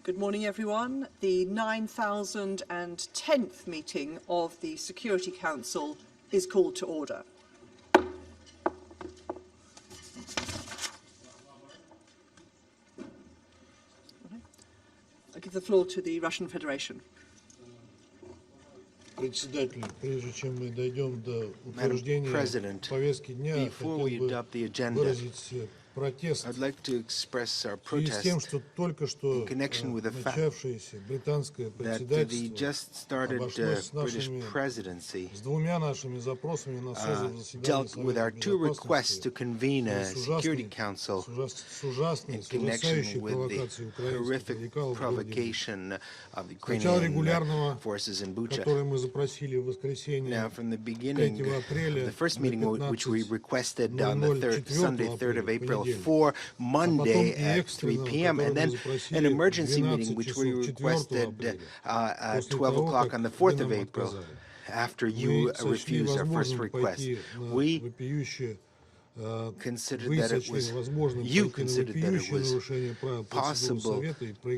Good morning, everyone. The 9,010th meeting of the Security Council is called to order. I give the floor to the Russian Federation. Председатель, прежде чем мы дойдем до утверждения повестки дня, хотел бы выразить протест в связи с тем, что только что начавшееся британское председательство обошлось с двумя нашими запросами на созыв заседания Совета Безопасности с ужасной, ужасающей провокацией украинских радикалов в городе Буча. Начало регулярного, который мы запросили в воскресенье 3 апреля the first meeting which we requested on the Sunday, 3rd of April, for Monday at 3 p.m. and then an emergency meeting which we requested at 12 o'clock on the 4th of April after you refused our first request. We considered that it was possible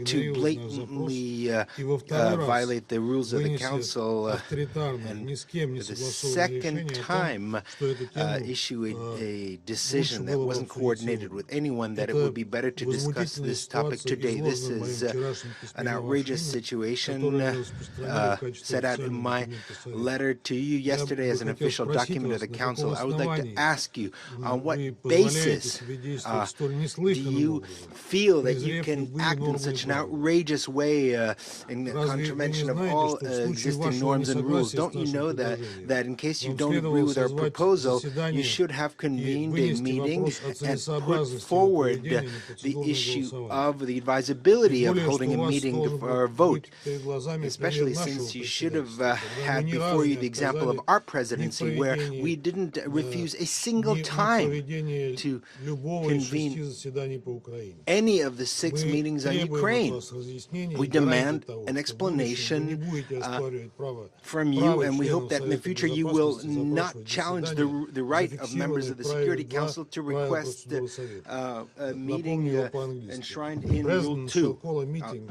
to blatantly violate the rules of the Council and the second time issue a decision that wasn't coordinated with anyone, that it would be better to discuss this topic today. This is an outrageous situation set out in my letter to you yesterday as an official document of the Council. I would like to ask you, on what basis do you feel that you can act in such an outrageous way in contravention of all existing norms and rules? Don't you know that in case you don't agree with our proposal, you should have convened a meeting and put forward the issue of the advisability of holding a meeting for a vote, especially since you should have had before you the example of our presidency, where we didn't refuse a single time to convene any of the 6 meetings on Ukraine. We demand an explanation from you, and we hope that in the future you will not challenge the right of members of the Security Council to request a meeting enshrined in Rule 2.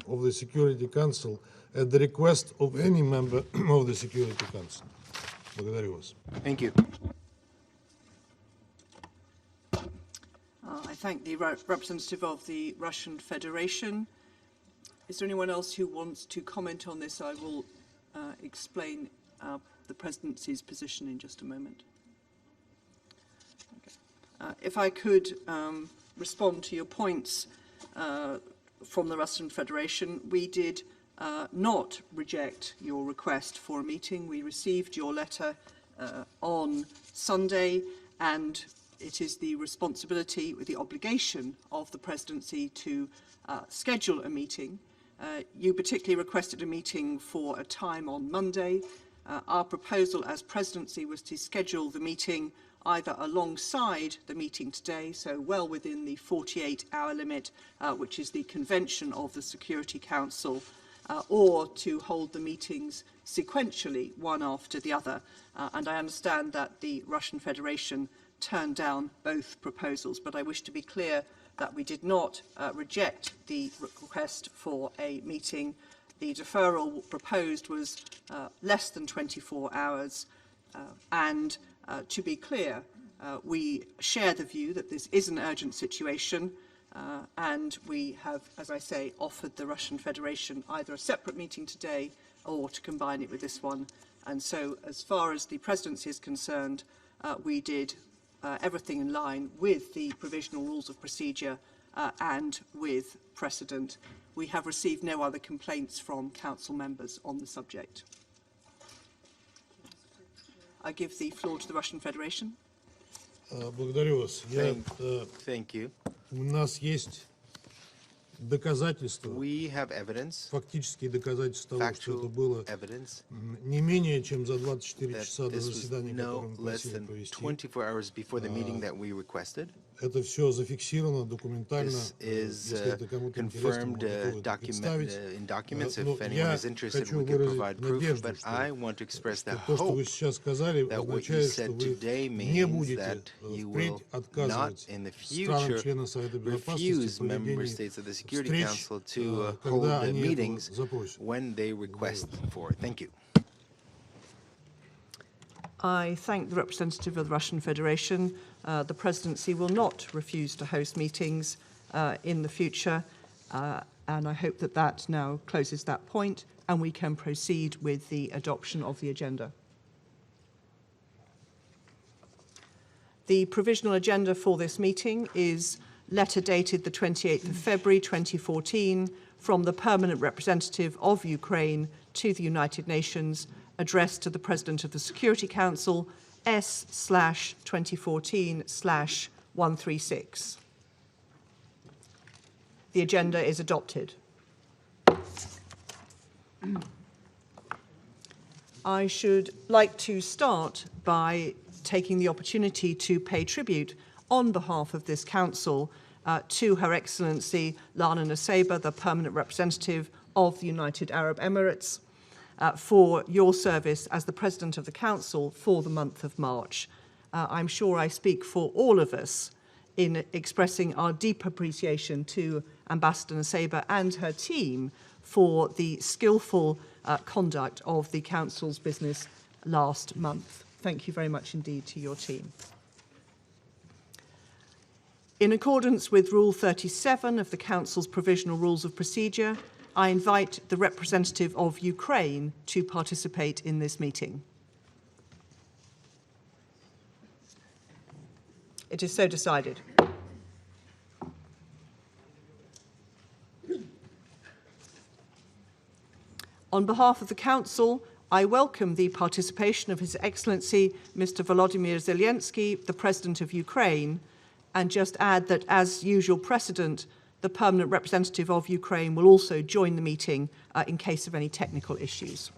Of the Security Council at the request of any member of the Security Council. Благодарю вас. Thank you. I thank the representative of the Russian Federation. Is there anyone else who wants to comment on this? I will explain the presidency's position in just a moment. Okay. If I could respond to your points from the Russian Federation, we did not reject your request for a meeting. We received your letter on Sunday, and it is the responsibility, the obligation of the presidency to schedule a meeting. You particularly requested a meeting for a time on Monday. Our proposal as presidency was to schedule the meeting either alongside the meeting today, so well within the 48-hour limit, which is the convention of the Security Council, or to hold the meetings sequentially, one after the other. And I understand that the Russian Federation turned down both proposals, but I wish to be clear that we did not reject the request for a meeting. The deferral proposed was less than 24 hours, and to be clear, we share the view that this is an urgent situation, and we have, as I say, offered the Russian Federation either a separate meeting today or to combine it with this one. And so, as far as the presidency is concerned, we did everything in line with the provisional rules of procedure and with precedent. We have received no other complaints from council members on the subject. I give the floor to the Russian Federation. Благодарю вас. Thank you. У нас есть доказательства, We have evidence, фактические доказательства того, что это было не менее чем за 24 часа до заседания, которое мы просили провести. 24 hours before the meeting that we requested. Это все зафиксировано документально. This is confirmed in documents if anyone is interested we can provide proof, but I want to express the hope that what you said today means that you will not in the future refuse member states of the Security Council to hold meetings when they request for it. Thank you. I thank the representative of the Russian Federation. The presidency will not refuse to host meetings in the future, and I hope that that now closes that point and we can proceed with the adoption of the agenda. The provisional agenda for this meeting is letter dated the 28th of February 2014 from the permanent representative of Ukraine to the United Nations, addressed to the President of the Security Council, S/2014/136. The agenda is adopted. I should like to start by taking the opportunity to pay tribute on behalf of this Council to Her Excellency Lana Naseba, the permanent representative of the United Arab Emirates, for your service as the President of the Council for the month of March. I'm sure I speak for all of us in expressing our deep appreciation to Ambassador Naseba and her team for the skillful conduct of the Council's business last month. Thank you very much indeed to your team. In accordance with Rule 37 of the Council's Provisional Rules of Procedure, I invite the representative of Ukraine to participate in this meeting. It is so decided. On behalf of the Council, I welcome the participation of His Excellency Mr. Volodymyr Zelenskyy, the President of Ukraine, and just add that, as usual precedent, the permanent representative of Ukraine will also join the meeting in case of any technical issues.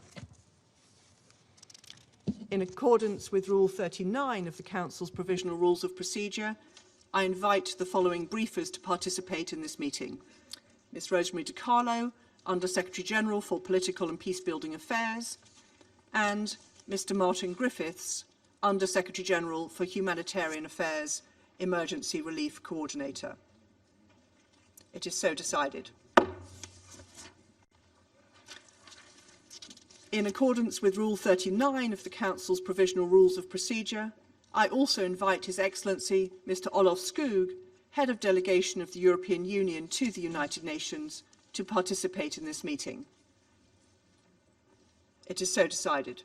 In accordance with Rule 39 of the Council's Provisional Rules of Procedure, I invite the following briefers to participate in this meeting. Ms. Rosemary DiCarlo, Under-Secretary-General for Political and Peacebuilding Affairs, and Mr. Martin Griffiths, Under-Secretary-General for Humanitarian Affairs, Emergency Relief Coordinator. It is so decided. In accordance with Rule 39 of the Council's Provisional Rules of Procedure, I also invite His Excellency Mr. Olof Skog, Head of Delegation of the European Union to the United Nations, to participate in this meeting. It is so decided.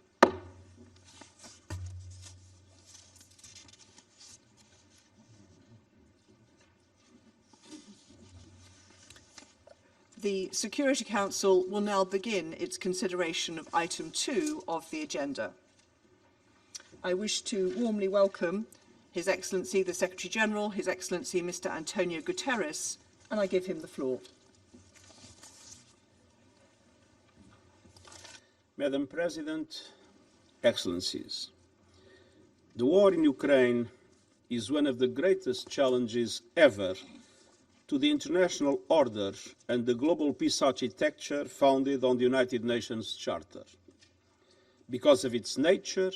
The Security Council will now begin its consideration of item 2 of the agenda. I wish to warmly welcome His Excellency the Secretary-General, His Excellency Mr. Antonio Guterres, and I give him the floor. Madam President, Excellencies, the war in Ukraine is one of the greatest challenges ever to the international order and the global peace architecture founded on the United Nations Charter, because of its nature,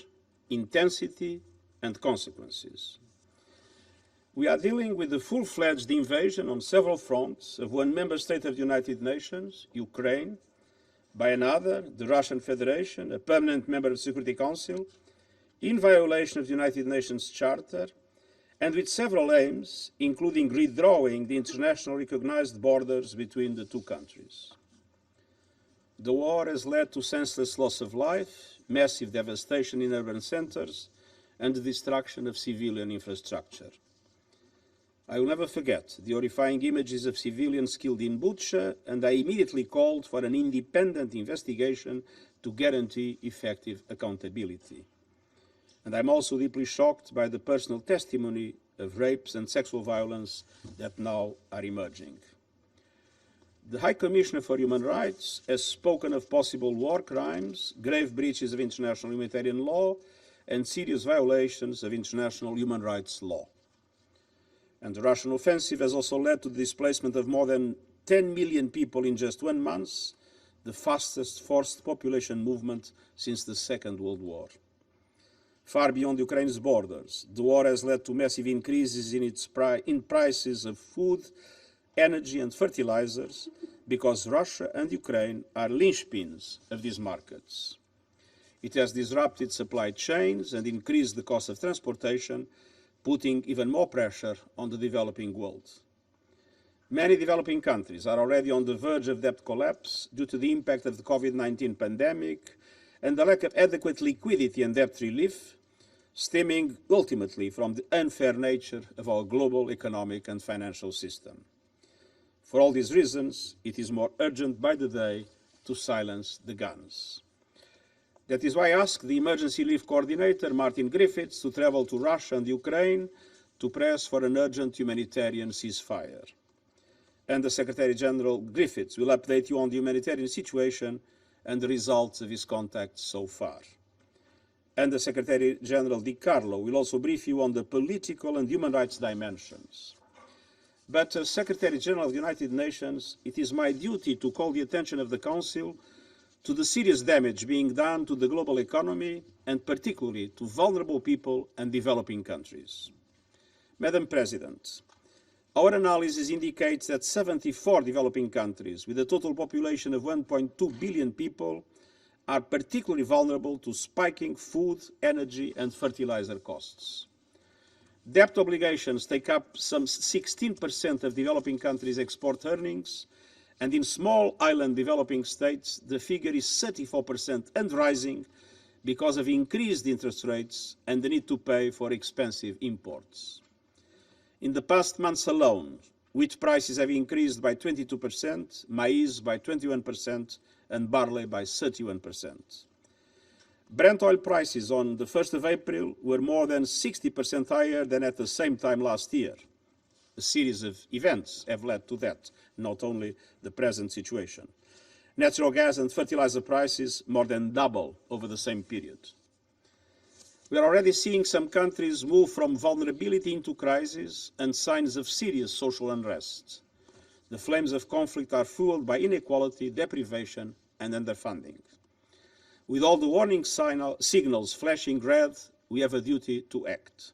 intensity, and consequences. We are dealing with the full-fledged invasion on several fronts of one member state of the United Nations, Ukraine, by another, the Russian Federation, a permanent member of the Security Council, in violation of the United Nations Charter, and with several aims, including redrawing the internationally recognized borders between the two countries. The war has led to senseless loss of life, massive devastation in urban centers, and the destruction of civilian infrastructure. I will never forget the horrifying images of civilians killed in Bucha, and I immediately called for an independent investigation to guarantee effective accountability. And I'm also deeply shocked by the personal testimony of rapes and sexual violence that now are emerging. The High Commissioner for Human Rights has spoken of possible war crimes, grave breaches of international humanitarian law, and serious violations of international human rights law. And the Russian offensive has also led to the displacement of more than 10 million people in just 1 month, the fastest forced population movement since the Second World War. Far beyond Ukraine's borders, the war has led to massive increases in prices of food, energy and fertilizers, because Russia and Ukraine are linchpins of these markets. It has disrupted supply chains and increased the cost of transportation, putting even more pressure on the developing world. Many developing countries are already on the verge of debt collapse due to the impact of the COVID-19 pandemic and the lack of adequate liquidity and debt relief, stemming ultimately from the unfair nature of our global economic and financial system. For all these reasons, it is more urgent by the day to silence the guns. That is why I asked the Emergency Relief Coordinator, Martin Griffiths, to travel to Russia and Ukraine to press for an urgent humanitarian ceasefire. And the Secretary-General Griffiths will update you on the humanitarian situation and the results of his contacts so far. And the Secretary-General Di Carlo will also brief you on the political and human rights dimensions. But as Secretary-General of the United Nations, it is my duty to call the attention of the Council to the serious damage being done to the global economy and particularly to vulnerable people and developing countries. Madam President, our analysis indicates that 74 developing countries with a total population of 1.2 billion people are particularly vulnerable to spiking food, energy and fertilizer costs. Debt obligations take up some 16% of developing countries' export earnings, and in small island developing states, the figure is 34% and rising because of increased interest rates and the need to pay for expensive imports. In the past months alone, wheat prices have increased by 22%, maize by 21%, and barley by 31%. Brent oil prices on the 1st of April were more than 60% higher than at the same time last year. A series of events have led to that, not only the present situation. Natural gas and fertilizer prices more than double over the same period. We are already seeing some countries move from vulnerability into crisis and signs of serious social unrest. The flames of conflict are fueled by inequality, deprivation, and underfunding. With all the warning signals flashing red, we have a duty to act.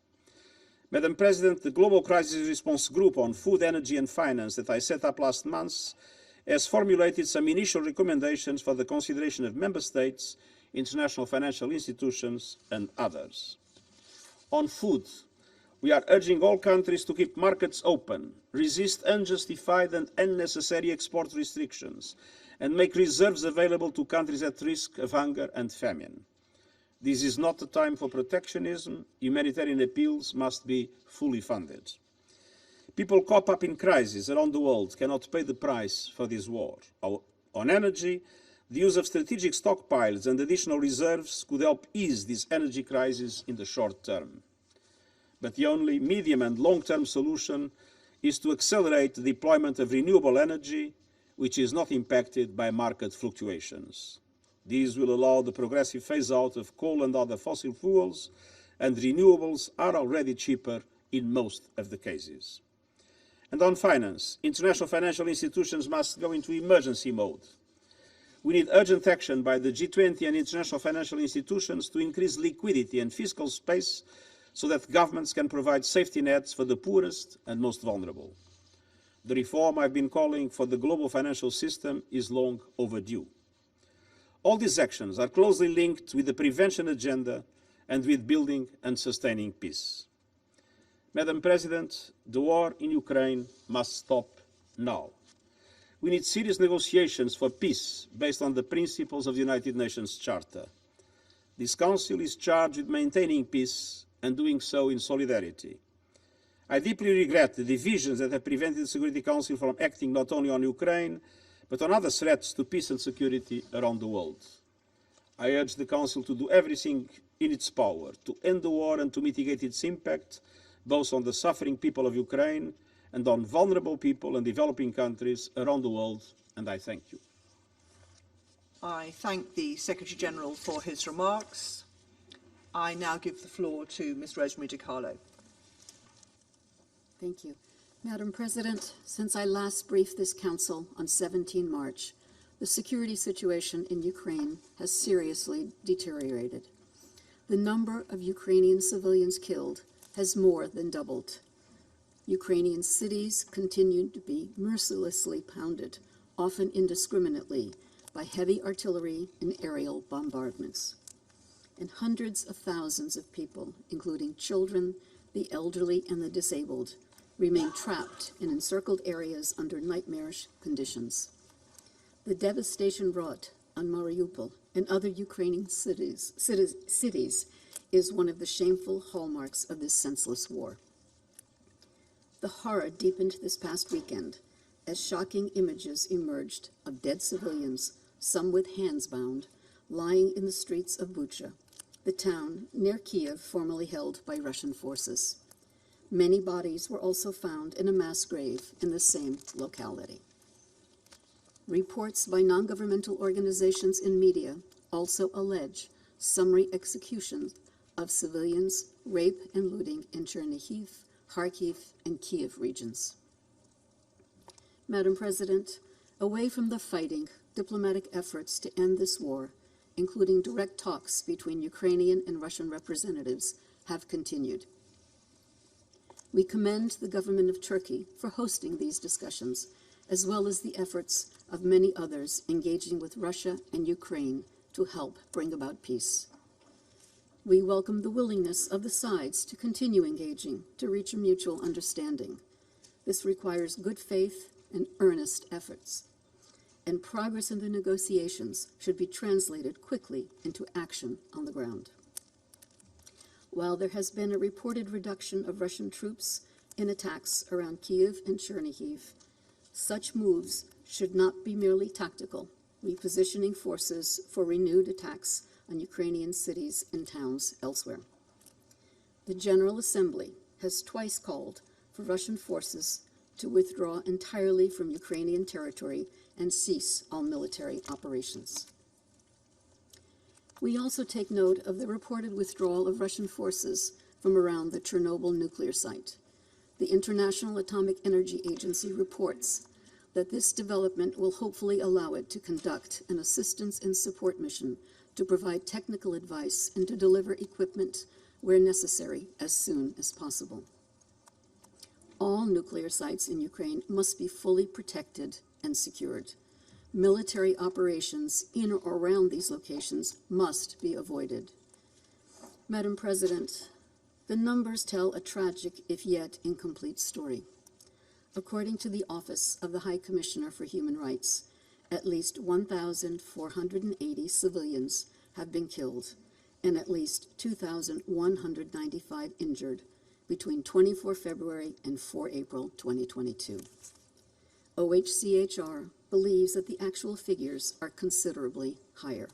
Madam President, the Global Crisis Response Group on Food, Energy and Finance that I set up last month has formulated some initial recommendations for the consideration of Member States, international financial institutions and others. On food, we are urging all countries to keep markets open, resist unjustified and unnecessary export restrictions, and make reserves available to countries at risk of hunger and famine. This is not the time for protectionism. Humanitarian appeals must be fully funded. People caught up in crisis around the world cannot pay the price for this war. On energy, the use of strategic stockpiles and additional reserves could help ease this energy crisis in the short term. But the only medium and long-term solution is to accelerate the deployment of renewable energy, which is not impacted by market fluctuations. These will allow the progressive phase-out of coal and other fossil fuels, and renewables are already cheaper in most of the cases. And on finance, international financial institutions must go into emergency mode. We need urgent action by the G20 and international financial institutions to increase liquidity and fiscal space so that governments can provide safety nets for the poorest and most vulnerable. The reform I've been calling for the global financial system is long overdue. All these actions are closely linked with the prevention agenda and with building and sustaining peace. Madam President, the war in Ukraine must stop now. We need serious negotiations for peace based on the principles of the United Nations Charter. This Council is charged with maintaining peace and doing so in solidarity. I deeply regret the divisions that have prevented the Security Council from acting not only on Ukraine, but on other threats to peace and security around the world. I urge the Council to do everything in its power to end the war and to mitigate its impact, both on the suffering people of Ukraine and on vulnerable people and developing countries around the world, and I thank you. I thank the Secretary-General for his remarks. I now give the floor to Ms. Rosemary Di Carlo. Thank you. Madam President, since I last briefed this Council on 17 March, the security situation in Ukraine has seriously deteriorated. The number of Ukrainian civilians killed has more than doubled. Ukrainian cities continue to be mercilessly pounded, often indiscriminately, by heavy artillery and aerial bombardments. And hundreds of thousands of people, including children, the elderly, and the disabled, remain trapped in encircled areas under nightmarish conditions. The devastation wrought on Mariupol and other Ukrainian cities is one of the shameful hallmarks of this senseless war. The horror deepened this past weekend as shocking images emerged of dead civilians, some with hands bound, lying in the streets of Bucha, the town near Kiev formerly held by Russian forces. Many bodies were also found in a mass grave in the same locality. Reports by non-governmental organizations and media also allege summary executions of civilians, rape and looting in Chernihiv, Kharkiv, and Kiev regions. Madam President, away from the fighting, diplomatic efforts to end this war, including direct talks between Ukrainian and Russian representatives, have continued. We commend the government of Turkey for hosting these discussions, as well as the efforts of many others engaging with Russia and Ukraine to help bring about peace. We welcome the willingness of the sides to continue engaging to reach a mutual understanding. This requires good faith and earnest efforts, and progress in the negotiations should be translated quickly into action on the ground. While there has been a reported reduction of Russian troops in attacks around Kiev and Chernihiv, such moves should not be merely tactical, repositioning forces for renewed attacks on Ukrainian cities and towns elsewhere. The General Assembly has twice called for Russian forces to withdraw entirely from Ukrainian territory and cease all military operations. We also take note of the reported withdrawal of Russian forces from around the Chernobyl nuclear site. The International Atomic Energy Agency reports that this development will hopefully allow it to conduct an assistance and support mission to provide technical advice and to deliver equipment where necessary as soon as possible. All nuclear sites in Ukraine must be fully protected and secured. Military operations in or around these locations must be avoided. Madam President, the numbers tell a tragic, if yet incomplete, story. According to the Office of the High Commissioner for Human Rights, at least 1,480 civilians have been killed and at least 2,195 injured between 24 February and 4 April 2022. OHCHR believes that the actual figures are considerably higher.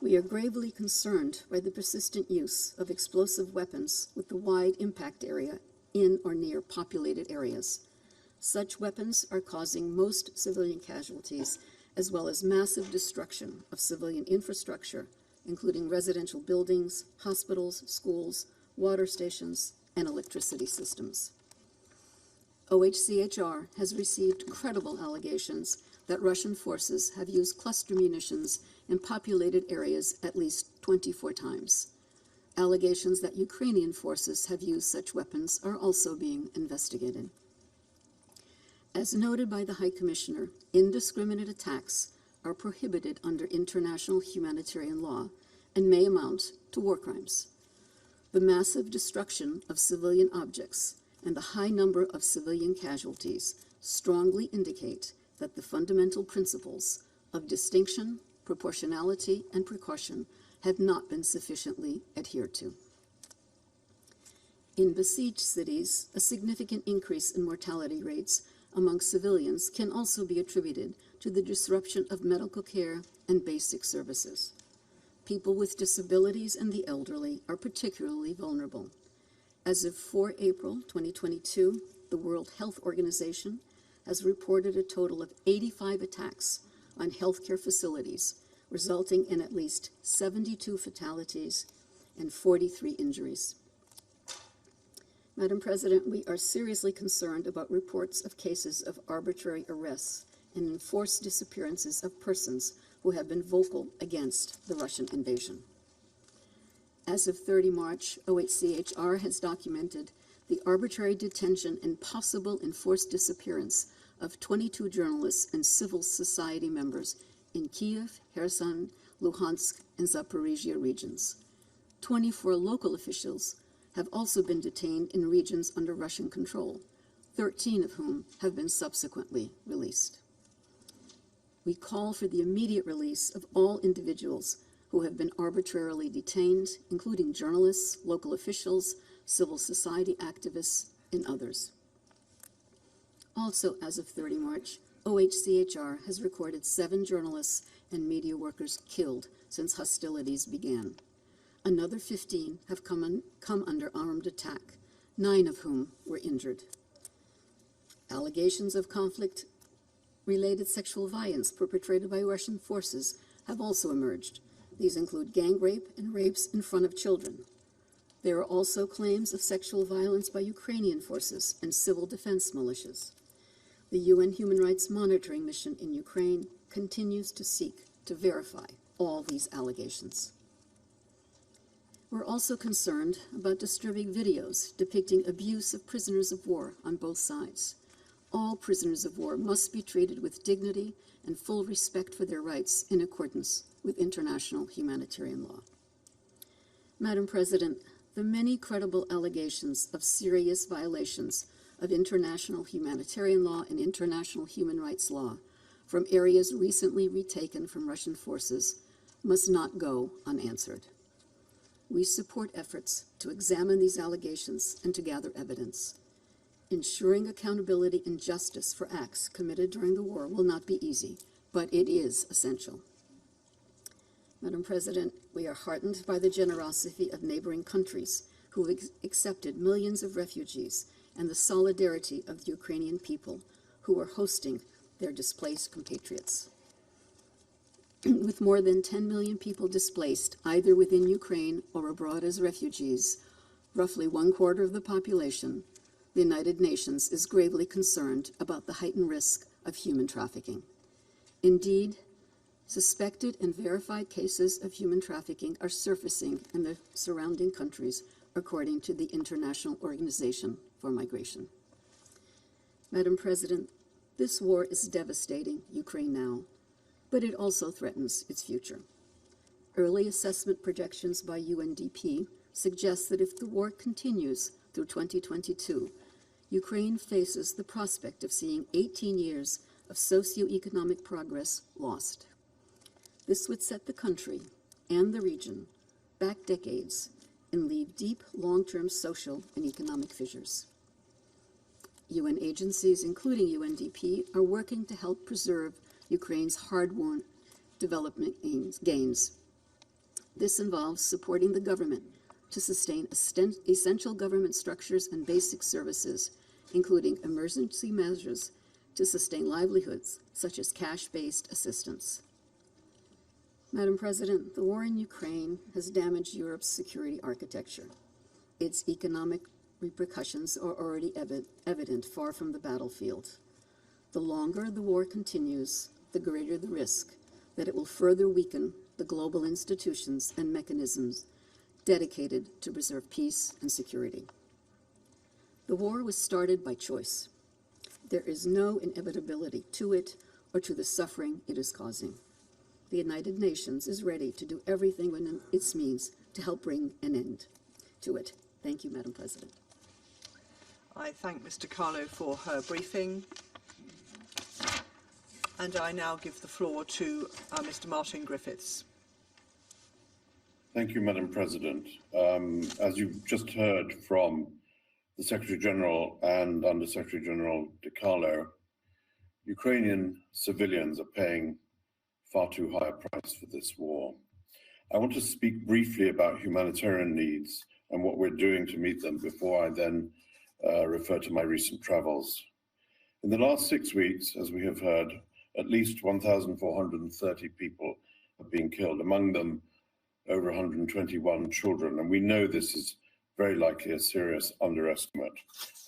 We are gravely concerned by the persistent use of explosive weapons with the wide impact area in or near populated areas. Such weapons are causing most civilian casualties, as well as massive destruction of civilian infrastructure, including residential buildings, hospitals, schools, water stations, and electricity systems. OHCHR has received credible allegations that Russian forces have used cluster munitions in populated areas at least 24 times. Allegations that Ukrainian forces have used such weapons are also being investigated. As noted by the High Commissioner, indiscriminate attacks are prohibited under international humanitarian law and may amount to war crimes. The massive destruction of civilian objects and the high number of civilian casualties strongly indicate that the fundamental principles of distinction, proportionality, and precaution have not been sufficiently adhered to. In besieged cities, a significant increase in mortality rates among civilians can also be attributed to the disruption of medical care and basic services. People with disabilities and the elderly are particularly vulnerable. As of 4 April 2022, the World Health Organization has reported a total of 85 attacks on healthcare facilities, resulting in at least 72 fatalities and 43 injuries. Madam President, we are seriously concerned about reports of cases of arbitrary arrests and enforced disappearances of persons who have been vocal against the Russian invasion. As of 30 March, OHCHR has documented the arbitrary detention and possible enforced disappearance of 22 journalists and civil society members in Kiev, Kherson, Luhansk, and Zaporizhia regions. 24 local officials have also been detained in regions under Russian control, 13 of whom have been subsequently released. We call for the immediate release of all individuals who have been arbitrarily detained, including journalists, local officials, civil society activists, and others. Also, as of 30 March, OHCHR has recorded 7 journalists and media workers killed since hostilities began. Another 15 have come under armed attack, 9 of whom were injured. Allegations of conflict-related sexual violence perpetrated by Russian forces have also emerged. These include gang rape and rapes in front of children. There are also claims of sexual violence by Ukrainian forces and civil defense militias. The UN Human Rights Monitoring Mission in Ukraine continues to seek to verify all these allegations. We're also concerned about disturbing videos depicting abuse of prisoners of war on both sides. All prisoners of war must be treated with dignity and full respect for their rights in accordance with international humanitarian law. Madam President, the many credible allegations of serious violations of international humanitarian law and international human rights law from areas recently retaken from Russian forces must not go unanswered. We support efforts to examine these allegations and to gather evidence. Ensuring accountability and justice for acts committed during the war will not be easy, but it is essential. Madam President, we are heartened by the generosity of neighboring countries who have accepted millions of refugees and the solidarity of the Ukrainian people who are hosting their displaced compatriots. With more than 10 million people displaced either within Ukraine or abroad as refugees, roughly 1/4 of the population, the United Nations is gravely concerned about the heightened risk of human trafficking. Indeed, suspected and verified cases of human trafficking are surfacing in the surrounding countries, according to the International Organization for Migration. Madam President, this war is devastating Ukraine now, but it also threatens its future. Early assessment projections by UNDP suggest that if the war continues through 2022, Ukraine faces the prospect of seeing 18 years of socioeconomic progress lost. This would set the country and the region back decades and leave deep long-term social and economic fissures. UN agencies, including UNDP, are working to help preserve Ukraine's hard-won development gains. This involves supporting the government to sustain essential government structures and basic services, including emergency measures to sustain livelihoods, such as cash-based assistance. Madam President, the war in Ukraine has damaged Europe's security architecture. Its economic repercussions are already evident far from the battlefield. The longer the war continues, the greater the risk that it will further weaken the global institutions and mechanisms dedicated to preserve peace and security. The war was started by choice. There is no inevitability to it or to the suffering it is causing. The United Nations is ready to do everything within its means to help bring an end to it. Thank you, Madam President. I thank Mr. Carlo for her briefing. And I now give the floor to Mr. Martin Griffiths. Thank you, Madam President. As you've just heard from the Secretary General and Under Secretary General De Carlo, Ukrainian civilians are paying far too high a price for this war. I want to speak briefly about humanitarian needs and what we're doing to meet them before I then refer to my recent travels. In the last 6 weeks, as we have heard, at least 1,430 people have been killed, among them over 121 children. And we know this is very likely a serious underestimate.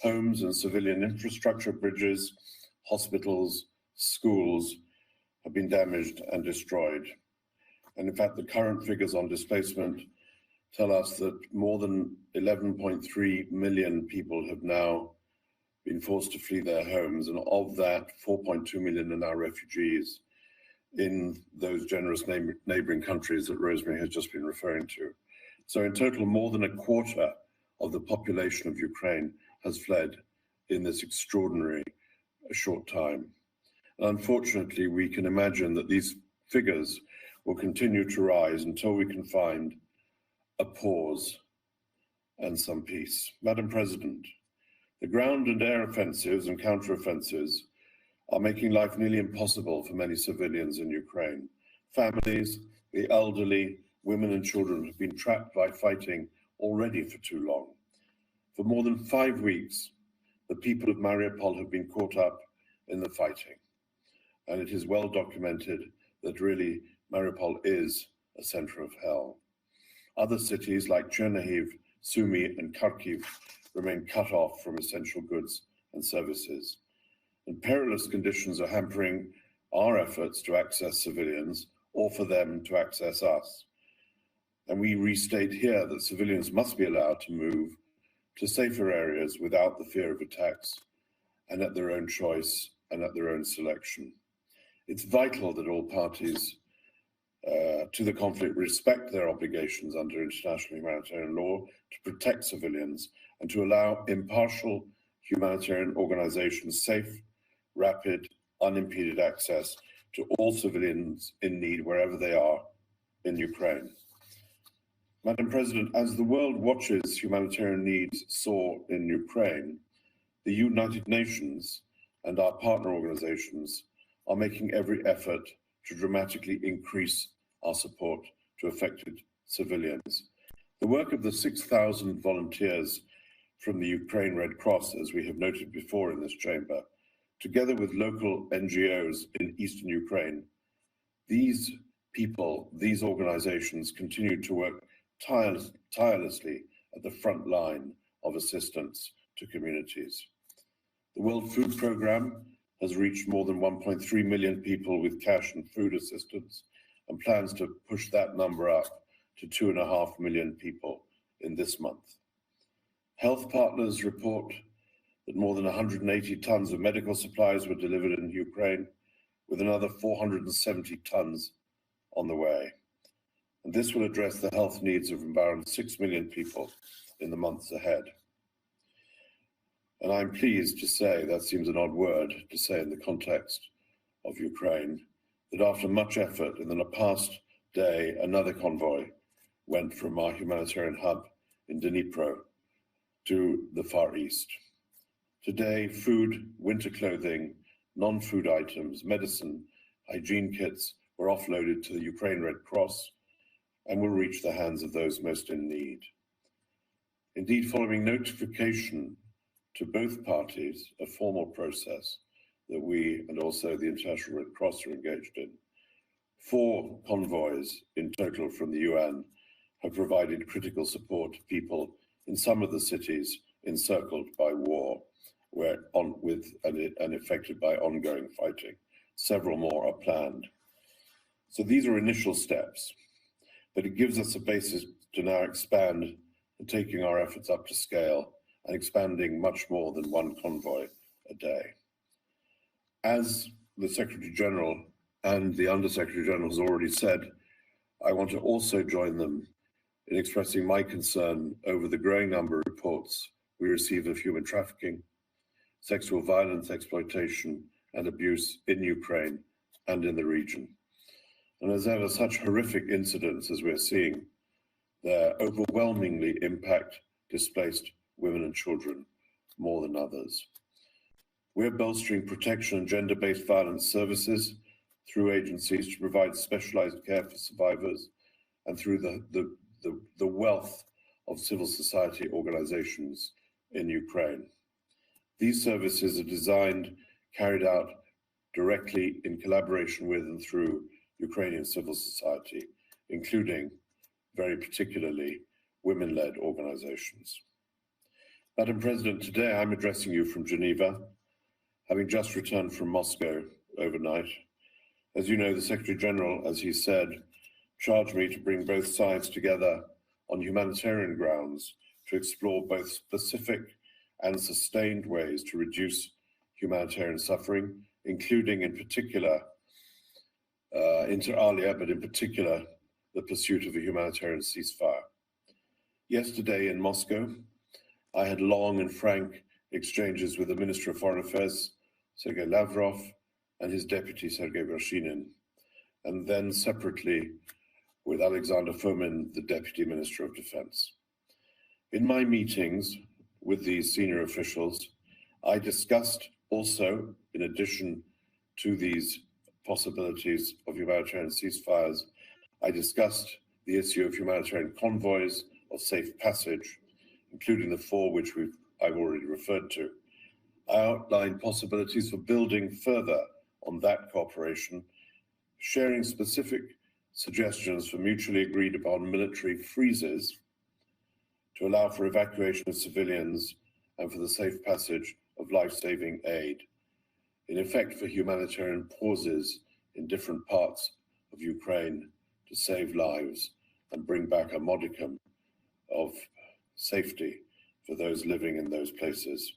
Homes and civilian infrastructure, bridges, hospitals, schools have been damaged and destroyed. And in fact, the current figures on displacement tell us that more than 11.3 million people have now been forced to flee their homes, and of that, 4.2 million are now refugees in those generous neighboring countries that Rosemary has just been referring to. So in total, more than a quarter of the population of Ukraine has fled in this extraordinary short time. And unfortunately, we can imagine that these figures will continue to rise until we can find a pause and some peace. Madam President, the ground and air offensives and counteroffensives are making life nearly impossible for many civilians in Ukraine. Families, the elderly, women and children have been trapped by fighting already for too long. For more than 5 weeks, the people of Mariupol have been caught up in the fighting. And it is well documented that really Mariupol is a center of hell. Other cities like Chernihiv, Sumy and Kharkiv remain cut off from essential goods and services. And perilous conditions are hampering our efforts to access civilians or for them to access us. And we restate here that civilians must be allowed to move to safer areas without the fear of attacks and at their own choice and at their own selection. It's vital that all parties to the conflict respect their obligations under international humanitarian law to protect civilians and to allow impartial humanitarian organizations safe, rapid, unimpeded access to all civilians in need wherever they are in Ukraine. Madam President, as the world watches humanitarian needs soar in Ukraine, the United Nations and our partner organizations are making every effort to dramatically increase our support to affected civilians. The work of the 6,000 volunteers from the Ukraine Red Cross, as we have noted before in this chamber, together with local NGOs in eastern Ukraine, these people, these organizations continue to work tirelessly at the front line of assistance to communities. The World Food Programme has reached more than 1.3 million people with cash and food assistance and plans to push that number up to 2.5 million people in this month. Health partners report that more than 180 tons of medical supplies were delivered in Ukraine, with another 470 tons on the way. And this will address the health needs of around 6 million people in the months ahead. And I'm pleased to say, that seems an odd word to say in the context of Ukraine, that after much effort in the past day, another convoy went from our humanitarian hub in Dnipro to the Far East. Today, food, winter clothing, non-food items, medicine, hygiene kits were offloaded to the Ukraine Red Cross and will reach the hands of those most in need. Indeed, following notification to both parties, a formal process that we and also the International Red Cross are engaged in, 4 convoys in total from the UN have provided critical support to people in some of the cities encircled by war and affected by ongoing fighting. Several more are planned. So these are initial steps, but it gives us a basis to now expand and taking our efforts up to scale and expanding much more than 1 convoy a day. As the Secretary General and the Under-Secretary General has already said, I want to also join them in expressing my concern over the growing number of reports we receive of human trafficking, sexual violence, exploitation, and abuse in Ukraine and in the region. And as ever, such horrific incidents as we're seeing there overwhelmingly impact displaced women and children more than others. We're bolstering protection and gender-based violence services through agencies to provide specialized care for survivors and through the wealth of civil society organizations in Ukraine. These services are designed, carried out directly in collaboration with and through Ukrainian civil society, including very particularly women-led organizations. Madam President, today I'm addressing you from Geneva, having just returned from Moscow overnight. As you know, the Secretary General, as he said, charged me to bring both sides together on humanitarian grounds to explore both specific and sustained ways to reduce humanitarian suffering, including in particular, inter alia, but in particular, the pursuit of a humanitarian ceasefire. Yesterday in Moscow, I had long and frank exchanges with the Minister of Foreign Affairs, Sergei Lavrov, and his deputy, Sergei Vershinin, and then separately with Alexander Fomin, the Deputy Minister of Defense. In my meetings with these senior officials, I discussed also, in addition to these possibilities of humanitarian ceasefires, I discussed the issue of humanitarian convoys of safe passage, including the 4 which I've already referred to. I outlined possibilities for building further on that cooperation, sharing specific suggestions for mutually agreed upon military freezes to allow for evacuation of civilians and for the safe passage of life-saving aid, in effect for humanitarian pauses in different parts of Ukraine to save lives and bring back a modicum of safety for those living in those places.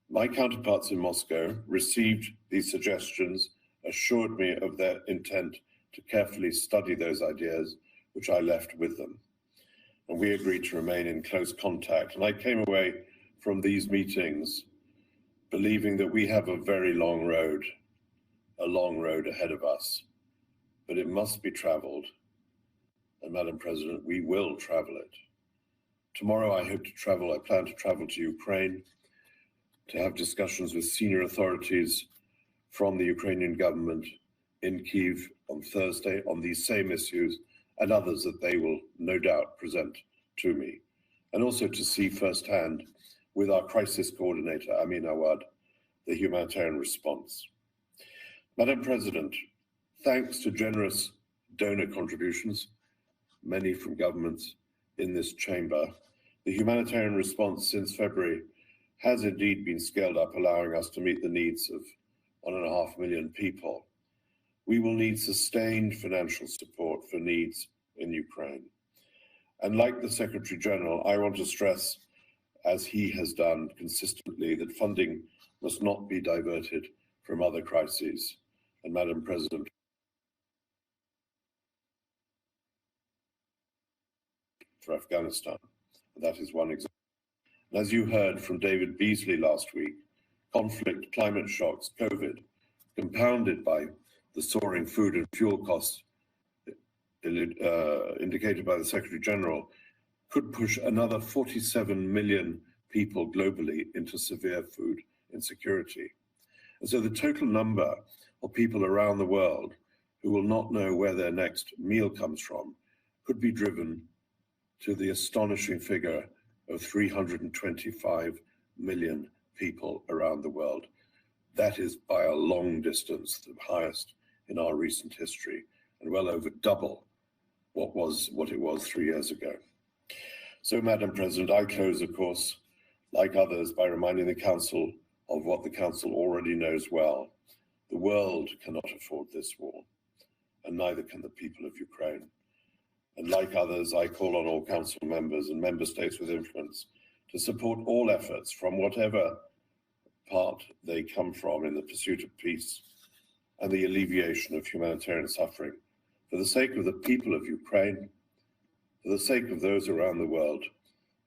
My counterparts in Moscow received these suggestions, assured me of their intent to carefully study those ideas, which I left with them. And we agreed to remain in close contact. And I came away from these meetings believing that we have a very long road ahead of us, but it must be traveled. And Madam President, we will travel it. Tomorrow I plan to travel to Ukraine to have discussions with senior authorities from the Ukrainian government in Kyiv on Thursday on these same issues and others that they will no doubt present to me, and also to see firsthand with our crisis coordinator, Amin Awad, the humanitarian response. Madam President, thanks to generous donor contributions, many from governments in this chamber, the humanitarian response since February has indeed been scaled up, allowing us to meet the needs of 1.5 million people. We will need sustained financial support for needs in Ukraine. And like the Secretary General, I want to stress, as he has done consistently, that funding must not be diverted from other crises. And Madam President, for Afghanistan, that is one example. And as you heard from David Beasley last week, conflict, climate shocks, COVID, compounded by the soaring food and fuel costs indicated by the Secretary General, could push another 47 million people globally into severe food insecurity. And so the total number of people around the world who will not know where their next meal comes from could be driven to the astonishing figure of 325 million people around the world. That is by a long distance the highest in our recent history, and well over double what it was 3 years ago. So, Madam President, I close, of course, like others, by reminding the Council of what the Council already knows well. The world cannot afford this war, and neither can the people of Ukraine. And like others, I call on all Council members and member states with influence to support all efforts from whatever part they come from in the pursuit of peace and the alleviation of humanitarian suffering, for the sake of the people of Ukraine, for the sake of those around the world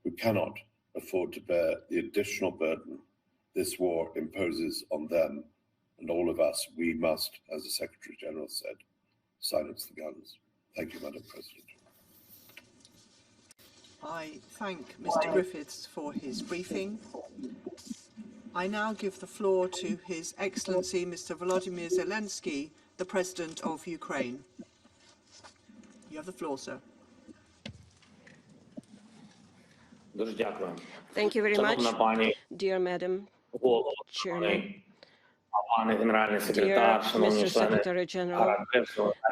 who cannot afford to bear the additional burden this war imposes on them and all of us. We must, as the Secretary General said, silence the guns. Thank you, Madam President. I thank Mr. Griffiths for his briefing. I now give the floor to His Excellency Mr. Volodymyr Zelenskyy, the President of Ukraine. You have the floor, sir. Thank you very much, dear Madam Chairman, Dear Mr. Secretary General,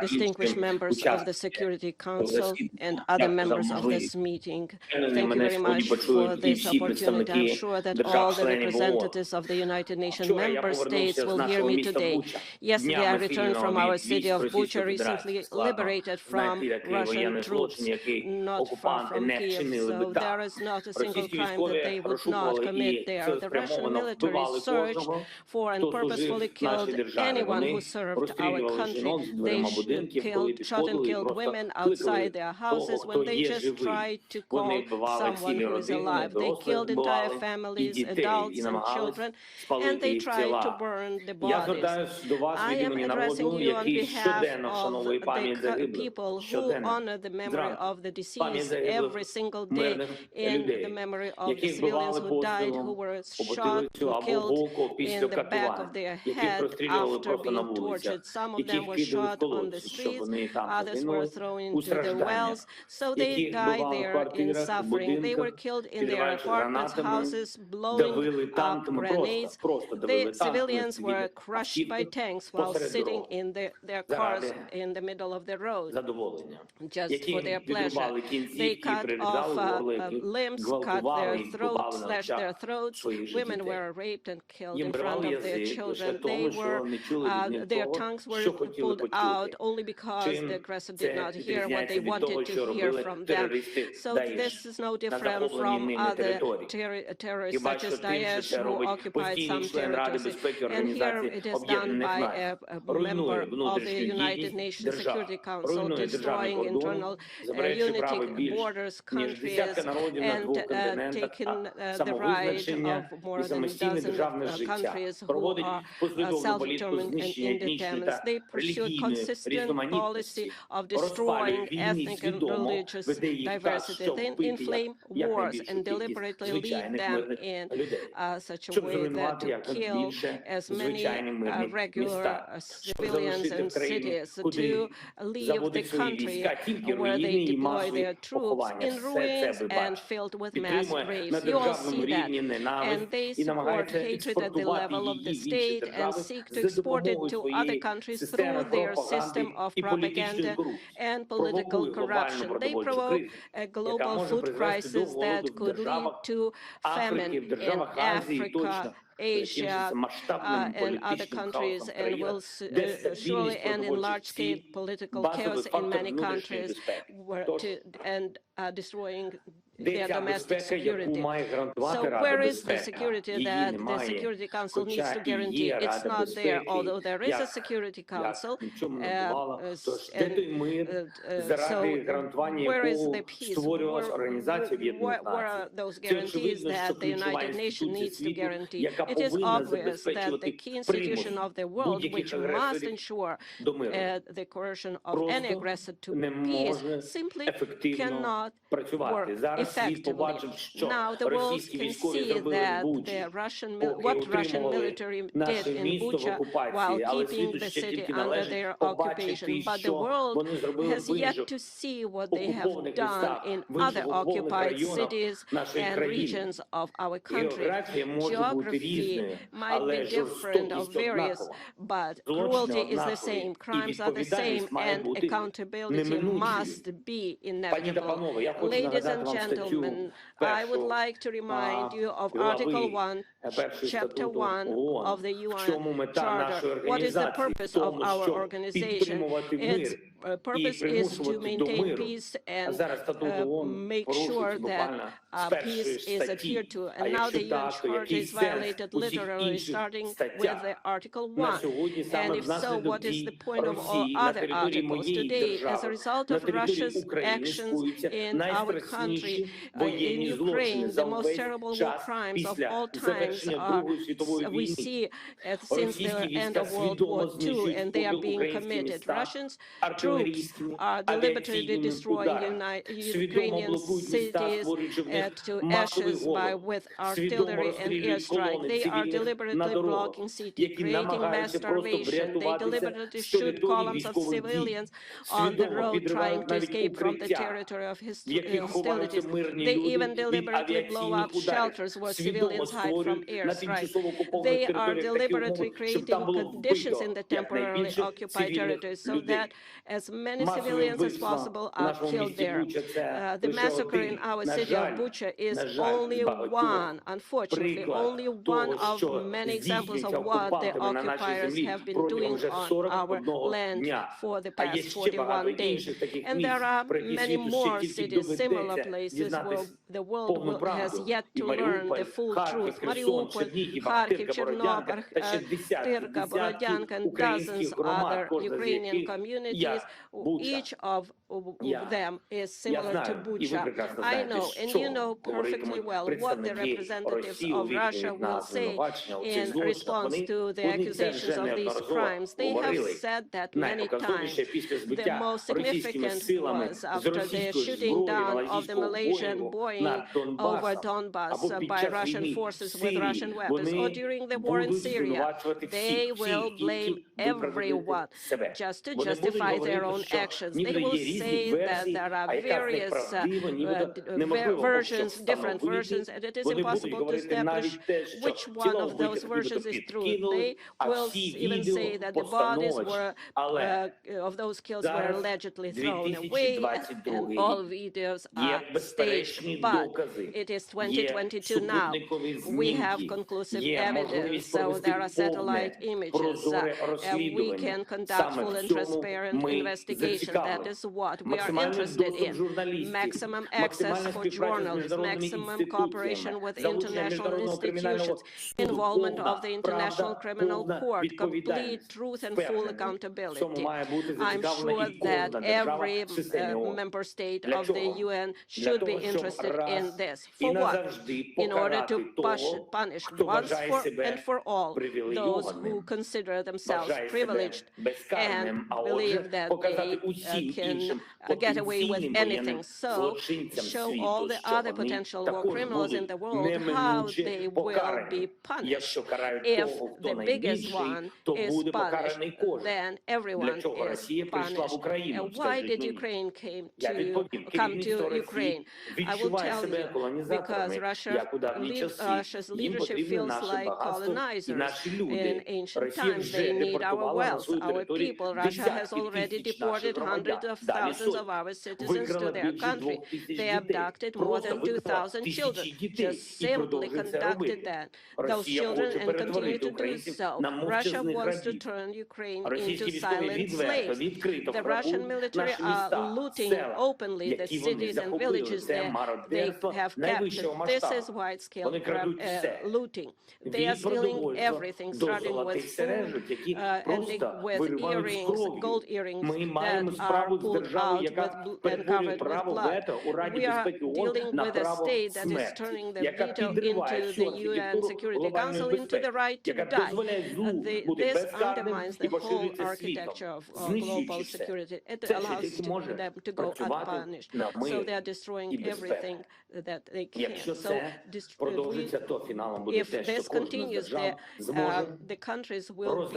distinguished members of the Security Council and other members of this meeting, thank you very much for this opportunity. I'm sure that all the representatives of the United Nations member states will hear me today. Yesterday, I returned from our city of Bucha, recently liberated from Russian troops, not far from Kiev. So there is not a single crime that they would not commit there. The Russian military searched for and purposefully killed anyone who served our country. They shot and killed women outside their houses when they just tried to call someone who is alive. They killed entire families, adults and children, and they tried to burn the bodies. I am addressing you on behalf of the people who honor the memory of the deceased every single day, in the memory of the civilians who died, who were shot, who killed in the back of their head after being tortured. Some of them were shot on the streets, others were thrown into the wells, so they died there in suffering. They were killed in their apartments, houses, blowing up grenades. The civilians were crushed by tanks while sitting in their cars in the middle of the road, just for their pleasure. They cut off limbs, cut their throats, slashed their throats. Women were raped and killed in front of their children. Their tongues were pulled out only because the aggressor did not hear what they wanted to hear from them. So this is no different from other terrorists such as Daesh, who occupied some territories. And here it is done by a member of the United Nations Security Council, destroying internal unity, borders, countries, and taking the right of more than a dozen countries who are self-determined and independent. They pursued consistent policy of destroying ethnic and religious diversity. They inflame wars and deliberately lead them in such a way that to kill as many regular civilians and cities, to leave the country where they deploy their troops in ruins and filled with mass graves. You all see that. And they support hatred at the level of the state and seek to export it to other countries through their system of propaganda and political corruption. They provoke a global food crisis that could lead to famine in Africa, Asia, and other countries, and will surely end in large-scale political chaos in many countries, and destroying their domestic security. So where is the security that the Security Council needs to guarantee? It's not there, although there is a Security Council. So where is the peace? Where are those guarantees that the United Nations needs to guarantee? It is obvious that the key institution of the world, which must ensure the coercion of any aggressor to peace, simply cannot work effectively. Now the world can see that what Russian military did in Bucha while keeping the city under their occupation. But the world has yet to see what they have done in other occupied cities and regions of our country. Geography might be different or various, but cruelty is the same, crimes are the same, and accountability must be inevitable. Ladies and gentlemen, I would like to remind you of Article 1, Chapter 1 of the UN Charter. What is the purpose of our organization? Its purpose is to maintain peace and make sure that peace is adhered to. And now the UN Charter is violated literally, starting with the Article 1. And if so, what is the point of all other articles? Today, as a result of Russia's actions in our country, in Ukraine, the most terrible war crimes of all times we see since the end of World War II, and they are being committed. Russians troops are deliberately destroying Ukrainian cities to ashes with artillery and airstrike. They are deliberately blocking city, creating mass starvation. They deliberately shoot columns of civilians on the road trying to escape from the territory of hostilities. They even deliberately blow up shelters where civilians hide from airstrikes. They are deliberately creating conditions in the temporarily occupied territories so that as many civilians as possible are killed there. The massacre in our city of Bucha is only one, unfortunately, only one of many examples of what the occupiers have been doing on our land for the past 41 days. And there are many more cities, similar places where the world has yet to learn the full truth. Mariupol, Kharkiv, Chernobyl, Tyrka, Borodyanka, and dozens other Ukrainian communities, each of them is similar to Bucha. I know, and you know perfectly well what the representatives of Russia will say in response to the accusations of these crimes. They have said that many times. The most significant was after the shooting down of the Malaysian Boeing over Donbass by Russian forces with Russian weapons, or during the war in Syria. They will blame everyone just to justify their own actions. They will say that there are various versions, different versions, and it is impossible to establish which one of those versions is true. They will even say that the bodies were of those kills were allegedly thrown away, and all videos are staged. But it is 2022 now. We have conclusive evidence, so there are satellite images. We can conduct full and transparent investigation. That is what we are interested in. Maximum access for journalists, maximum cooperation with international institutions, involvement of the International Criminal Court, complete truth and full accountability. I'm sure that every member state of the UN should be interested in this. For what? In order to punish once and for all those who consider themselves privileged and believe that they can get away with anything. So show all the other potential war criminals in the world how they will be punished. If the biggest one is punished, then everyone is punished. Why did Ukraine come to Ukraine? I will tell you, because Russia's leadership feels like colonizers in ancient times. They need our wealth, our people. Russia has already deported hundreds of thousands of our citizens to their country. They abducted more than 2,000 children, just simply conducted those children and continue to do so. Russia wants to turn Ukraine into silent slaves. The Russian military are looting openly the cities and villages that they have captured. This is wide-scale looting. They are stealing everything, starting with food, ending with earrings, gold earrings that are pulled out and covered with blood. We are dealing with a state that is turning the veto into the UN Security Council into the right to die. This undermines the whole architecture of global security. It allows them to go unpunished. So they are destroying everything that they can. So if this continues, the countries will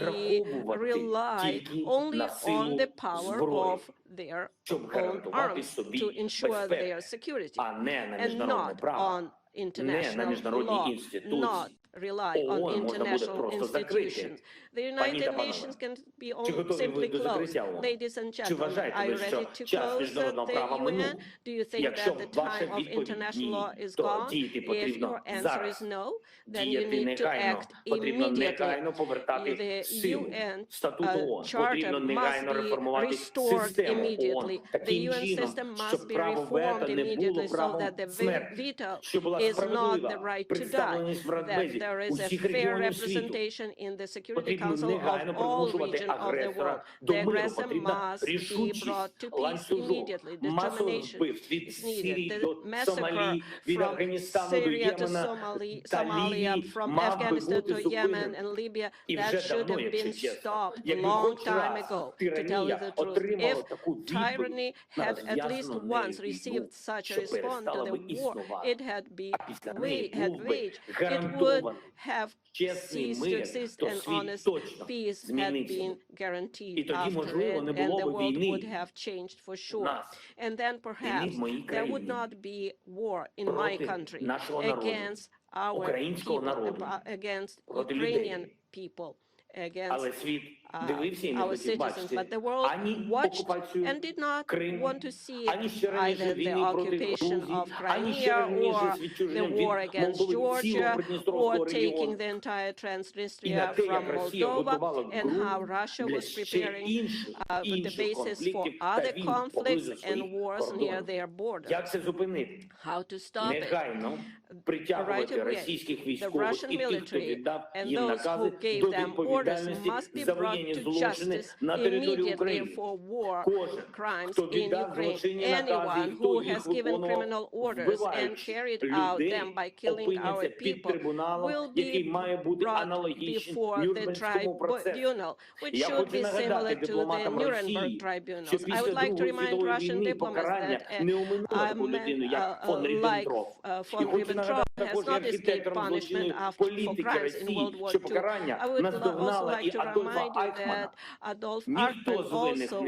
rely only on the power of their own arms to ensure their security, and not on international law, not rely on international institutions. The United Nations can be simply closed. Ladies and gentlemen, are you ready to close the UN? Do you think that the time of international law is gone? If your answer is no, then you need to act immediately. The UN Charter must be restored immediately. The UN system must be reformed immediately so that the veto is not the right to die, that there is a fair representation in the Security Council of all regions of the world. The aggressor must be brought to peace immediately. Determination is needed. The massacre from Syria to Somalia, from Afghanistan to Yemen and Libya, that should have been stopped a long time ago, to tell you the truth. If tyranny had at least once received such a response to the war it had waged, it would have ceased to exist and honest peace had been guaranteed after it, and the world would have changed for sure. And then perhaps there would not be war in my country against our people, against Ukrainian people, against our citizens, but the world watched and did not want to see either the occupation of Crimea or the war against Georgia or taking the entire Transnistria from Moldova, and how Russia was preparing the basis for other conflicts and wars near their borders. How to stop it? Right away, the Russian military and those who gave them orders must be brought to justice immediately for war crimes in Ukraine. Anyone who has given criminal orders and carried out them by killing our people will be brought before the tribunal, which should be similar to the Nuremberg tribunals. I would like to remind Russian diplomats that like von Ribbentrop has not escaped punishment for crimes in World War II. I would also like to remind you that Adolf Eichmann also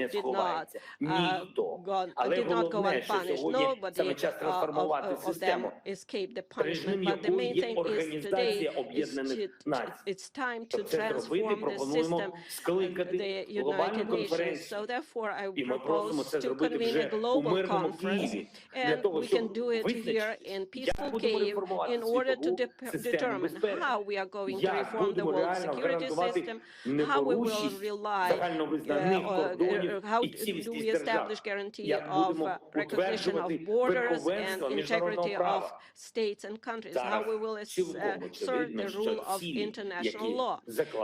did not go unpunished. Nobody of them escaped the punishment. But the main thing is today it's time to transform the system, the United Nations. So therefore, I propose to convene a global conference, and we can do it here in peaceful Kyiv in order to determine how we are going to reform the world security system, how we will rely, how do we establish guarantee of recognition of borders and integrity of states and countries, how we will assert the rule of international law.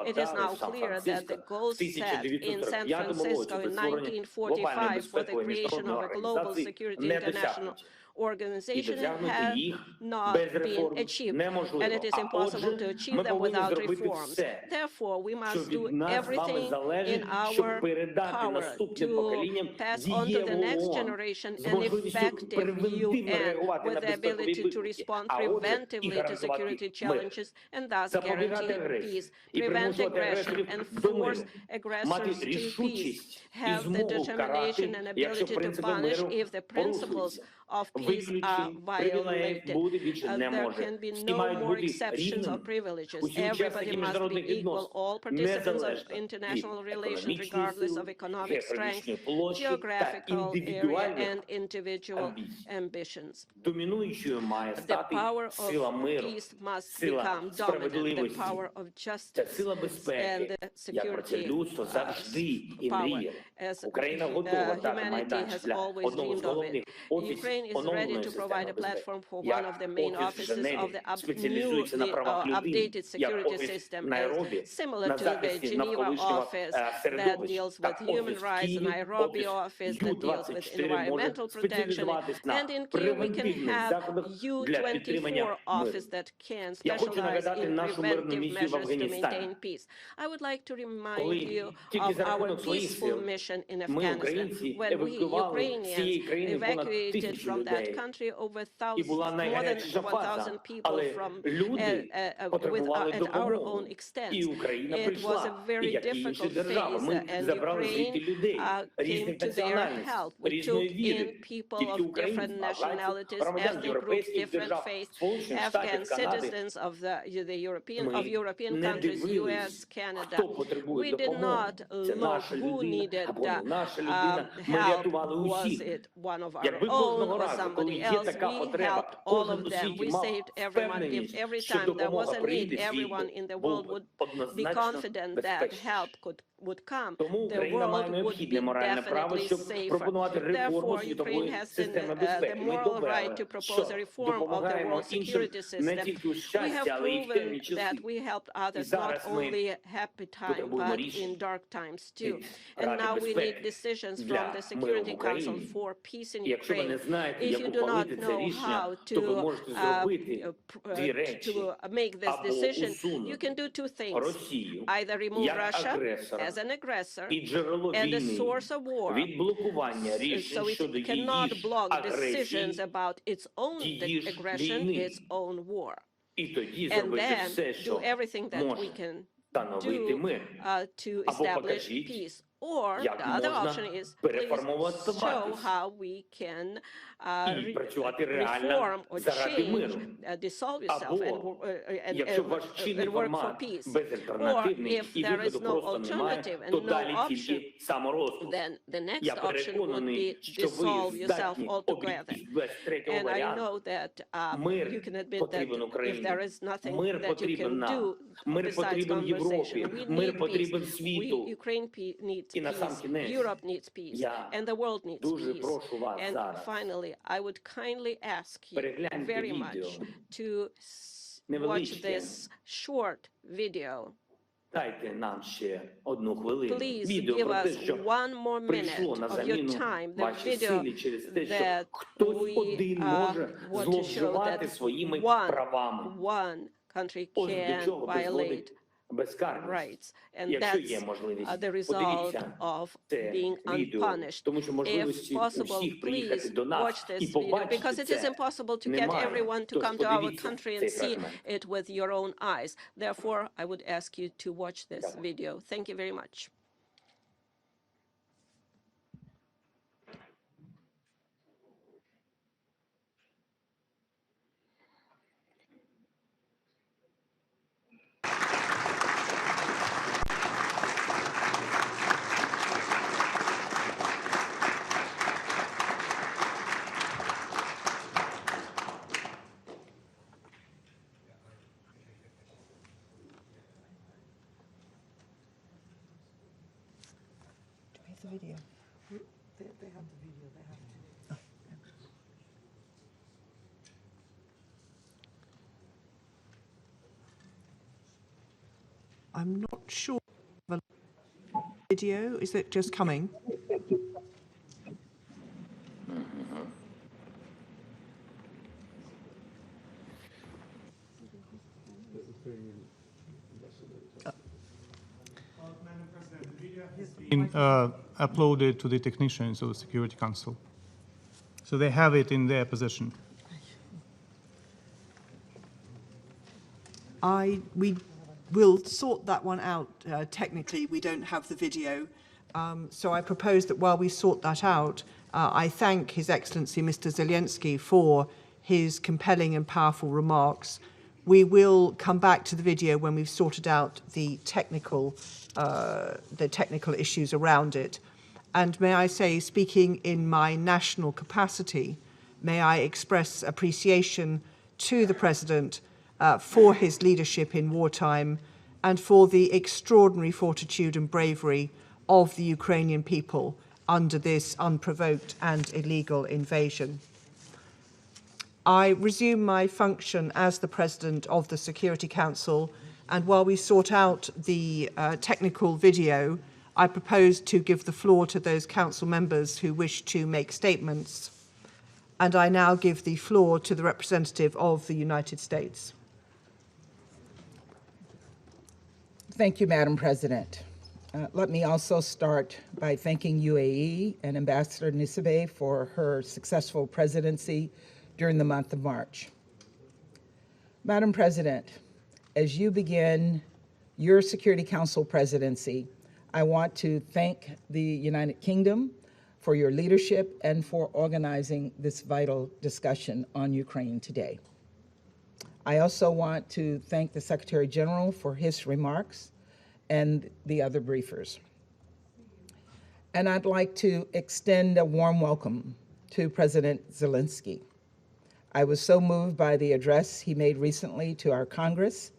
It is now clear that the goals set in San Francisco in 1945 for the creation of a global security international organization have not been achieved, and it is impossible to achieve them without reforms. Therefore, we must do everything in our power to pass on to the next generation an effective UN with the ability to respond preventively to security challenges and thus guarantee peace, prevent aggression, and force aggressors to peace, have the determination and ability to punish if the principles of peace are violated. There can be no more exceptions or privileges. Everybody must be equal, all participants of international relations, regardless of economic strength, geographical area, and individual ambitions. The power of peace must become dominant, the power of justice and the security power, as humanity has always dreamed of it. Ukraine is ready to provide a platform for one of the main offices of the newly updated security system, similar to the Geneva office that deals with human rights, the Nairobi office that deals with environmental protection, and in Kyiv we can have U24 office that can specialize in preventive measures to maintain peace. I would like to remind you of our peaceful mission in Afghanistan, when we Ukrainians evacuated from that country over more than 1,000 people from at our own extent. It was a very difficult phase, and Ukraine came to their help. We took in people of different nationalities, ethnic groups, different faiths, Afghan citizens of European countries, US, Canada. We did not look who needed help. Was it one of our own or somebody else? We helped all of them. We saved everyone. If every time there was a need, everyone in the world would be confident that help would come, the world would be definitely safer. Therefore, Ukraine has the moral right to propose a reform of the world security system. We have proven that we helped others not only happy time, but in dark times too. And now we need decisions from the Security Council for peace in Ukraine. If you do not know how to make this decision, you can do two things. Either remove Russia as an aggressor and a source of war, so it cannot block decisions about its own aggression, its own war. and then do everything that we can do to establish peace. Or the other option is, please show how we can reform or change, dissolve yourself and work for peace. Or if there is no alternative and no option, then the next option would be dissolve yourself altogether. And I know that you can admit that if there is nothing that you can do besides conversation, we need peace. Ukraine needs peace, Europe needs peace, and the world needs peace. And finally, I would kindly ask you very much to watch this short video. Please give us 1 more minute of your time, the video that we want to show that one country can violate rights, and that's the result of being unpunished. If possible, please watch this video, because it is impossible to get everyone to come to our country and see it with your own eyes. Therefore, I would ask you to watch this video. Thank you very much. The video. They have the video. They have it. I'm not sure. The video, is it just coming? Uploaded to the technicians of the Security Council. So they have it in their possession. We will sort that one out. Technically, we don't have the video. So I propose that while we sort that out, I thank His Excellency Mr. Zelenskyy for his compelling and powerful remarks. We will come back to the video when we've sorted out the technical issues around it. And may I say, speaking in my national capacity, may I express appreciation to the President for his leadership in wartime and for the extraordinary fortitude and bravery of the Ukrainian people under this unprovoked and illegal invasion. I resume my function as the President of the Security Council, and while we sort out the technical video, I propose to give the floor to those council members who wish to make statements. And I now give the floor to the representative of the United States. Thank you, Madam President. Let me also start by thanking UAE and Ambassador Nisibeh for her successful presidency during the month of March. Madam President, as you begin your Security Council presidency, I want to thank the United Kingdom for your leadership and for organizing this vital discussion on Ukraine today. I also want to thank the Secretary General for his remarks and the other briefers. And I'd like to extend a warm welcome to President Zelenskyy. I was so moved by the address he made recently to our Congress,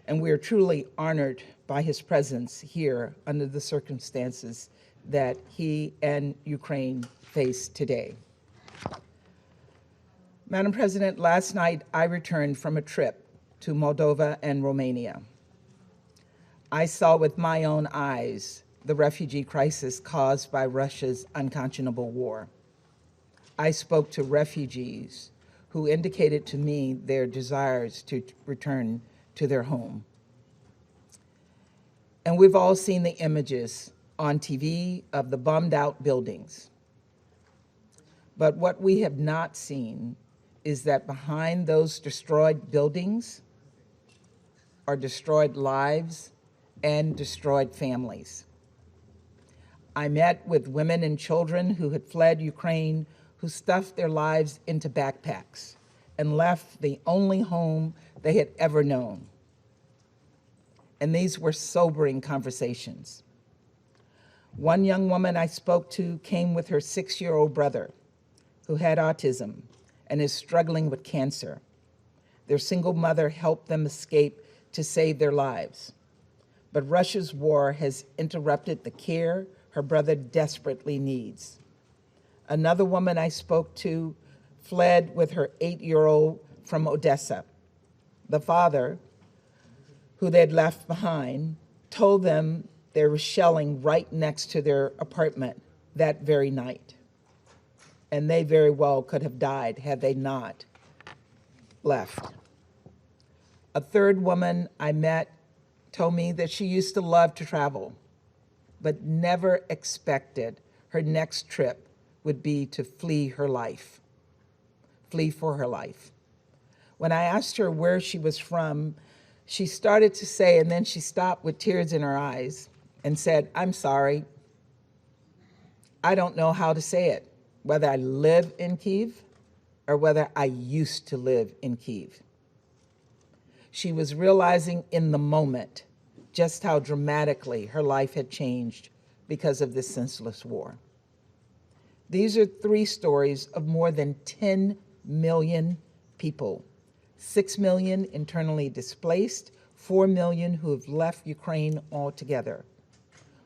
and we are truly honored by his presence here under the circumstances that he and Ukraine face today. Madam President, last night I returned from a trip to Moldova and Romania. I saw with my own eyes the refugee crisis caused by Russia's unconscionable war. I spoke to refugees who indicated to me their desires to return to their home. And we've all seen the images on TV of the bombed out buildings. But what we have not seen is that behind those destroyed buildings are destroyed lives and destroyed families. I met with women and children who had fled Ukraine, who stuffed their lives into backpacks and left the only home they had ever known. And these were sobering conversations. One young woman I spoke to came with her 6-year-old brother who had autism and is struggling with cancer. Their single mother helped them escape to save their lives. But Russia's war has interrupted the care her brother desperately needs. Another woman I spoke to fled with her 8-year-old from Odessa. The father, who they'd left behind, told them there was shelling right next to their apartment that very night. And they very well could have died had they not left. A third woman I met told me that she used to love to travel, but never expected her next trip would be to flee for her life. When I asked her where she was from, she started to say, and then she stopped with tears in her eyes and said, "I'm sorry. I don't know how to say it, whether I live in Kyiv or whether I used to live in Kyiv." She was realizing in the moment just how dramatically her life had changed because of this senseless war. These are 3 stories of more than 10 million people, 6 million internally displaced, 4 million who have left Ukraine altogether,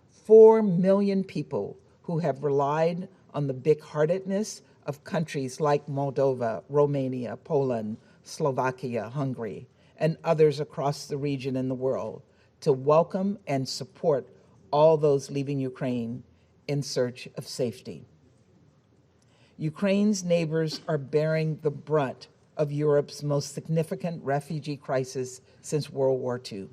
4 million people who have relied on the big-heartedness of countries like Moldova, Romania, Poland, Slovakia, Hungary, and others across the region and the world to welcome and support all those leaving Ukraine in search of safety. Ukraine's neighbors are bearing the brunt of Europe's most significant refugee crisis since World War II.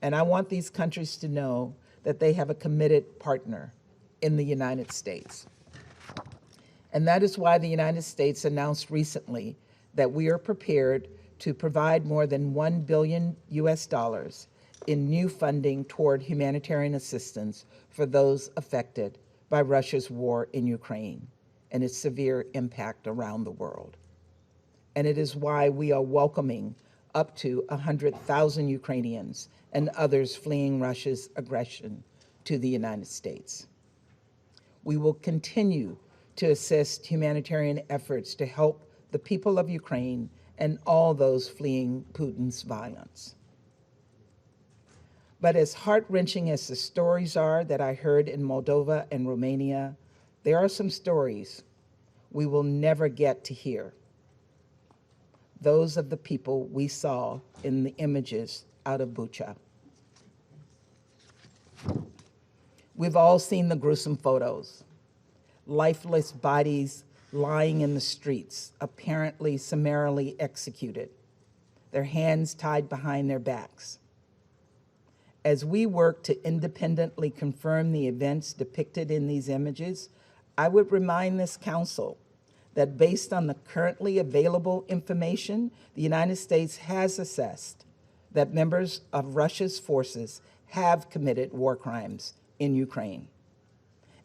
And I want these countries to know that they have a committed partner in the United States. And that is why the United States announced recently that we are prepared to provide more than $1 billion in new funding toward humanitarian assistance for those affected by Russia's war in Ukraine and its severe impact around the world. And it is why we are welcoming up to 100,000 Ukrainians and others fleeing Russia's aggression to the United States. We will continue to assist humanitarian efforts to help the people of Ukraine and all those fleeing Putin's violence. But as heart-wrenching as the stories are that I heard in Moldova and Romania, there are some stories we will never get to hear. Those of the people we saw in the images out of Bucha. We've all seen the gruesome photos. Lifeless bodies lying in the streets, apparently summarily executed, their hands tied behind their backs. As we work to independently confirm the events depicted in these images, I would remind this council that based on the currently available information, the United States has assessed that members of Russia's forces have committed war crimes in Ukraine.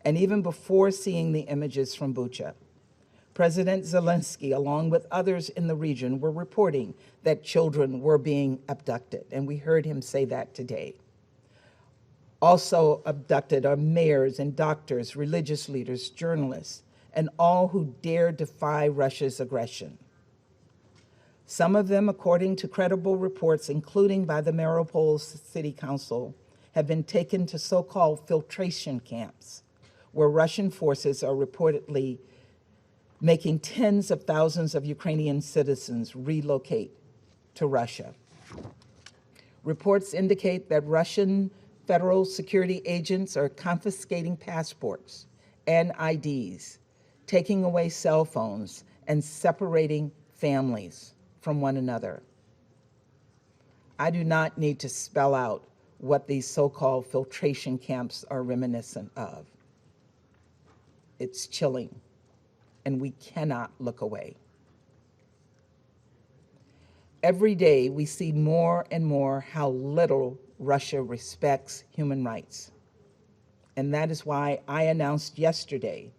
And even before seeing the images from Bucha, President Zelenskyy, along with others in the region, were reporting that children were being abducted, and we heard him say that today. Also abducted are mayors and doctors, religious leaders, journalists, and all who dare defy Russia's aggression. Some of them, according to credible reports, including by the Mariupol City Council, have been taken to so-called filtration camps, where Russian forces are reportedly making tens of thousands of Ukrainian citizens relocate to Russia. Reports indicate that Russian federal security agents are confiscating passports and IDs, taking away cell phones, and separating families from one another. I do not need to spell out what these so-called filtration camps are reminiscent of. It's chilling, and we cannot look away. Every day, we see more and more how little Russia respects human rights. And that is why I announced yesterday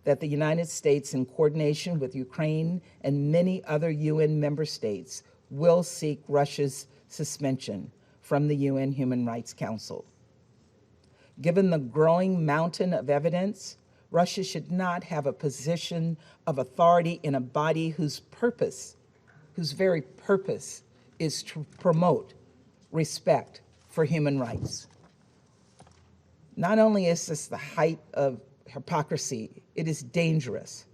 that the United States, in coordination with Ukraine and many other UN member states, will seek Russia's suspension from the UN Human Rights Council. Given the growing mountain of evidence, Russia should not have a position of authority in a body whose very purpose is to promote respect for human rights. Not only is this the height of hypocrisy, it is dangerous.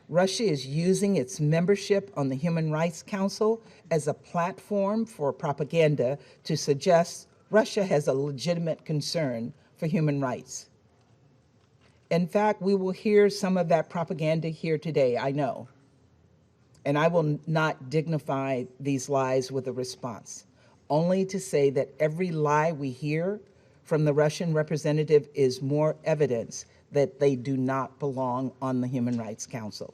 Russia is using its membership on the Human Rights Council as a platform for propaganda to suggest Russia has a legitimate concern for human rights. In fact, we will hear some of that propaganda here today, I know. And I will not dignify these lies with a response, only to say that every lie we hear from the Russian representative is more evidence that they do not belong on the Human Rights Council.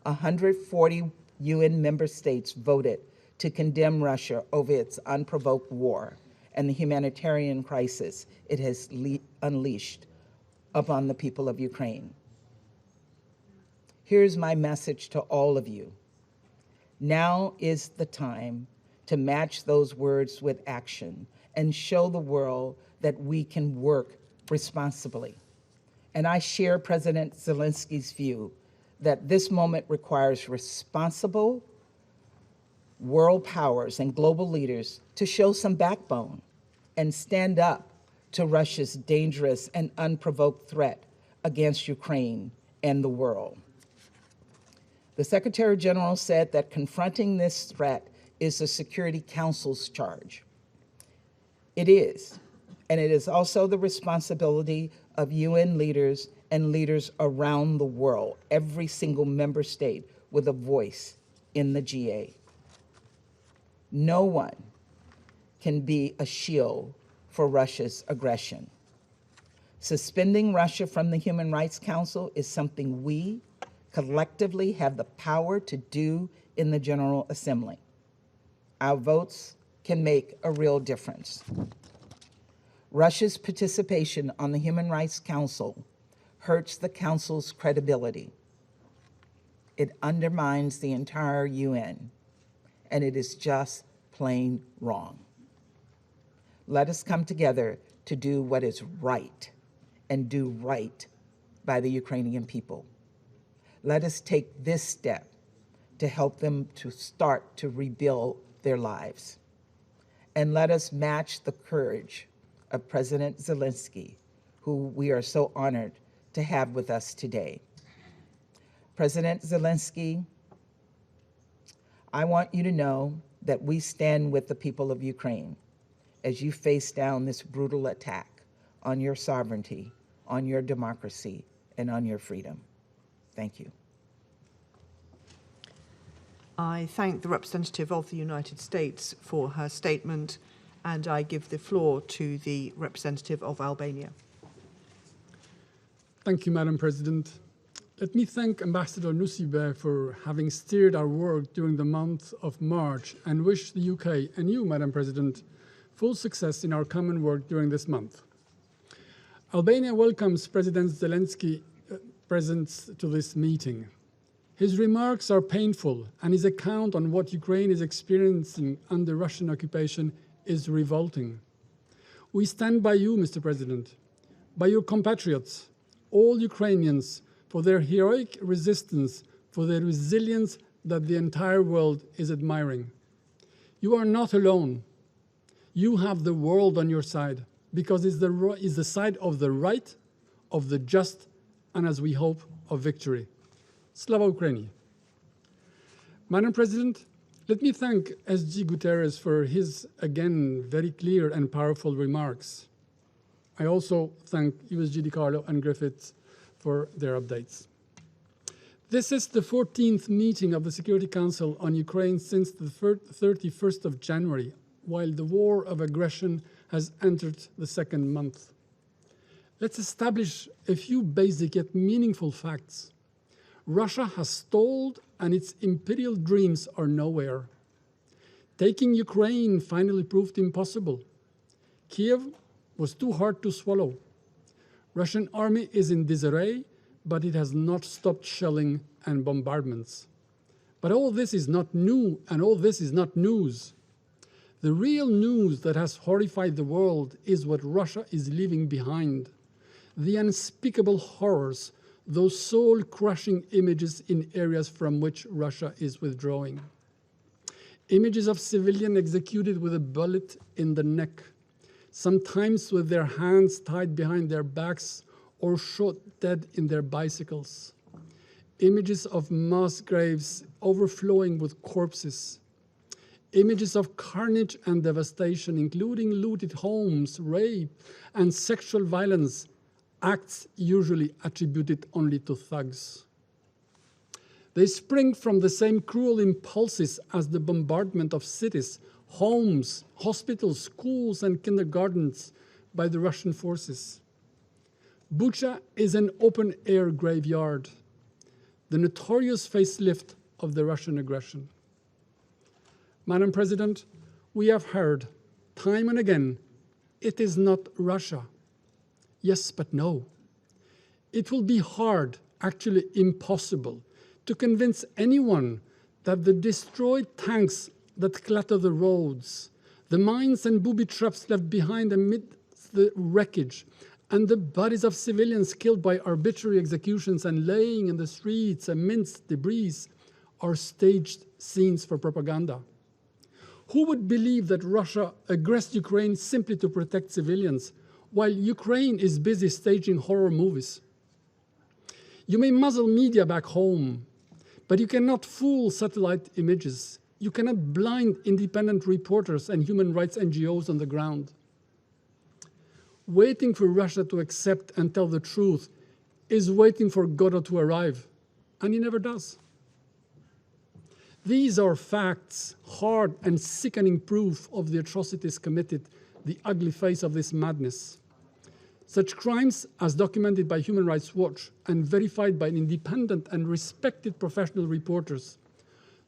140 UN member states voted to condemn Russia over its unprovoked war and the humanitarian crisis it has unleashed upon the people of Ukraine. Here's my message to all of you. Now is the time to match those words with action and show the world that we can work responsibly. And I share President Zelensky's view that this moment requires responsible world powers and global leaders to show some backbone and stand up to Russia's dangerous and unprovoked threat against Ukraine and the world. The Secretary General said that confronting this threat is the Security Council's charge. It is, and it is also the responsibility of UN leaders and leaders around the world, every single member state with a voice in the GA. No one can be a shield for Russia's aggression. Suspending Russia from the Human Rights Council is something we collectively have the power to do in the General Assembly. Our votes can make a real difference. Russia's participation on the Human Rights Council hurts the Council's credibility. It undermines the entire UN, and it is just plain wrong. Let us come together to do what is right and do right by the Ukrainian people. Let us take this step to help them to start to rebuild their lives. And let us match the courage of President Zelenskyy, who we are so honored to have with us today. President Zelenskyy, I want you to know that we stand with the people of Ukraine as you face down this brutal attack on your sovereignty, on your democracy, and on your freedom. Thank you. I thank the representative of the United States for her statement, and I give the floor to the representative of Albania. Thank you, Madam President. Let me thank Ambassador Nusibe for having steered our work during the month of March and wish the UK and you, Madam President, full success in our common work during this month. Albania welcomes President Zelensky's presence to this meeting. His remarks are painful, and his account on what Ukraine is experiencing under Russian occupation is revolting. We stand by you, Mr. President, by your compatriots, all Ukrainians, for their heroic resistance, for their resilience that the entire world is admiring. You are not alone. You have the world on your side, because it's the side of the right, of the just, and as we hope, of victory. Slava Ukraini. Madam President, let me thank SG Guterres for his, again, very clear and powerful remarks. I also thank USG DiCarlo and Griffiths for their updates. This is the 14th meeting of the Security Council on Ukraine since the 31st of January, while the war of aggression has entered the second month. Let's establish a few basic yet meaningful facts. Russia has stalled and its imperial dreams are nowhere. Taking Ukraine finally proved impossible. Kiev was too hard to swallow. Russian army is in disarray, but it has not stopped shelling and bombardments. But all this is not new, and all this is not news. The real news that has horrified the world is what Russia is leaving behind. The unspeakable horrors, those soul-crushing images in areas from which Russia is withdrawing. Images of civilians executed with a bullet in the neck, sometimes with their hands tied behind their backs or shot dead in their bicycles. Images of mass graves overflowing with corpses. Images of carnage and devastation, including looted homes, rape, and sexual violence, acts usually attributed only to thugs. They spring from the same cruel impulses as the bombardment of cities, homes, hospitals, schools, and kindergartens by the Russian forces. Bucha is an open-air graveyard, the notorious facelift of the Russian aggression. Madam President, we have heard time and again, it is not Russia. Yes, but no. It will be hard, actually impossible, to convince anyone that the destroyed tanks that clutter the roads, the mines and booby traps left behind amidst the wreckage, and the bodies of civilians killed by arbitrary executions and laying in the streets amidst debris are staged scenes for propaganda. Who would believe that Russia aggressed Ukraine simply to protect civilians, while Ukraine is busy staging horror movies? You may muzzle media back home, but you cannot fool satellite images. You cannot blind independent reporters and human rights NGOs on the ground. Waiting for Russia to accept and tell the truth is waiting for Godot to arrive, and he never does. These are facts, hard and sickening proof of the atrocities committed, the ugly face of this madness. Such crimes, as documented by Human Rights Watch and verified by independent and respected professional reporters,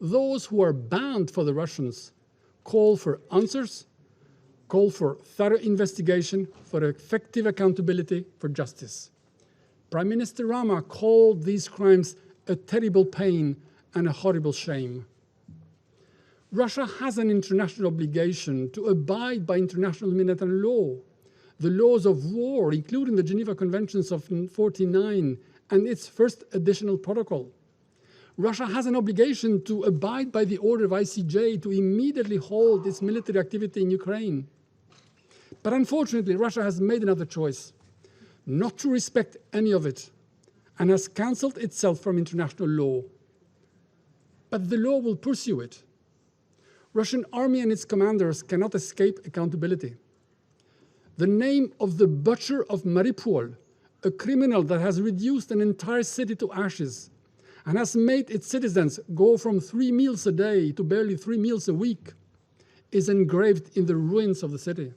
those who are bound for the Russians call for answers, call for thorough investigation, for effective accountability, for justice. Prime Minister Rama called these crimes a terrible pain and a horrible shame. Russia has an international obligation to abide by international humanitarian law, the laws of war, including the Geneva Conventions of 1949 and its first additional protocol. Russia has an obligation to abide by the order of ICJ to immediately halt its military activity in Ukraine. But unfortunately, Russia has made another choice, not to respect any of it, and has cancelled itself from international law. But the law will pursue it. Russian army and its commanders cannot escape accountability. The name of the butcher of Mariupol, a criminal that has reduced an entire city to ashes and has made its citizens go from 3 meals a day to barely 3 meals a week, is engraved in the ruins of the city.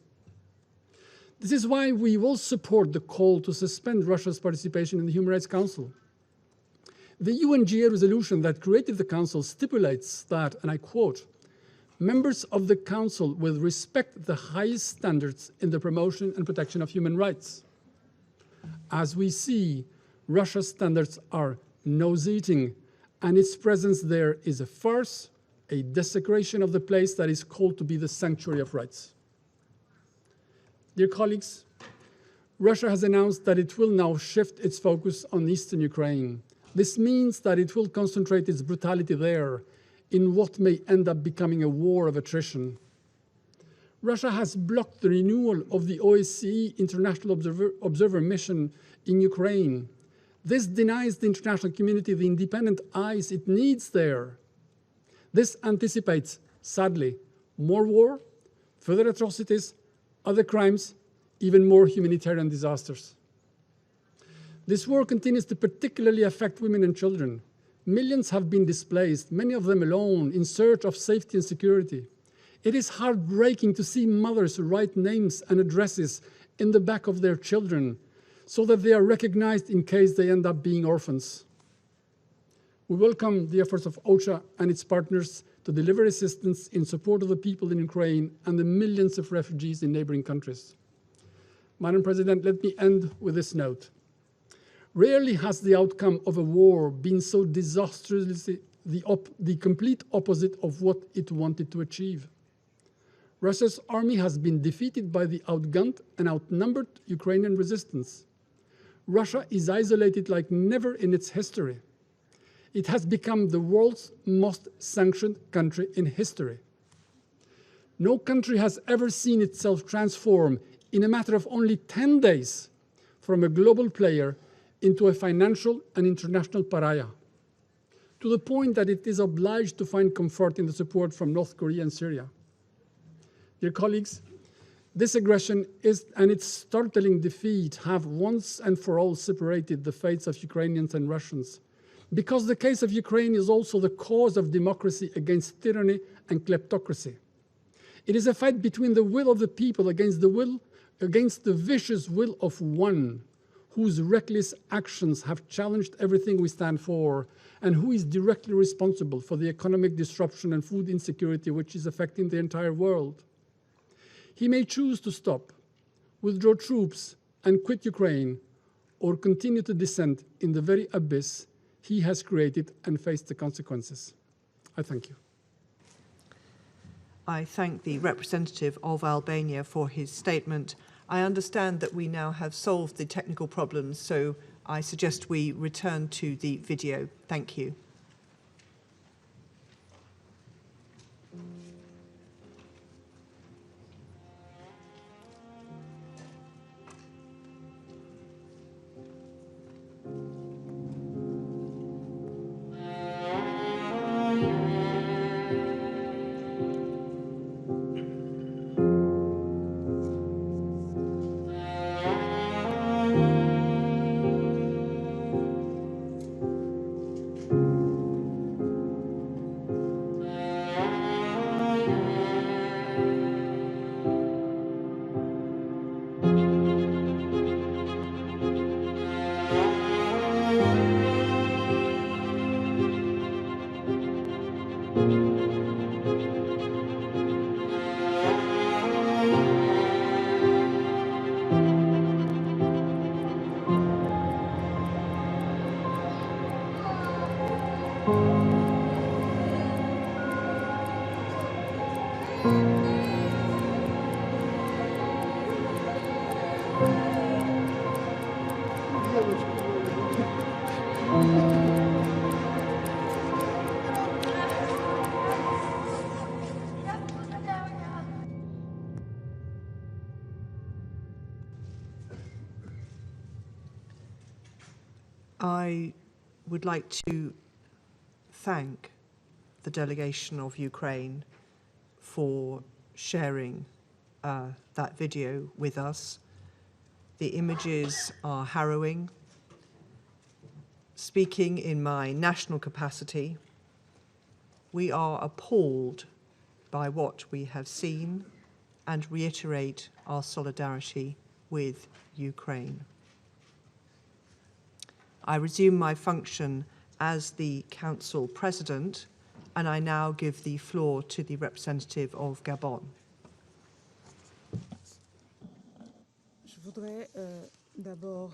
This is why we will support the call to suspend Russia's participation in the Human Rights Council. The UNGA resolution that created the Council stipulates that, and I quote, members of the Council will respect the highest standards in the promotion and protection of human rights. As we see, Russia's standards are nose-eating, and its presence there is a farce, a desecration of the place that is called to be the sanctuary of rights. Dear colleagues, Russia has announced that it will now shift its focus on eastern Ukraine. This means that it will concentrate its brutality there in what may end up becoming a war of attrition. Russia has blocked the renewal of the OSCE International Observer Mission in Ukraine. This denies the international community the independent eyes it needs there. This anticipates, sadly, more war, further atrocities, other crimes, even more humanitarian disasters. This war continues to particularly affect women and children. Millions have been displaced, many of them alone, in search of safety and security. It is heartbreaking to see mothers write names and addresses in the back of their children so that they are recognized in case they end up being orphans. We welcome the efforts of OCHA and its partners to to deliver assistance in support of the people in Ukraine and the millions of refugees in neighboring countries. Madam President, let me end with this note. Rarely has the outcome of a war been so disastrously the complete opposite of what it wanted to achieve. Russia's army has been defeated by the outgunned and outnumbered Ukrainian resistance. Russia is isolated like never in its history. It has become the world's most sanctioned country in history. No country has ever seen itself transform in a matter of only 10 days from a global player into a financial and international pariah, to the point that it is obliged to find comfort in the support from North Korea and Syria. Dear colleagues, this aggression and its startling defeat have once and for all separated the fates of Ukrainians and Russians, because the case of Ukraine is also the cause of democracy against tyranny and kleptocracy. It is a fight between the will of the people against the vicious will of one whose reckless actions have challenged everything we stand for, and who is directly responsible for the economic disruption and food insecurity which is affecting the entire world. He may choose to stop, withdraw troops, and quit Ukraine, or continue to descend in the very abyss he has created and face the consequences. I thank you. I thank the representative of Albania for his statement. I understand that we now have solved the technical problems, so I suggest we return to the video. Thank you. I would like to thank the delegation of Ukraine for sharing that video with us. The images are harrowing. Speaking in my national capacity, we are appalled by what we have seen and reiterate our solidarity with Ukraine. I resume my function as the Council President, and I now give the floor to the representative of Gabon. Je voudrais d'abord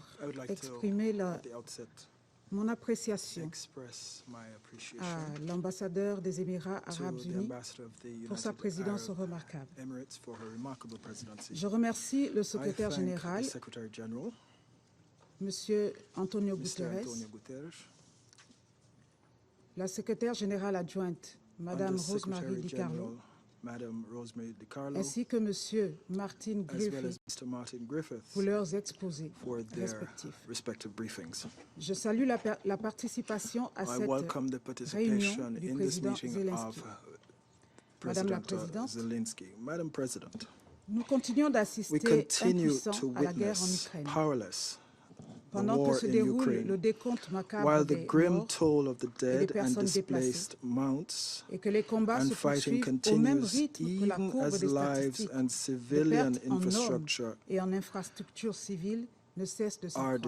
exprimer mon appréciation à l'ambassadeur des Émirats Arabes Unis pour sa présidence remarquable. Je remercie le secrétaire général, Monsieur Antonio Guterres, la secrétaire générale adjointe, Madame Rosemary DiCarlo, ainsi que Monsieur Martin Griffith pour leurs exposés respectifs. Je salue la participation à cette réunion du président Zelenskyy. Madame la Présidente, nous continuons d'assister impuissants à la guerre en Ukraine. Pendant que se déroule le décompte macabre des morts et des personnes déplacées, et que les combats se poursuivent au même rythme que la courbe des statistiques, les pertes en hommes et en infrastructures civiles ne cessent de s'accroître.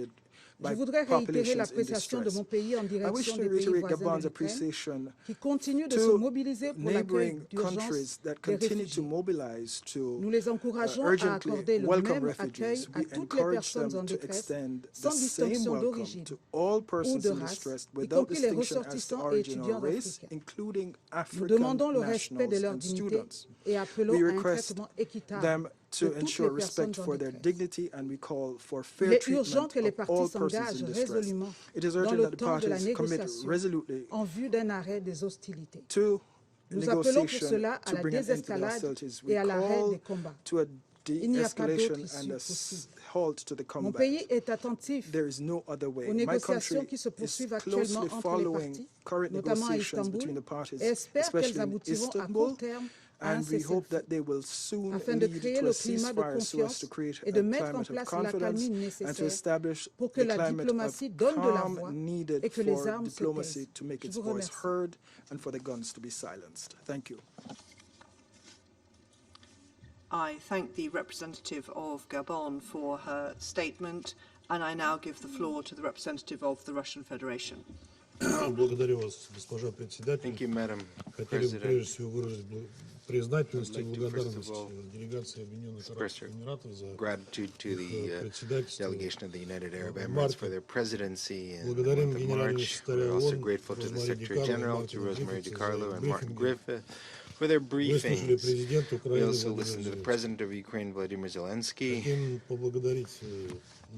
affected by Je voudrais réitérer populations in l'appréciation de distress. mon pays en I wish direction to des pays reiterate voisins Gabon's de l'Ukraine, appreciation qui continuent de se to mobiliser pour l'accueil neighboring d'urgence countries that des continue to réfugiés. mobilize to Nous les encourageons à urgently accorder le welcome même accueil refugees. à We toutes les encourage personnes them en to détresse, extend the sans same distinction welcome d'origine to all ou persons de in race, distress y without compris les distinction as to ressortissants et origin or étudiants race, africains. including Nous African demandons le respect de nationals leur and dignité students. et appelons We à un request traitement équitable them de toutes les personnes en détresse. Il est urgent que les parties s'engagent résolument dans le temps de la négociation en vue d'un arrêt des hostilités. Nous appelons pour cela à la désescalade et à l'arrêt des combats. Il n'y a pas d'autre issue possible. Mon pays est attentif aux négociations qui se poursuivent actuellement entre les parties, notamment à Istanbul, et espère qu'elles aboutiront à court terme à un cessez-le-feu, afin de créer le climat de confiance et de mettre en place l'accalmie nécessaire pour que la diplomatie donne de la voix et que les armes se taisent. Je vous remercie. I thank the representative of Gabon for her statement, and I now give the floor to the representative of the Russian Federation. Благодарю вас, госпожа председатель. Thank you, Madam President. Прежде всего выразить признательность и благодарность делегации Объединенных Арабских Эмиратов за gratitude to the delegation of the United Arab Emirates for their presidency in Благодарим the генерального March. секретаря We're also ООН grateful to the Розмари Secretary General, to Rosemary DiCarlo and Martin брифинги. Griffith for their Выслушали briefings. президента We Украины also Владимира listened to the Зеленского. President of Ukraine, Vladimir Zelenskyy. Хотим поблагодарить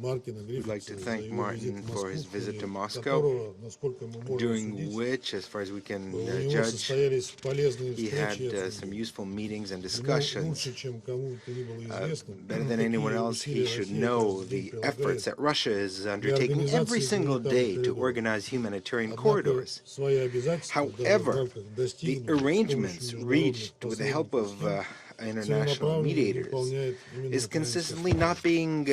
Мартина We'd like to Гриффитса за thank его Martin визит в for his Москву, visit to в Moscow, которого, насколько мы можем during судить, which, as far as we can у него judge, состоялись полезные he had встречи. some useful meetings and Ему discussions. лучше, чем кому-то ни было известно, Better than anyone else, he should know the efforts that Russia is undertaking организации every single day to гуманитарных organize humanitarian Однако corridors. свои обязательства даже в However, рамках the достигнутых с arrangements помощью reached международных with the help of посредников international целенаправленно mediators выполняет именно is украинская consistently not being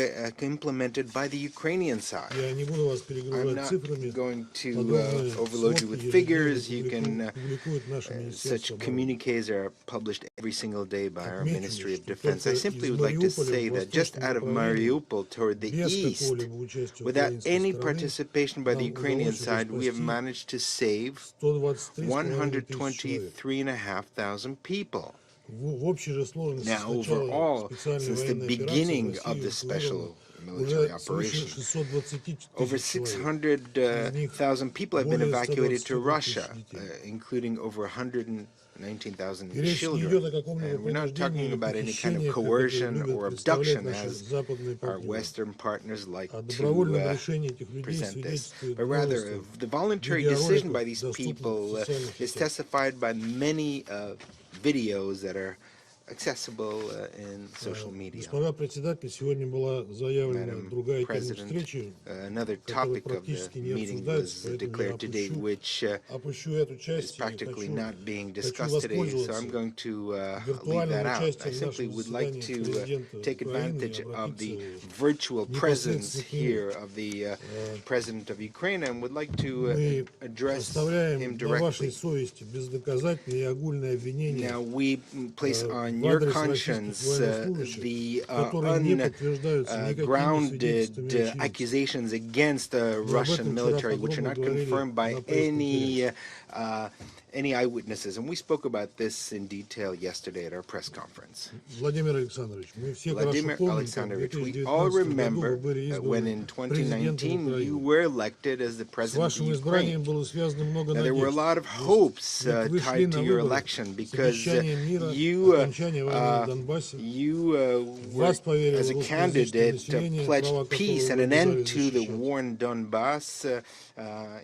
implemented by the Ukrainian side. Я не буду вас I'm перегружать not цифрами. going to Подобные overload you сводки with ежедневно figures. You can публикует наше Министерство such обороны. communiques are published every single day by our Отмечу, Ministry of что Defense. I только simply из would like to Мариуполя say в that just восточном out of направлении, Mariupol toward the без east, какого-либо участия without украинской any стороны, participation by the нам Ukrainian удалось уже side, we have спасти managed to save 123,5 тысячи человек. 123,500 people. В общей же сложности с Now, начала overall, специальной since the военной операции в beginning России of the эвакуировано special military уже свыше operation, 620 over тысяч человек. 600,000 people have been более evacuated 124 to Russia, тысяч детей. including over 119,000 И речь не идет о children. каком-либо And we're not принуждении talking или about any kind of похищении, как это coercion любят or представлять abduction, наши as западные our партнеры. Western partners like О to добровольном решении этих людей present this, свидетельствует but rather множество of the voluntary decision by these people is testified by many videos that are accessible in social media. Господа председатель, сегодня была заявлена Madam другая тема President, встречи, another которая topic of the практически не meeting обсуждается, was поэтому я declared today, which опущу эту is часть и practically хочу not being хочу discussed today, so воспользоваться I'm going to leave виртуальным that out. I участием в simply нашем would like заседании to президента take Украины advantage и of the обратиться virtual presence непосредственно к here нему. of the President of Ukraine and would like to Мы address оставляем him на вашей directly. совести бездоказательные и огульные обвинения Now we place on в your адрес conscience российских военнослужащих, the которые не подтверждаются никакими ungrounded свидетельствами очевидцев. accusations against the об этом Russian вчера military, which are подробно not говорили confirmed by на пресс-конференции. any eyewitnesses. And we spoke about this in detail yesterday at our press conference. Владимир Александрович, мы все Vladimir хорошо помним, как в Alexandrovich, we 2019 all году remember вы были when избраны in президентом 2019 you Украины. were elected as the С president of вашим Ukraine. избранием было связано много Now, there were a надежд. lot of hopes Ведь вы шли tied to на your выборы election с because обещанием мира, you, окончания войны в Донбассе. were, Вас поверило as a русскоязычное candidate, население, права pledged peace которого and вы an end обязались to the защищать. war in Donbass,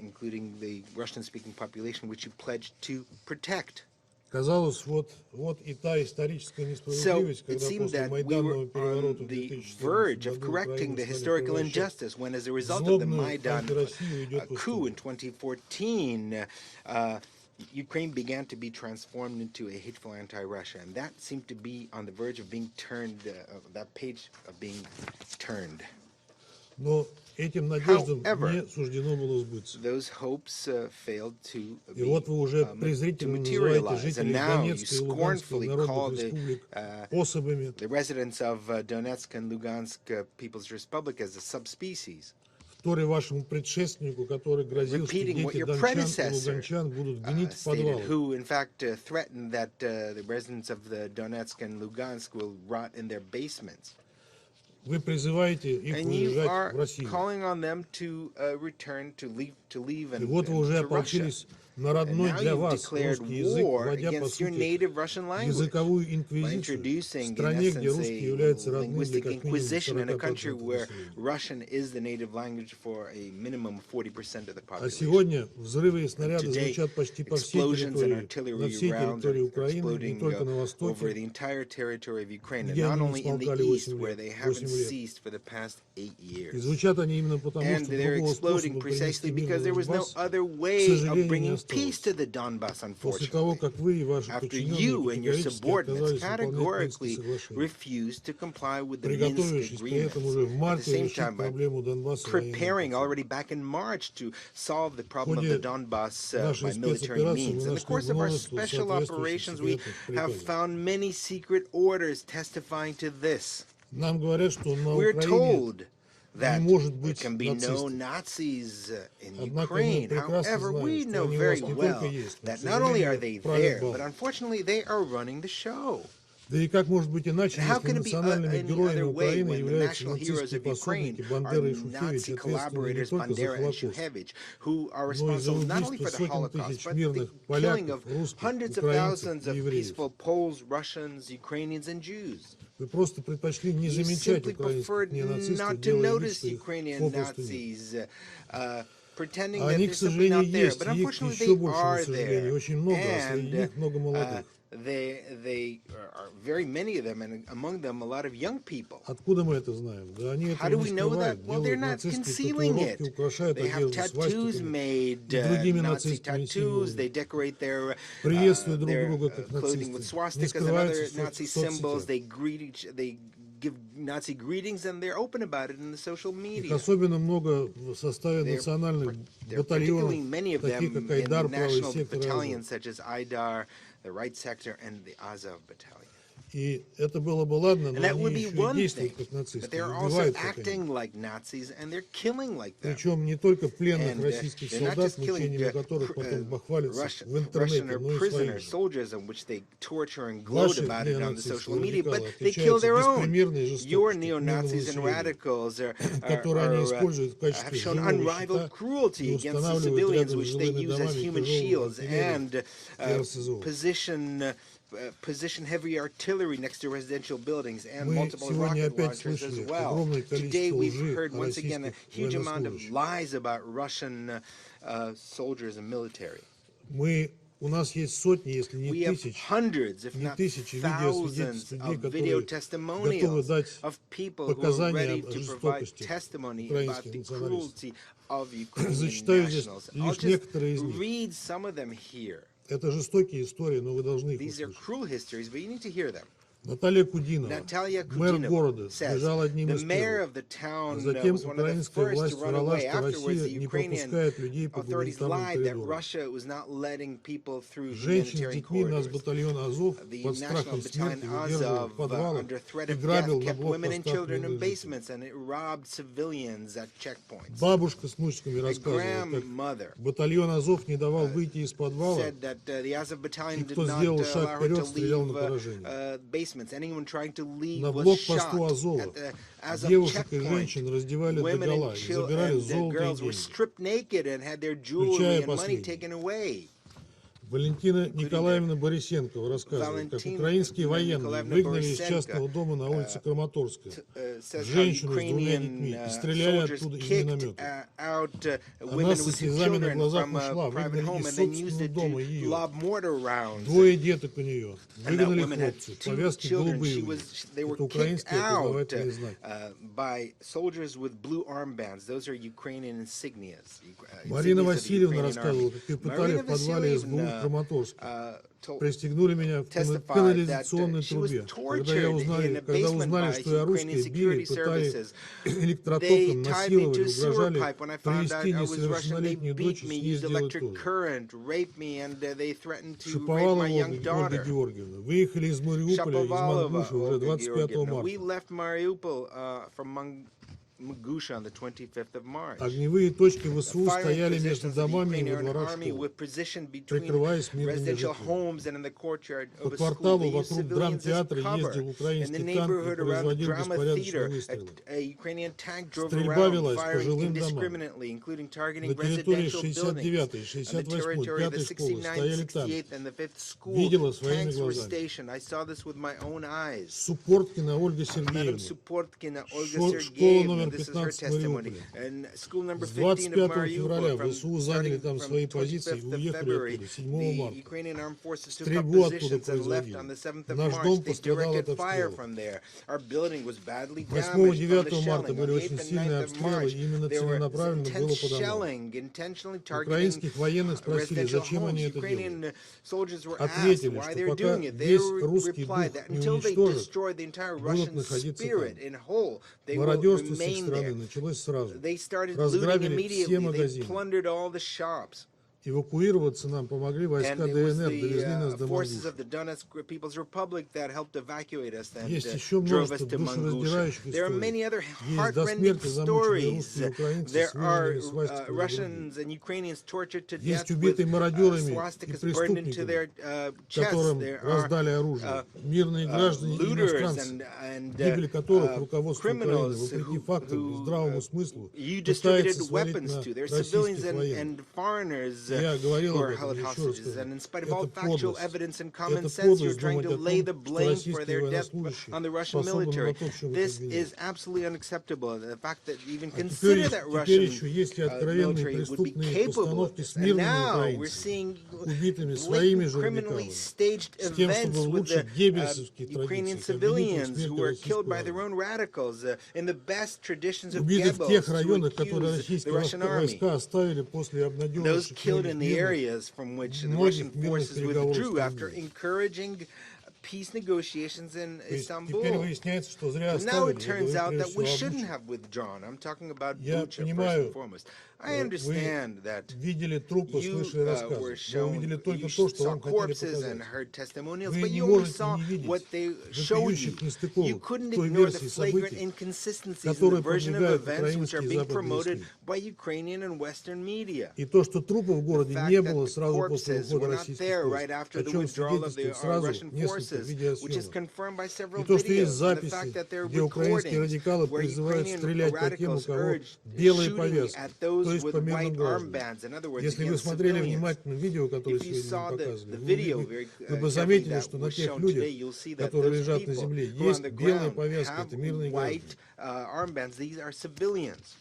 including the Russian-speaking population, which you pledged to protect. Казалось, вот и та историческая So несправедливость, it когда seemed после that we were майданного переворота on в the 2014 verge of году correcting Украину the стали historical превращать injustice when, as a в result of the злобную Maidan антироссию идет в coup in историю. 2014, Ukraine began to be transformed into a hateful anti-Russia, and that seemed to be on the verge of being turned, that page of being turned. Но этим надеждам However, не суждено было сбыться. those hopes failed to И вот вы уже to презрительно называете materialize, and жителей now you Донецкой и Луганской scornfully call народных the республик особами, the residents of Donetsk and Lugansk People's Republic as a subspecies, вторя вашему предшественнику, который грозил, что repeating what дети your дончан и predecessor луганчан будут гнить в stated, подвалах. who in fact threatened that the residents of the Donetsk and Lugansk will rot in their basements. Вы призываете их And you уезжать are в Россию. calling on them to return, to leave И and вот вы уже to Russia. ополчились And now you've declared war against your native Russian language by introducing, in essence, a linguistic inquisition in a country where Russian is the native language for a minimum of 40% of the population. Today, explosions and artillery rounds are exploding over the entire territory of Ukraine, and not only in the east, where they haven't ceased for the past 8 years. And they're exploding precisely because there was no other way of bringing peace to the Donbass, unfortunately, after you and your subordinates categorically refused to comply with the Minsk agreements. At the same time, by preparing already back in March to solve the problem of the Donbass by military means. In the course of our special operations, we have found many secret orders testifying to this. We're told that there can be no Nazis in Ukraine. However, we know very well that not only are they there, but unfortunately they are running the show. And how can it be any other way when the national heroes of Ukraine are Nazi collaborators Bandera and Shuhevich, who are responsible not only for the Holocaust, but the killing of hundreds of thousands of peaceful Poles, Russians, Ukrainians, and Jews? You simply preferred not to notice Ukrainian Nazis, pretending that they're simply not there. But unfortunately, they are there. And they are very many of them, and among them a lot of young people. How do we know that? Well, they're not concealing it. They have tattoos made, Nazi tattoos. They decorate their clothing with swastikas and other Nazi symbols. They give Nazi greetings, and they're open about it in the social media. There are particularly many of them in the national battalions such as Aidar, the Right Sector, and the Azov Battalion. And that would be one thing, but they're also acting like Nazis, and they're killing like them. And they're not just killing Russian or prisoner soldiers, in which they torture and gloat about it on the social media, but they kill their own. Your neo-Nazis and radicals have shown unrivaled cruelty against the civilians, which they use as human shields, and position heavy artillery next to residential buildings and multiple rocket launchers as well. Today we've heard once again a huge amount of lies about Russian soldiers and military. We have hundreds, if not thousands, of video testimonials of people who are ready to provide testimony about the cruelty of Ukrainian nationals. I'll just read some of them here. These are cruel histories, but you need to hear them. Natalia Kudinova says, the mayor of the town was one of the first to run away. Afterwards, the Ukrainian authorities lied that Russia was not letting people through humanitarian corridors. The National Battalion Azov, under threat of death, kept women and children in basements, and it robbed civilians at checkpoints. A grandmother said that the Azov Battalion did not allow her to leave basements. Anyone trying to leave was shot at the Azov checkpoint. Women and children and girls were stripped naked and had their jewelry and money taken away. Валентина Николаевна Борисенкова рассказывает, как украинские военные выгнали из частного дома на улице Краматорская женщину с двумя детьми и стреляли оттуда из миномета. Она со слезами на глазах ушла, выгнали из собственного дома ее. Двое деток у нее. Выгнали хлопцы, повязки голубые. Это украинские опознавательные знаки. Марина Васильевна рассказывала, как ее пытали в подвале СБУ в Краматорске. Пристегнули меня в канализационной трубе. Когда узнали, что я русский, били, пытали электротоком, насиловали, угрожали привести несовершеннолетнюю дочь и с ней сделать то же. Шаповалова Ольга Георгиевна. Выехали из Мариуполя, из Мангуша уже 25 марта. Bucha on the 25th of March. Огневые точки ВСУ Firing стояли между positions of the домами и во Ukrainian дворах army школ, were positioned between прикрываясь мирными residential жителями. homes and in the courtyard По of a school. кварталу They used вокруг civilians as драмтеатра cover. ездил In the украинский танк и neighborhood around the производил drama беспорядочные theater, выстрелы. a Ukrainian tank drove Стрельба around, велась по firing жилым домам. indiscriminately, including targeting На территории residential 69-й, buildings. On the 68-й, territory of the 5-й школы 69th, стояли танки. 68th, and the 5th school, Видела своими tanks were глазами. stationed. I saw this with my own eyes. Суппорткина Ольга Madam Сергеевна. Supportkina Olga Школа Sergeyevna, номер this is her 15 в testimony. Мариуполе. And school number С 15 of 25 февраля Mariupol, ВСУ заняли там свои позиции и уехали оттуда 7 марта. Ukrainian armed forces took up Стрельбу оттуда positions and left производили. on the 7th of Наш March. дом They пострадал от directed fire обстрелов. from there. Our building was badly 8 damaged и from the 9 марта shelling. On были the очень 8th and сильные 9th of обстрелы, March, и именно there were целенаправленно было intense по домам. shelling, intentionally targeting Украинских военных спросили, residential зачем homes. они это делают. Ukrainian soldiers were asked Ответили, why что they were пока doing it. They весь русский replied дух that не until they уничтожат, destroyed the entire будут Russian находиться spirit там. in whole, they will Мародерство с их remain стороны there. началось сразу. They started looting Разграбили все immediately. They магазины. plundered all the shops. Эвакуироваться нам помогли войска And it was ДНР, довезли нас the до forces Мангуша. of the Donetsk People's Republic that helped evacuate us and Есть еще drove us множество to Mangusha. душераздирающих There are историй. many other Есть до heartrending смерти замученные stories. русские и украинцы There с are вырезанными свастиками на груди. Russians and Ukrainians tortured to Есть death with убитые мародерами и swastikas burned into their преступниками, chests. которым There раздали are оружие. Мирные граждане и looters иностранцы, and гибель которых руководство Украины, criminals вопреки фактам и здравому смыслу, you пытается distributed свалить weapons на to. There are civilians российских военных. and foreigners Я говорил who об are этом, held еще раз hostages. скажу. And in spite of Это all factual подлость. evidence and common Это sense, you're подлость trying думать to о lay the том, что blame for российские their death военнослужащие on the Russian способны на military. то, в чем This это обвиняют. is absolutely unacceptable. The fact that you even А consider that теперь Russian еще есть и откровенные military would be преступные capable of постановки this. с And мирными now we're украинцами, seeing убитыми своими blatant же criminally радикалами, staged с тем, events чтобы with улучшить the геббельсовские Ukrainian традиции, как обвинить их в civilians смерти who were killed российскую by their армию. own radicals in the best traditions of Убиты в Goebbels тех to районах, которые accuse the российские Russian army. войска оставили после Those обнадеживающих killed in the мирных areas from which the многих Russian мирных forces переговоров withdrew after страны. encouraging peace negotiations in То есть Istanbul. теперь выясняется, что зря So now it оставили. Я turns говорю out прежде that we всего о shouldn't Буче. have withdrawn. I'm talking about Я Bucha first понимаю, and foremost. I вы understand that видели трупы, you слышали рассказы. were Вы shown, увидели только you то, что saw вам хотели corpses and показать. heard testimonials, Вы but не you only можете saw не видеть what they showed you. вопиющих нестыковок You couldn't той ignore the версии flagrant событий, inconsistencies in the которые version of продвигают events which are украинские и being западные promoted СМИ. by Ukrainian and Western media. И то, что трупов в городе The не fact было that the сразу после corpses ухода were not российских there войск, right after о the чем withdrawal of the свидетельствует сразу Russian несколько forces, which is видеосъемок. confirmed by several И то, что есть videos, and the записи, fact that there are где украинские recordings радикалы where призывают Ukrainian стрелять по тем, у radicals кого urged белые shooting повязки, at то those есть with по мирным white гражданам. armbands, in other words, Если вы against смотрели civilians. внимательно видео, которое If you сегодня saw нам the показывали, video вы very бы carefully заметили, that что на was тех shown today, людях, you'll see that которые those лежат на people земле, who are on есть the белые ground повязки, have это мирные граждане. white armbands. These are civilians.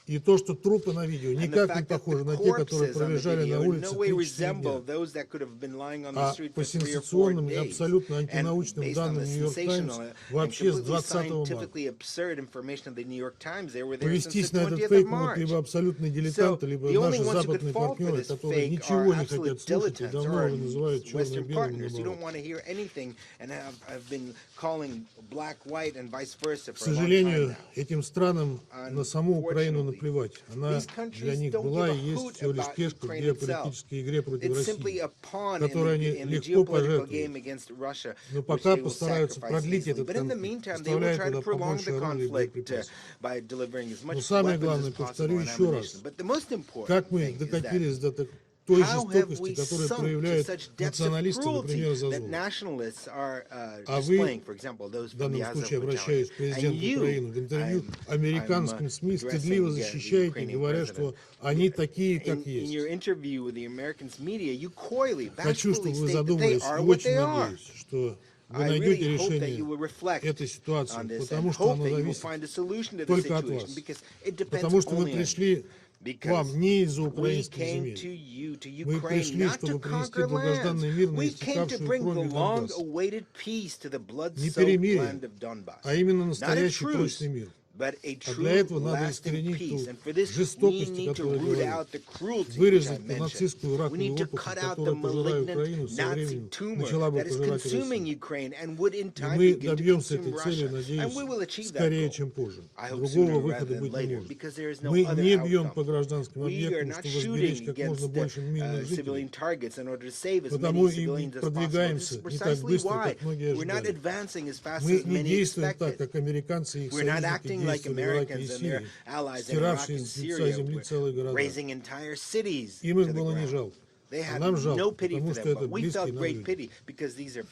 И то, что трупы на видео And the никак не fact that похожи the на те, которые corpses on the пролежали на video in улице no way 3-4 resemble дня. those that could have been lying on the А street по for 3 or 4 сенсационным и days. абсолютно And антинаучным based on данным the Нью-Йорк Таймс sensational and вообще с completely 20 марта. scientifically absurd information of the New York Times, they were there since Повестись the на этот 20th of фейк могут March. либо абсолютные So дилетанты, либо the only наши ones who could западные fall for партнеры, this которые fake ничего are не absolute хотят слушать и dilettantes давно or уже называют Western черно-белым partners who don't наоборот. want to hear anything and have been calling black-white and vice versa К for a long time сожалению, now. этим странам на саму Украину наплевать. Она для них была и есть всего лишь пешка в геополитической игре против России, которую они легко пожертвуют. Но пока постараются продлить этот конфликт, поставляя туда побольше оружия и боеприпасов. Но самое главное, повторю еще раз, как мы докатились до той жестокости, которую проявляют националисты, например, за Азов. А вы, в данном случае обращаюсь к президенту Украины, в интервью американским СМИ стыдливо защищаете, говоря, что они такие, как есть. Хочу, чтобы вы задумались, и очень надеюсь, что вы найдете решение этой ситуации, потому что оно зависит только от вас. Потому что мы пришли к вам не из-за украинских земель. Мы пришли, чтобы принести долгожданный мир на истекавшую кровью Донбасс. Не перемирие, а именно настоящий прочный мир. А для этого надо искоренить ту жестокость, которую говорят, вырезать ту нацистскую раковую опухоль, которая пожирает Украину, со временем начала бы пожирать Россию. И мы добьемся этой цели, надеюсь, скорее, чем позже. Другого выхода быть не может. Мы не бьем по гражданским объектам, чтобы сберечь как можно больше мирных жителей. Потому и продвигаемся не так быстро, как многие ожидали. Мы не действуем так, как американцы и их союзники действуют. like Americans and their allies in Iraq and Syria were razing entire cities to the ground. They had no pity for them, but we felt great pity because these are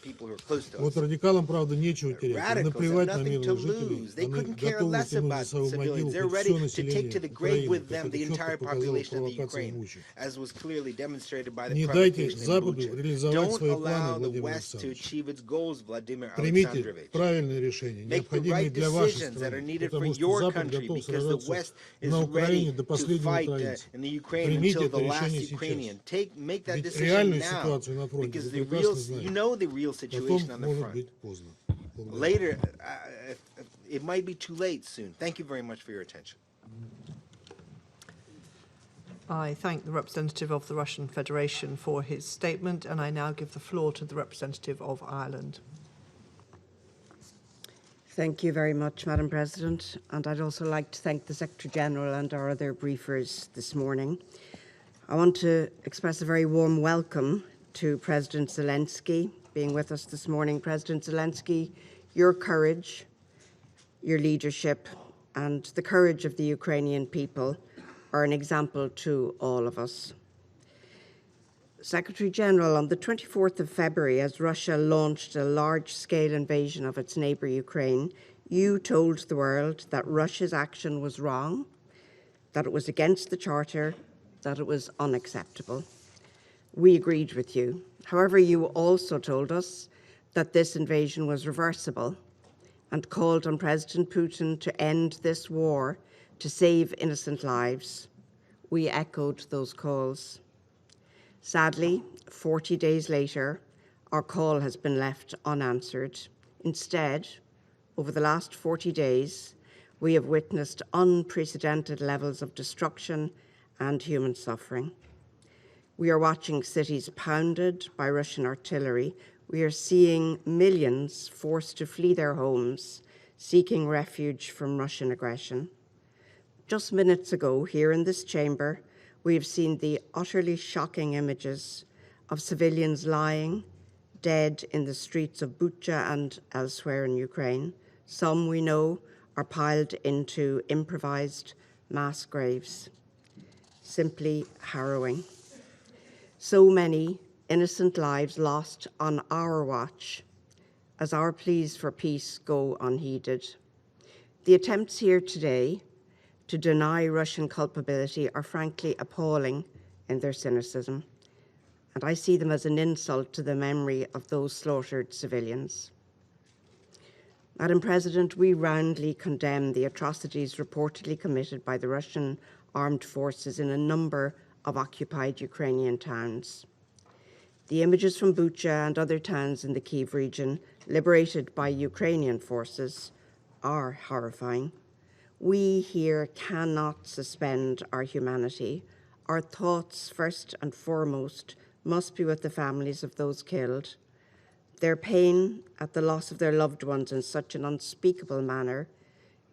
people who are close to us. Radicals have nothing to lose. They couldn't care less about civilians. They're ready to take to the grave with them the entire population of the Ukraine, as was clearly demonstrated by the provocation in Bucha. Don't allow the West to achieve its goals, Vladimir Alexandrovich. Make the right decisions that are needed for your country, because the West is ready to fight in the Ukraine until the last Ukrainian. Make that decision now, because the real, the real situation on the front. Later, it might be too late soon. Thank you very much for your attention. I thank the representative of the Russian Federation for his statement, and I now give the floor to the representative of Ireland. Thank you very much, Madam President, and I'd also like to thank the Secretary-General and our other briefers this morning. I want to express a very warm welcome to President Zelenskyy being with us this morning. President Zelenskyy, your courage, your leadership, and the courage of the Ukrainian people are an example to all of us. Secretary-General, on the 24th of February, as Russia launched a large-scale invasion of its neighbour Ukraine, you told the world that Russia's action was wrong, that it was against the Charter, that it was unacceptable. We agreed with you. However, you also told us that this invasion was reversible and called on President Putin to end this war to save innocent lives. We echoed those calls. Sadly, 40 days later, our call has been left unanswered. Instead, over the last 40 days, we have witnessed unprecedented levels of destruction and human suffering. We are watching cities pounded by Russian artillery. We are seeing millions forced to flee their homes, seeking refuge from Russian aggression. Just minutes ago, here in this chamber, we have seen the utterly shocking images of civilians lying dead in the streets of Bucha and elsewhere in Ukraine. Some, we know, are piled into improvised mass graves. Simply harrowing. So many innocent lives lost on our watch as our pleas for peace go unheeded. The attempts here today to deny Russian culpability are frankly appalling in their cynicism, and I see them as an insult to the memory of those slaughtered civilians. Madam President, we roundly condemn the atrocities reportedly committed by the Russian armed forces in a number of occupied Ukrainian towns. The images from Bucha and other towns in the Kyiv region liberated by Ukrainian forces are horrifying. We here cannot suspend our humanity. Our thoughts, first and foremost, must be with the families of those killed. Their pain at the loss of their loved ones in such an unspeakable manner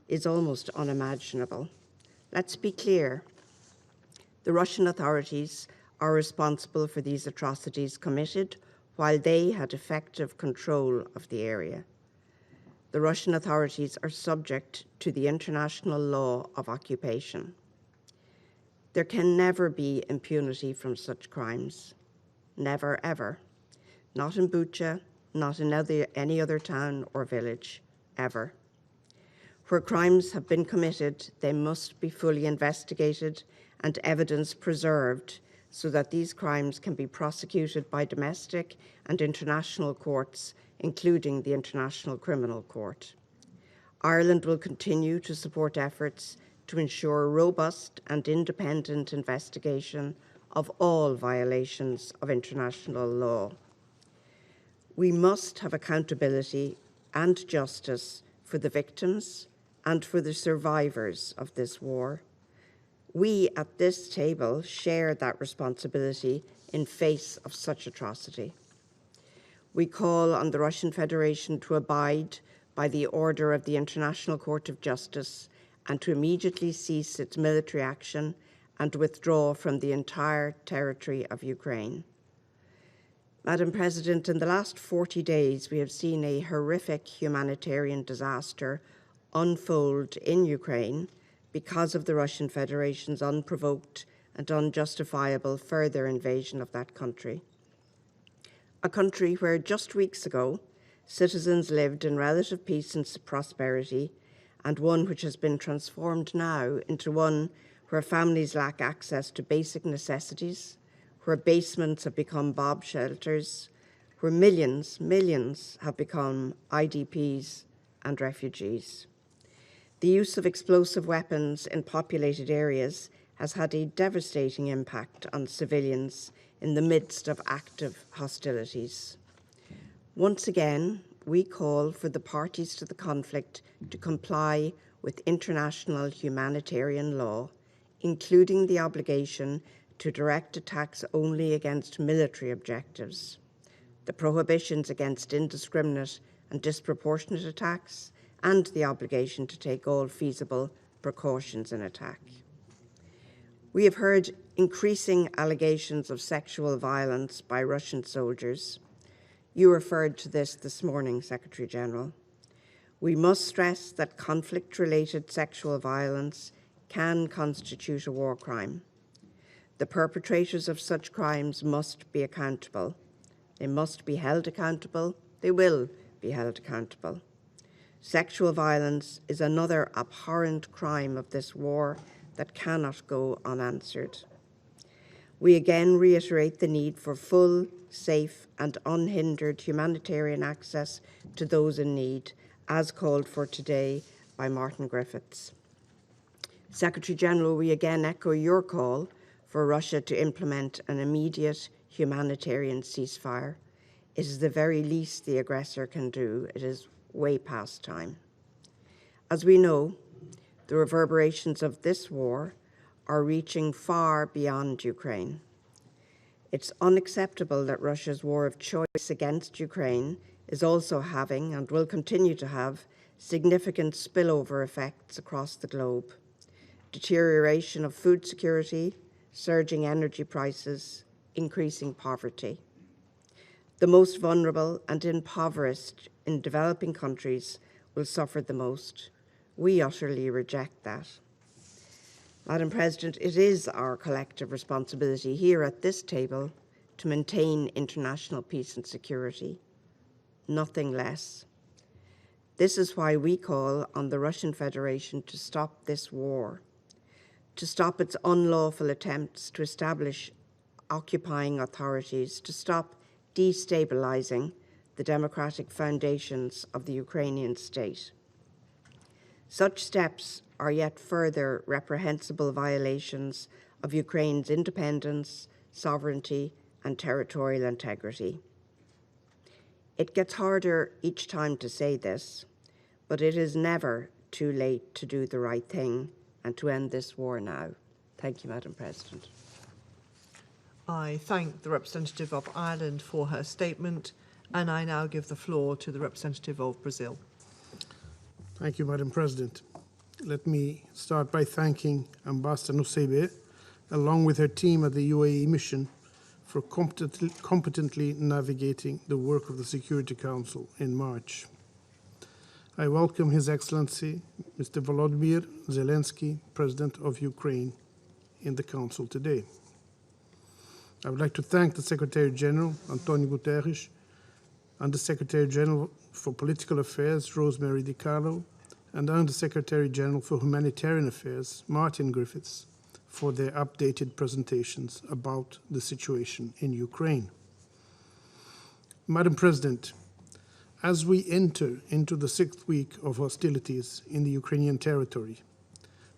is almost unimaginable. Let's be clear. The Russian authorities are responsible for these atrocities committed while they had effective control of the area. The Russian authorities are subject to the international law of occupation. There can never be impunity from such crimes. Never, ever. Not in Bucha, not in any other town or village, ever. Where crimes have been committed, they must be fully investigated and evidence preserved so that these crimes can be prosecuted by domestic and international courts, including the International Criminal Court. Ireland will continue to support efforts to ensure robust and independent investigation of all violations of international law. We must have accountability and justice for the victims and for the survivors of this war. We at this table share that responsibility in face of such atrocity. We call on the Russian Federation to abide by the order of the International Court of Justice and to immediately cease its military action and withdraw from the entire territory of Ukraine. Madam President, in the last 40 days, we have seen a horrific humanitarian disaster unfold in Ukraine because of the Russian Federation's unprovoked and unjustifiable further invasion of that country. A country where just weeks ago, citizens lived in relative peace and prosperity, and one which has been transformed now into one where families lack access to basic necessities, where basements have become bomb shelters, where millions have become IDPs and refugees. The use of explosive weapons in populated areas has had a devastating impact on civilians in the midst of active hostilities. Once again, we call for the parties to the conflict to comply with international humanitarian law, including the obligation to direct attacks only against military objectives, the prohibitions against indiscriminate and disproportionate attacks, and the obligation to take all feasible precautions in attack. We have heard increasing allegations of sexual violence by Russian soldiers. You referred to this morning, Secretary General. We must stress that conflict-related sexual violence can constitute a war crime. The perpetrators of such crimes must be accountable. They must be held accountable. They will be held accountable. Sexual violence is another abhorrent crime of this war that cannot go unanswered. We again reiterate the need for full, safe, and unhindered humanitarian access to those in need, as called for today by Martin Griffiths. Secretary General, we again echo your call for Russia to implement an immediate humanitarian ceasefire. It is the very least the aggressor can do. It is way past time. As we know, the reverberations of this war are reaching far beyond Ukraine. It's unacceptable that Russia's war of choice against Ukraine is also having, and will continue to have, significant spillover effects across the globe. Deterioration of food security, surging energy prices, increasing poverty. The most vulnerable and impoverished in developing countries will suffer the most. We utterly reject that. Madam President, it is our collective responsibility here at this table to maintain international peace and security, nothing less. This is why we call on the Russian Federation to stop this war, to stop its unlawful attempts to establish occupying authorities, to stop destabilizing the democratic foundations of the Ukrainian state. Such steps are yet further reprehensible violations of Ukraine's independence, sovereignty, and territorial integrity. It gets harder each time to say this, but it is never too late to do the right thing and to end this war now. Thank you, Madam President. I thank the representative of Ireland for her statement, and I now give the floor to the representative of Brazil. Thank you, Madam President. Let me start by thanking Ambassador Nusseibeh, along with her team at the UAE mission, for competently navigating the work of the Security Council in March. I welcome His Excellency, Mr. Volodymyr Zelenskyy, President of Ukraine, in the Council today. I would like to thank the Secretary General, Antonio Guterres, and the Secretary General for Political Affairs, Rosemary DiCarlo, and Under Secretary General for Humanitarian Affairs, Martin Griffiths, for their updated presentations about the situation in Ukraine. Madam President, as we enter into the 6th week of hostilities in the Ukrainian territory,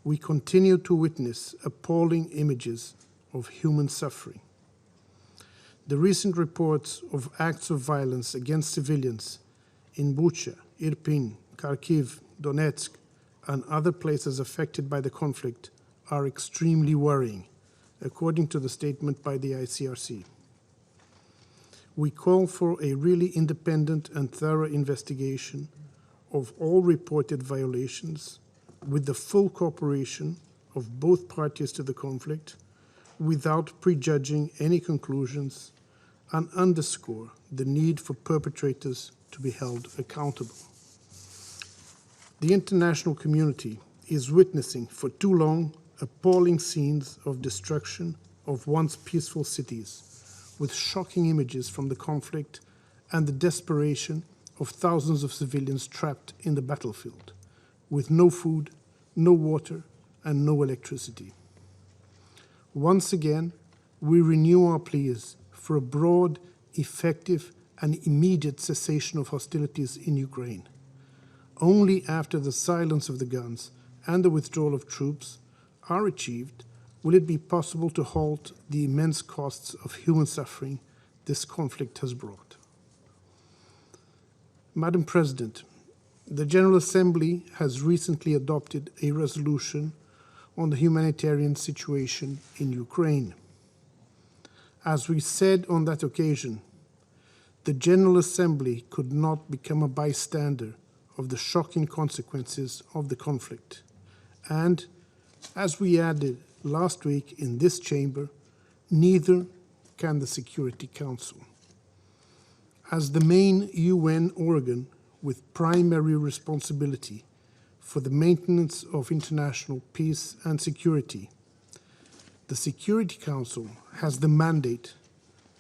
we continue to witness appalling images of human suffering. The recent reports of acts of violence against civilians in Bucha, Irpin, Kharkiv, Donetsk, and other places affected by the conflict are extremely worrying, according to the statement by the ICRC. We call for a really independent and thorough investigation of all reported violations with the full cooperation of both parties to the conflict, without prejudging any conclusions, and underscore the need for perpetrators to be held accountable. The international community is witnessing for too long appalling scenes of destruction of once peaceful cities, with shocking images from the conflict and the desperation of thousands of civilians trapped in the battlefield, with no food, no water, and no electricity. Once again, we renew our pleas for a broad, effective, and immediate cessation of hostilities in Ukraine. Only after the silence of the guns and the withdrawal of troops are achieved will it be possible to halt the immense costs of human suffering this conflict has brought. Madam President, the General Assembly has recently adopted a resolution on the humanitarian situation in Ukraine. As we said on that occasion, the General Assembly could not become a bystander of the shocking consequences of the conflict. And, as we added last week in this chamber, neither can the Security Council. As the main UN organ with primary responsibility for the maintenance of international peace and security, the Security Council has the mandate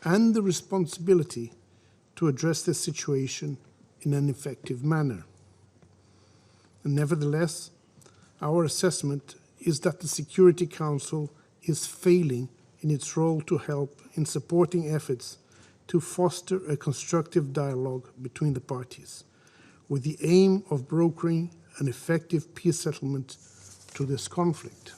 and the responsibility to address this situation in an effective manner. Nevertheless, our assessment is that the Security Council is failing in its role to help in supporting efforts to foster a constructive dialogue between the parties, with the aim of brokering an effective peace settlement to this conflict.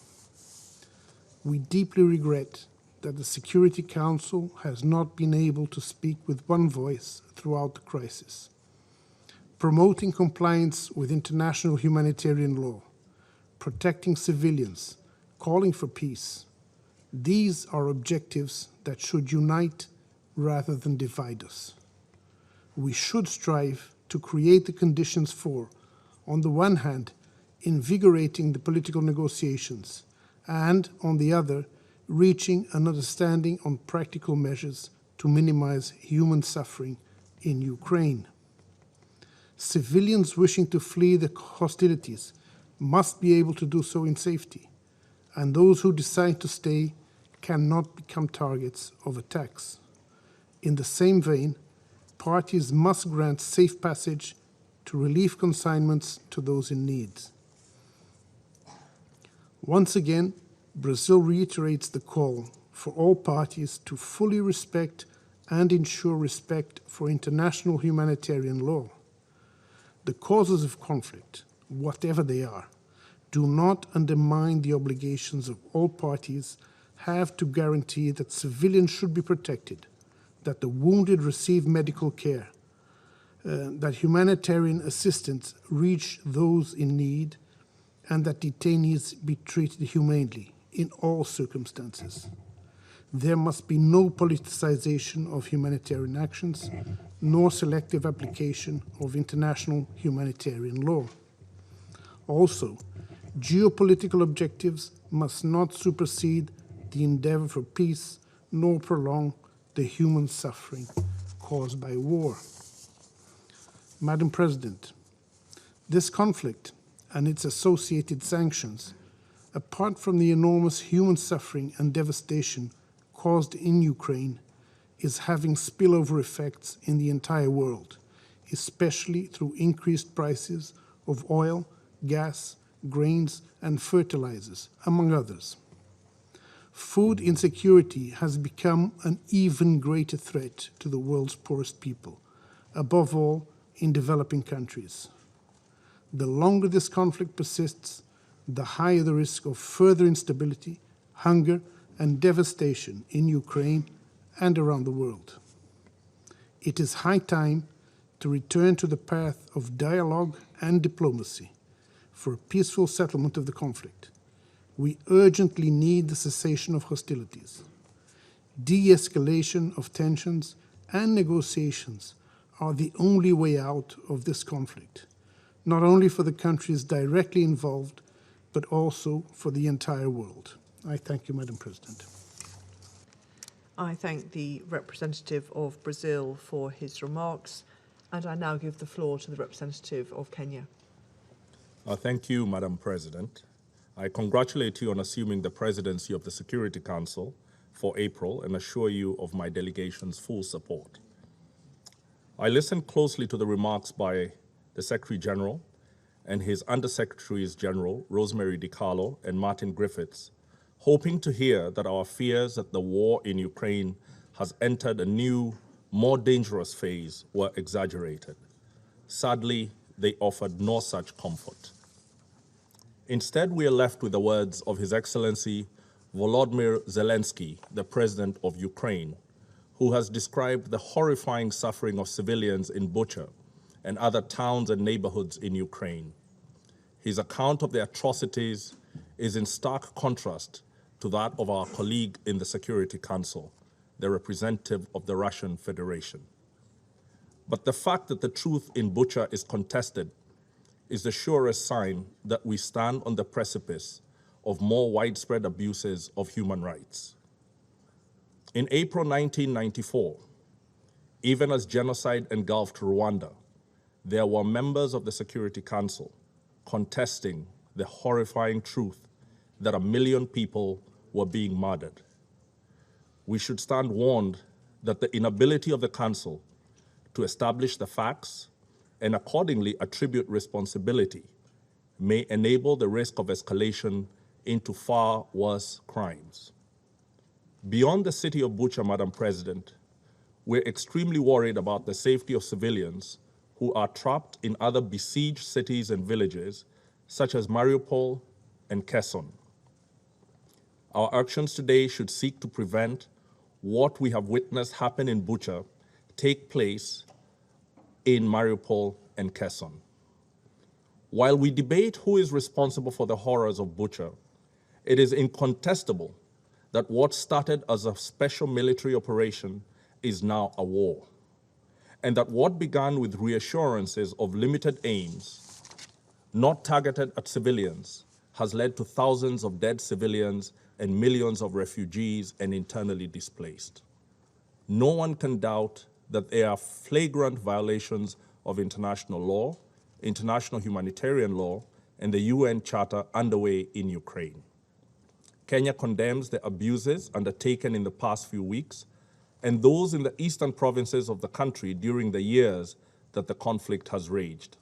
We deeply regret that the Security Council has not been able to speak with one voice throughout the crisis. Promoting compliance with international humanitarian law, protecting civilians, calling for peace. These are objectives that should unite rather than divide us. We should strive to create the conditions for, on the one hand, invigorating the political negotiations, and, on the other, reaching an understanding on practical measures to minimize human suffering in Ukraine. Civilians wishing to flee the hostilities must be able to do so in safety, and those who decide to stay cannot become targets of attacks. In the same vein, parties must grant safe passage to relief consignments to those in need. Once again, Brazil reiterates the call for all parties to fully respect and ensure respect for international humanitarian law. The causes of conflict, whatever they are, do not undermine the obligations of all parties have to guarantee that civilians should be protected, that the wounded receive medical care, that humanitarian assistance reach those in need, and that detainees be treated humanely in all circumstances. There must be no politicization of humanitarian actions, nor selective application of international humanitarian law. Also, geopolitical objectives must not supersede the endeavor for peace, nor prolong the human suffering caused by war. Madam President, this conflict and its associated sanctions, apart from the enormous human suffering and devastation caused in Ukraine, is having spillover effects in the entire world, especially through increased prices of oil, gas, grains, and fertilizers, among others. Food insecurity has become an even greater threat to the world's poorest people, above all in developing countries. The longer this conflict persists, the higher the risk of further instability, hunger, and devastation in Ukraine and around the world. It is high time to return to the path of dialogue and diplomacy for a peaceful settlement of the conflict. We urgently need the cessation of hostilities. De-escalation of tensions and negotiations are the only way out of this conflict, not only for the countries directly involved, but also for the entire world. I thank you, Madam President. I thank the representative of Brazil for his remarks, and I now give the floor to the representative of Kenya. Thank you, Madam President. I congratulate you on assuming the presidency of the Security Council for April and assure you of my delegation's full support. I listened closely to the remarks by the Secretary General and his Undersecretaries General, Rosemary DiCarlo and Martin Griffiths, hoping to hear that our fears that the war in Ukraine has entered a new, more dangerous phase were exaggerated. Sadly, they offered no such comfort. Instead, we are left with the words of His Excellency Volodymyr Zelenskyy, the President of Ukraine, who has described the horrifying suffering of civilians in Bucha and other towns and neighborhoods in Ukraine. His account of the atrocities is in stark contrast to that of our colleague in the Security Council, the representative of the Russian Federation. But the fact that the truth in Bucha is contested is the surest sign that we stand on the precipice of more widespread abuses of human rights. In April 1994, even as genocide engulfed Rwanda, there were members of the Security Council contesting the horrifying truth that 1 million people were being murdered. We should stand warned that the inability of the Council to establish the facts and accordingly attribute responsibility may enable the risk of escalation into far worse crimes. Beyond the city of Bucha, Madam President, we're extremely worried about the safety of civilians who are trapped in other besieged cities and villages, such as Mariupol and Kherson. Our actions today should seek to prevent what we have witnessed happen in Bucha take place in Mariupol and Kherson. While we debate who is responsible for the horrors of Bucha, it is incontestable that what started as a special military operation is now a war, and that what began with reassurances of limited aims, not targeted at civilians, has led to thousands of dead civilians and millions of refugees and internally displaced. No one can doubt that there are flagrant violations of international law, international humanitarian law, and the UN Charter underway in Ukraine. Kenya condemns the abuses undertaken in the past few weeks and those in the eastern provinces of the country during the years that the conflict has raged.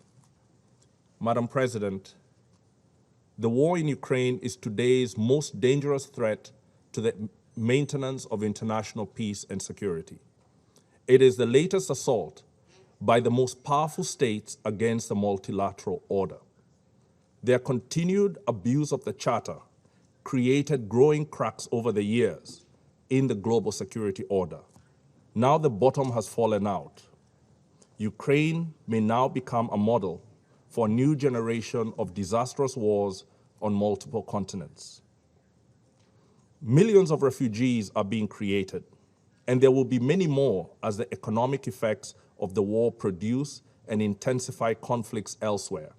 Madam President, the war in Ukraine is today's most dangerous threat to the maintenance of international peace and security. It is the latest assault by the most powerful states against the multilateral order. Their continued abuse of the Charter created growing cracks over the years in the global security order. Now the bottom has fallen out. Ukraine may now become a model for a new generation of disastrous wars on multiple continents. Millions of refugees are being created, and there will be many more as the economic effects of the war produce and intensify conflicts elsewhere.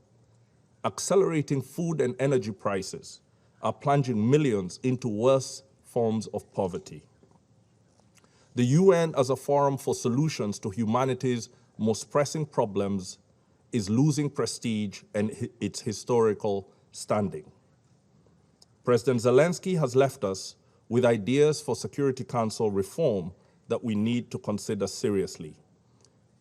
Accelerating food and energy prices are plunging millions into worse forms of poverty. The UN, as a forum for solutions to humanity's most pressing problems, is losing prestige and its historical standing. President Zelenskyy has left us with ideas for Security Council reform that we need to consider seriously.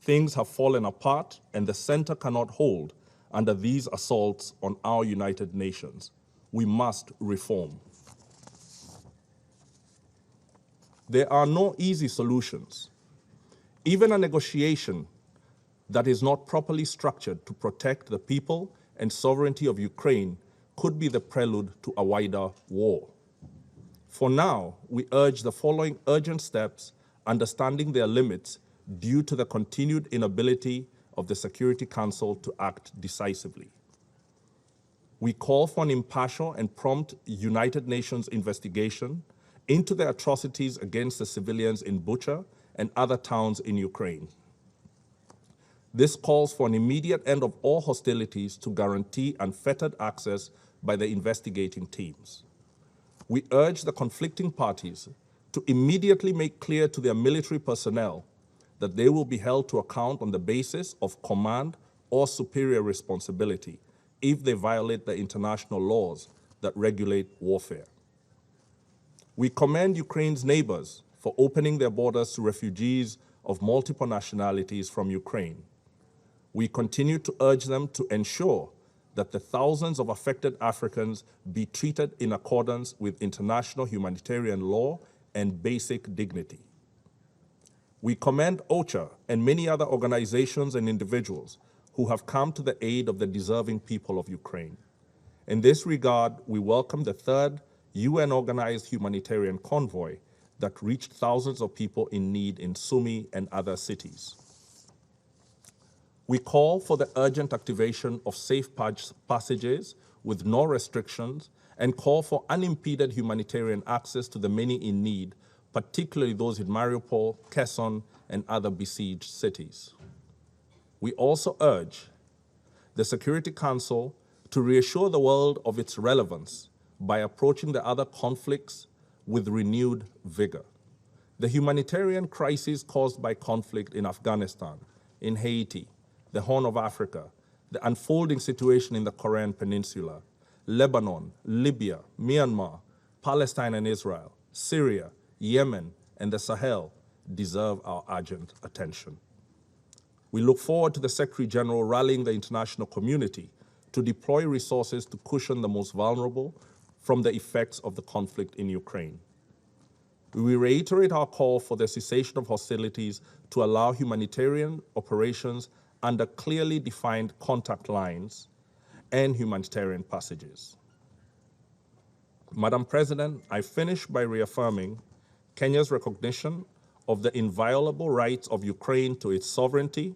Things have fallen apart, and the center cannot hold under these assaults on our United Nations. We must reform. There are no easy solutions. Even a negotiation that is not properly structured to protect the people and sovereignty of Ukraine could be the prelude to a wider war. For now, we urge the following urgent steps, understanding their limits due to the continued inability of the Security Council to act decisively. We call for an impartial and prompt United Nations investigation into the atrocities against the civilians in Bucha and other towns in Ukraine. This calls for an immediate end of all hostilities to guarantee unfettered access by the investigating teams. We urge the conflicting parties to immediately make clear to their military personnel that they will be held to account on the basis of command or superior responsibility, if they violate the international laws that regulate warfare. We commend Ukraine's neighbors for opening their borders to refugees of multiple nationalities from Ukraine. We continue to urge them to ensure that the thousands of affected Africans be treated in accordance with international humanitarian law and basic dignity. We commend OCHA and many other organizations and individuals who have come to the aid of the deserving people of Ukraine. In this regard, we welcome the third UN-organized humanitarian convoy that reached thousands of people in need in Sumy and other cities. We call for the urgent activation of safe passages with no restrictions and call for unimpeded humanitarian access to the many in need, particularly those in Mariupol, Kherson, and other besieged cities. We also urge the Security Council to reassure the world of its relevance by approaching the other conflicts with renewed vigor. The humanitarian crisis caused by conflict in Afghanistan, in Haiti, the Horn of Africa, the unfolding situation in the Korean Peninsula, Lebanon, Libya, Myanmar, Palestine and Israel, Syria, Yemen, and the Sahel deserve our urgent attention. We look forward to the Secretary General rallying the international community to deploy resources to cushion the most vulnerable from the effects of the conflict in Ukraine. We reiterate our call for the cessation of hostilities to allow humanitarian operations under clearly defined contact lines and humanitarian passages. Madam President, I finish by reaffirming Kenya's recognition of the inviolable rights of Ukraine to its sovereignty,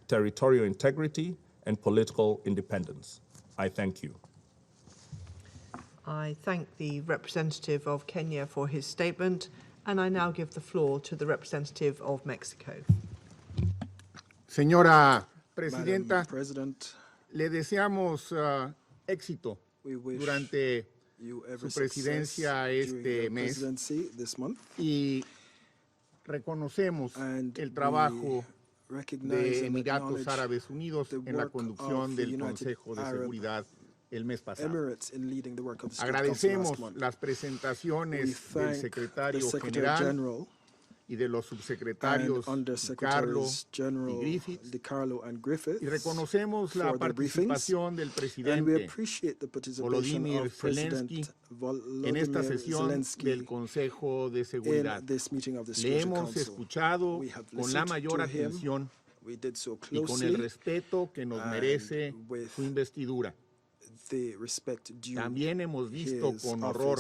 territorial integrity, and political independence. I thank you. I thank the representative of Kenya for his statement, and I now give the floor to the representative of Mexico. Señora Presidenta, le deseamos éxito durante su presidencia este mes y reconocemos el trabajo de Emiratos Árabes Unidos en la conducción del Consejo de Seguridad el mes pasado. Agradecemos las presentaciones del secretario general y de los subsecretarios Carlo y Griffiths, y reconocemos la participación del presidente Volodymyr Zelenskyy en esta sesión del Consejo de Seguridad. Le hemos escuchado con la mayor atención y con el respeto que nos merece su investidura. También hemos visto con horror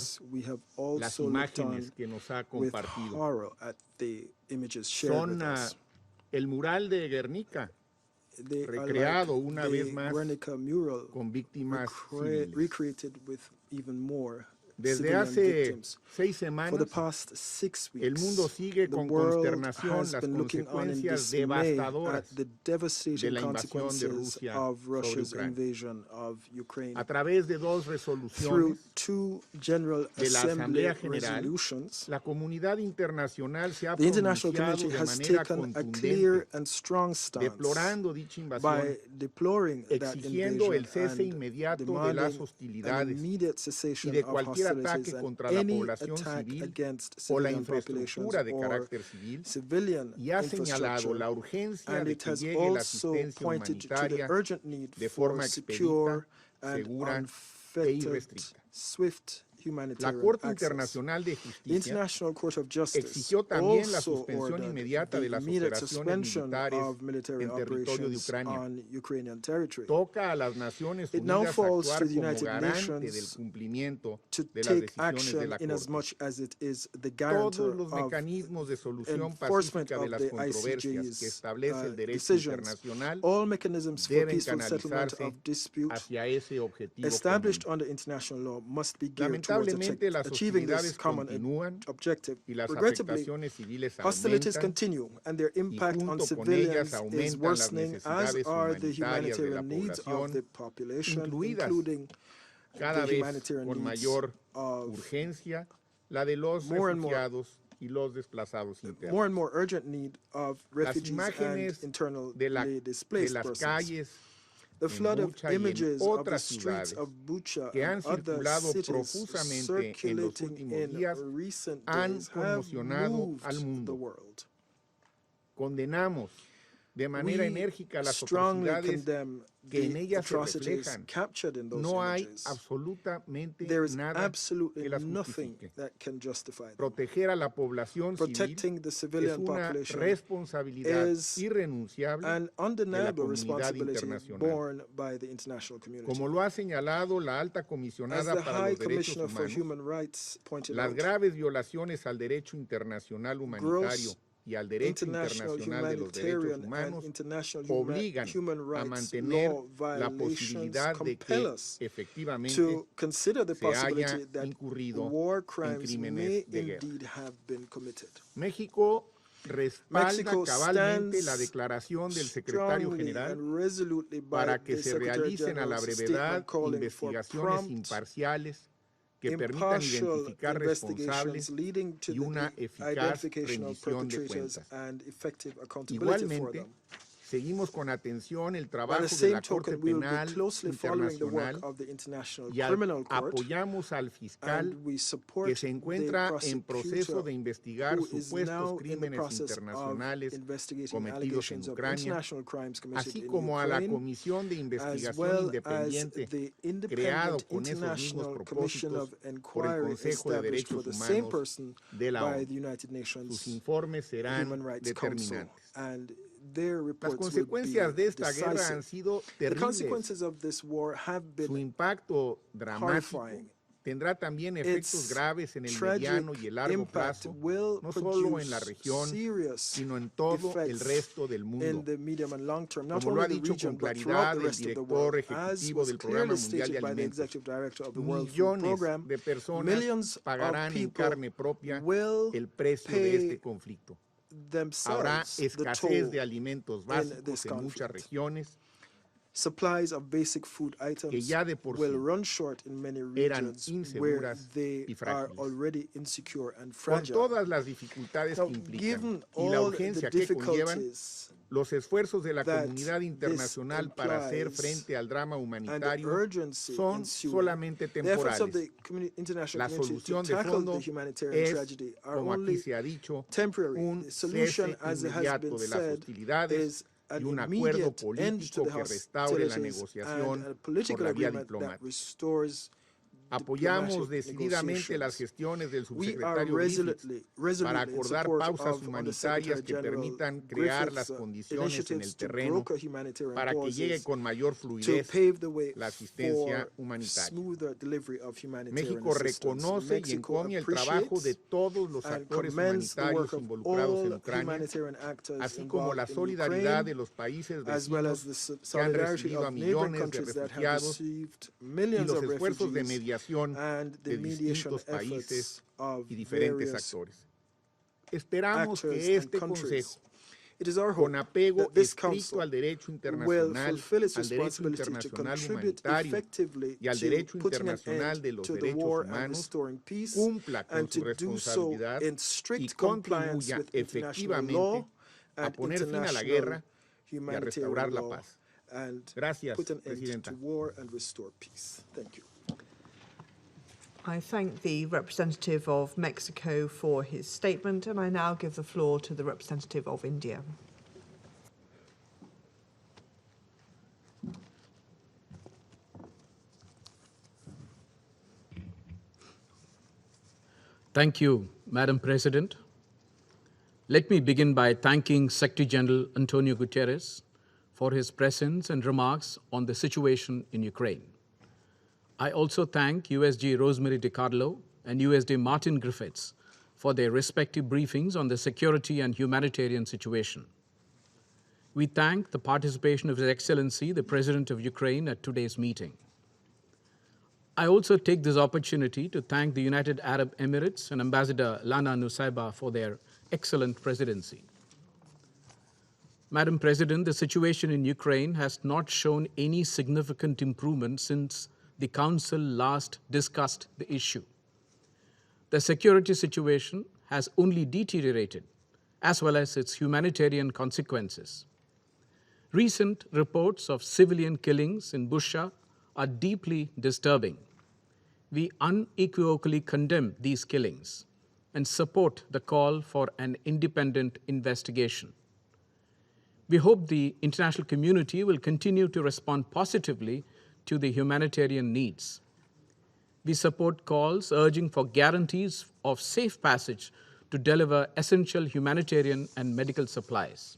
las imágenes que nos ha compartido. Son el mural de Guernica, recreado una vez más con víctimas civiles. Desde hace 6 semanas, el mundo sigue con consternación las consecuencias devastadoras de la invasión de Rusia sobre Ucrania. A través de 2 resoluciones de la Asamblea General, la comunidad internacional se ha pronunciado de manera contundente, deplorando dicha invasión, exigiendo el cese inmediato de las hostilidades y de cualquier ataque contra la población civil o la infraestructura de carácter civil, y ha señalado la urgencia de que llegue la asistencia humanitaria de forma expedita, segura e irrestricta. La Corte Internacional de Justicia exigió también la suspensión inmediata de las operaciones militares en territorio de Ucrania. Toca a las Naciones Unidas actuar como garante del cumplimiento de las decisiones de la Corte. Todos los mecanismos de solución pacífica de las controversias que establece el derecho internacional deben canalizarse hacia ese objetivo común. Lamentablemente, las hostilidades continúan y las afectaciones civiles aumentan, y junto con ellas aumentan las necesidades humanitarias de la población, incluidas cada vez con mayor urgencia la de los refugiados y los desplazados internos. Las imágenes de las calles The flood of Bucha y en images of the otras streets ciudades of Bucha que han and other circulado cities profusamente en los circulating últimos in días recent han days have conmocionado al moved the mundo. world. Condenamos de manera We enérgica las strongly atrocidades condemn que en the ellas se atrocities reflejan. captured in those No hay images. absolutamente There is nada absolutely que las nothing justifique. that can justify them. Proteger a la población civil Protecting the es civilian una population responsabilidad is irrenunciable an de la undeniable comunidad responsibility internacional. borne by the international community. Como lo ha señalado la alta As comisionada the para High los Derechos Commissioner for Humanos, Human Rights pointed las out, graves violaciones al derecho internacional humanitario gross y al derecho international internacional de los derechos humanitarian and humanos international obligan human a rights mantener law la violations posibilidad de compel que us efectivamente to consider the se haya possibility that incurrido war en crimes may crímenes de guerra. indeed have been committed. México respalda Mexico cabalmente la stands declaración del secretario strongly general and resolutely by para que the se Secretary realicen a la General's brevedad statement calling for investigaciones prompt, imparciales que permitan impartial identificar responsables investigations leading to y una the eficaz identification of rendición de perpetrators cuentas. and effective accountability for Igualmente, them. seguimos con atención el By trabajo the de same la Corte token, we will be Penal closely following the work Internacional of the International y Criminal Court, apoyamos al fiscal and we support que se the encuentra en proceso prosecutor de investigar who is supuestos now in the crímenes process of internacionales investigating cometidos en allegations of Ucrania, international crimes committed así in como a la Ukraine, Comisión de as Investigación well as Independiente the creado independent con esos mismos international commission propósitos of por el inquiry Consejo de established for Derechos the same Humanos person de la by ONU. the United Sus Nations informes serán Human Rights Council, determinantes. and their Las reports will consecuencias be de esta guerra han decisive. sido The terribles. consequences of this war have Su been impacto dramático horrifying. tendrá también efectos Its graves en el tragic mediano y el largo impact plazo, will no solo en la produce región, serious sino en todo el effects resto del in mundo. the medium and long term, not Como lo only ha the dicho region, con but throughout claridad the el rest of the director world, as ejecutivo was del Programa clearly Mundial de stated by the Alimentos. executive director of the World Food Millones Program. de personas Millions of pagarán en people carne propia will el precio de pay este conflicto. Habrá themselves the escasez toll de alimentos in básicos this en muchas conflict. regiones Supplies of basic food que items ya de por will sí run short in many eran regions where inseguras they y are frágiles. already insecure and Con fragile. todas las dificultades Now, que implican given y la all the urgencia que conllevan, difficulties los esfuerzos de la that comunidad this internacional para hacer implies frente al drama and the humanitario urgency son ensuing, solamente the efforts of temporales. the international La community to solución de tackle fondo the humanitarian es, tragedy are como aquí only se ha dicho, temporary. un The solution, cese as it has inmediato been de las said, hostilidades is y an un acuerdo immediate end to político the que restaure la hostilities negociación and a por political la vía agreement that diplomática. restores Apoyamos diplomatic decididamente las negotiations. gestiones del We are subsecretario Griffiths resolutely para in acordar support pausas of humanitarias que Undersecretary General permitan crear las Griffiths' condiciones en el initiatives to terreno broker humanitarian para que llegue pauses con mayor to fluidez pave the way la asistencia for humanitaria. smoother delivery of humanitarian México assistance. reconoce y Mexico encomia el trabajo de appreciates todos los and actores commends the work humanitarios of involucrados en all Ucrania, humanitarian actors así como la involved in solidaridad Ukraine, de los países as well as vecinos the que han solidarity recibido a of neighboring millones de countries that have refugiados received y millions los of esfuerzos de refugees mediación and the de mediation distintos países efforts of y diferentes various actores. Esperamos actors que and este countries. Consejo, It is our con hope apego that this estricto council al derecho will internacional, fulfill its al derecho responsibility to internacional contribute humanitario effectively y al to derecho putting an internacional end de los to the derechos war and humanos, restoring peace, cumpla con and su to do so responsabilidad in y strict compliance contribuya with international efectivamente law a and poner fin a la international guerra y a humanitarian restaurar la law, paz. and Gracias, put an end Presidenta. to war and restore peace. Thank you. I thank the representative of Mexico for his statement, and I now give the floor to the representative of India. Thank you, Madam President. Let me begin by thanking Secretary General Antonio Guterres for his presence and remarks on the situation in Ukraine. I also thank USG Rosemary DiCarlo and USD Martin Griffiths for their respective briefings on the security and humanitarian situation. We thank the participation of His Excellency, the President of Ukraine, at today's meeting. I also take this opportunity to thank the United Arab Emirates and Ambassador Lana Nusayba for their excellent presidency. Madam President, the situation in Ukraine has not shown any significant improvement since the Council last discussed the issue. The security situation has only deteriorated, as well as its humanitarian consequences. Recent reports of civilian killings in Bucha are deeply disturbing. We unequivocally condemn these killings and support the call for an independent investigation. We hope the international community will continue to respond positively to the humanitarian needs. We support calls urging for guarantees of safe passage to deliver essential humanitarian and medical supplies.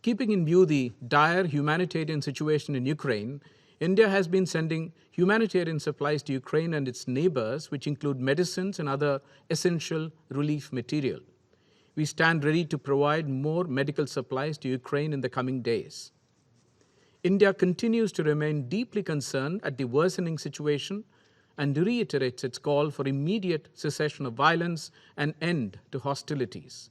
Keeping in view the dire humanitarian situation in Ukraine, India has been sending humanitarian supplies to Ukraine and its neighbors, which include medicines and other essential relief material. We stand ready to provide more medical supplies to Ukraine in the coming days. India continues to remain deeply concerned at the worsening situation and reiterates its call for immediate cessation of violence and end to hostilities.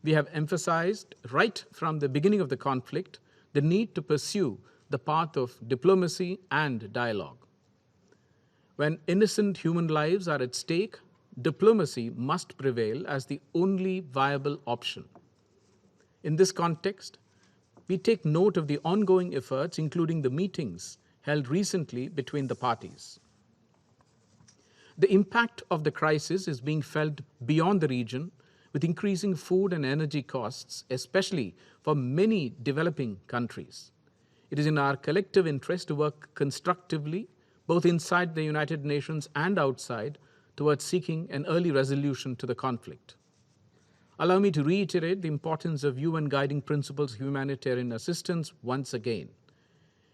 We have emphasized right from the beginning of the conflict the need to pursue the path of diplomacy and dialogue. When innocent human lives are at stake, diplomacy must prevail as the only viable option. In this context, we take note of the ongoing efforts, including the meetings held recently between the parties. The impact of the crisis is being felt beyond the region, with increasing food and energy costs, especially for many developing countries. It is in our collective interest to work constructively, both inside the United Nations and outside, towards seeking an early resolution to the conflict. Allow me to reiterate the importance of UN guiding principles of humanitarian assistance once again.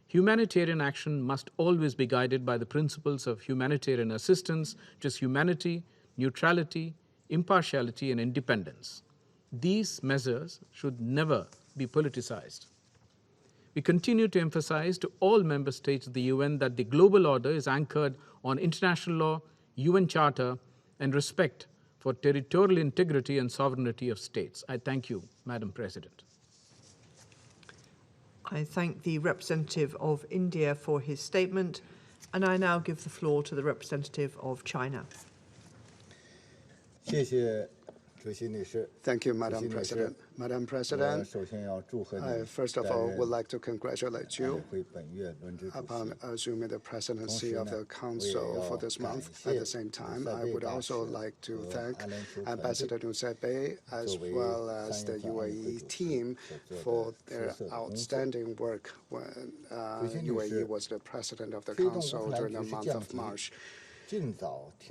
Humanitarian action must always be guided by the principles of humanitarian assistance, which is humanity, neutrality, impartiality, and independence. These measures should never be politicized. We continue to emphasize to all member states of the UN that the global order is anchored on international law, UN Charter, and respect for territorial integrity and sovereignty of states. I thank you, Madam President. I thank the representative of India for his statement, and I now give the floor to the representative of China. Thank you, Madam President. Madam President, I first of all would like to congratulate you upon assuming the presidency of the Council for this month. At the same time, I would also like to thank Ambassador Nusebe as well as the UAE team for their outstanding work when UAE was the president of the Council during the month of March.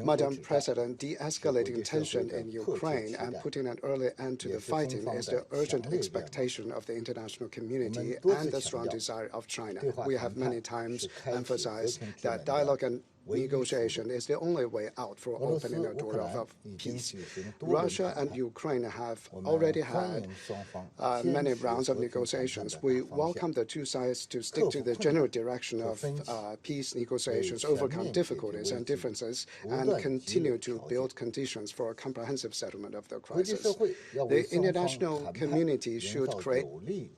Madam President, de-escalating tension in Ukraine and putting an early end to the fighting is the urgent expectation of the international community and the strong desire of China. We have many times emphasized that dialogue and negotiation is the only way out for opening the door of peace. Russia and Ukraine have already had many rounds of negotiations. We welcome the two sides to stick to the general direction of peace negotiations, overcome difficulties and differences, and continue to build conditions for a comprehensive settlement of the crisis. The international community should create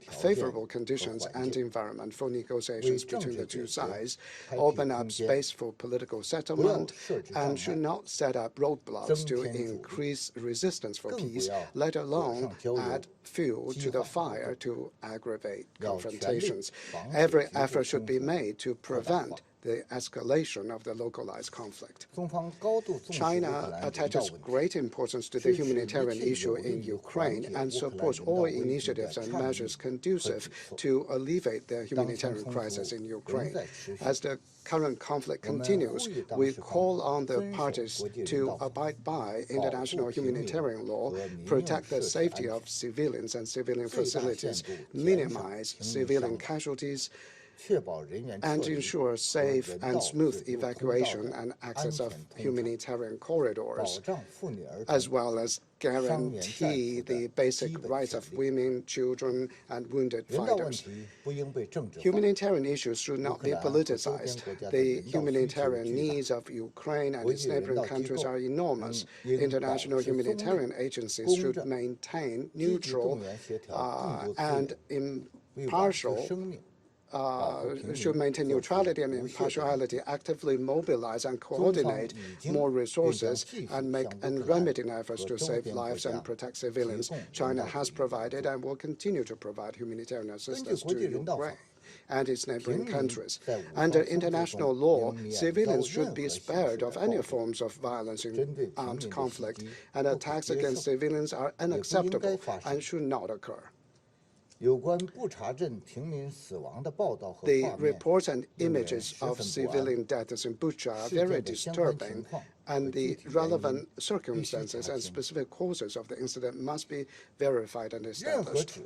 favorable conditions and environment for negotiations between the two sides, open up space for political settlement, and should not set up roadblocks to increase resistance for peace, let alone add fuel to the fire to aggravate confrontations. Every effort should be made to prevent the escalation of the localized conflict. China attaches great importance to the humanitarian issue in Ukraine and supports all initiatives and measures conducive to alleviate the humanitarian crisis in Ukraine. As the current conflict continues, we call on the parties to abide by international humanitarian law, protect the safety of civilians and civilian facilities, minimize civilian casualties, and ensure safe and smooth evacuation and access of humanitarian corridors, as well as guarantee the basic rights of women, children, and wounded fighters. Humanitarian issues should not be politicized. The humanitarian needs of Ukraine and its neighboring countries are enormous. International humanitarian agencies should maintain neutral and impartial should maintain neutrality and impartiality, actively mobilize and coordinate more resources, and make unremitting efforts to save lives and protect civilians. China has provided and will continue to provide humanitarian assistance to Ukraine and its neighboring countries. Under international law, civilians should be spared of any forms of violence in armed conflict, and attacks against civilians are unacceptable and should not occur. The reports and images of civilian deaths in Bucha are very disturbing, and the relevant circumstances and specific causes of the incident must be verified and established.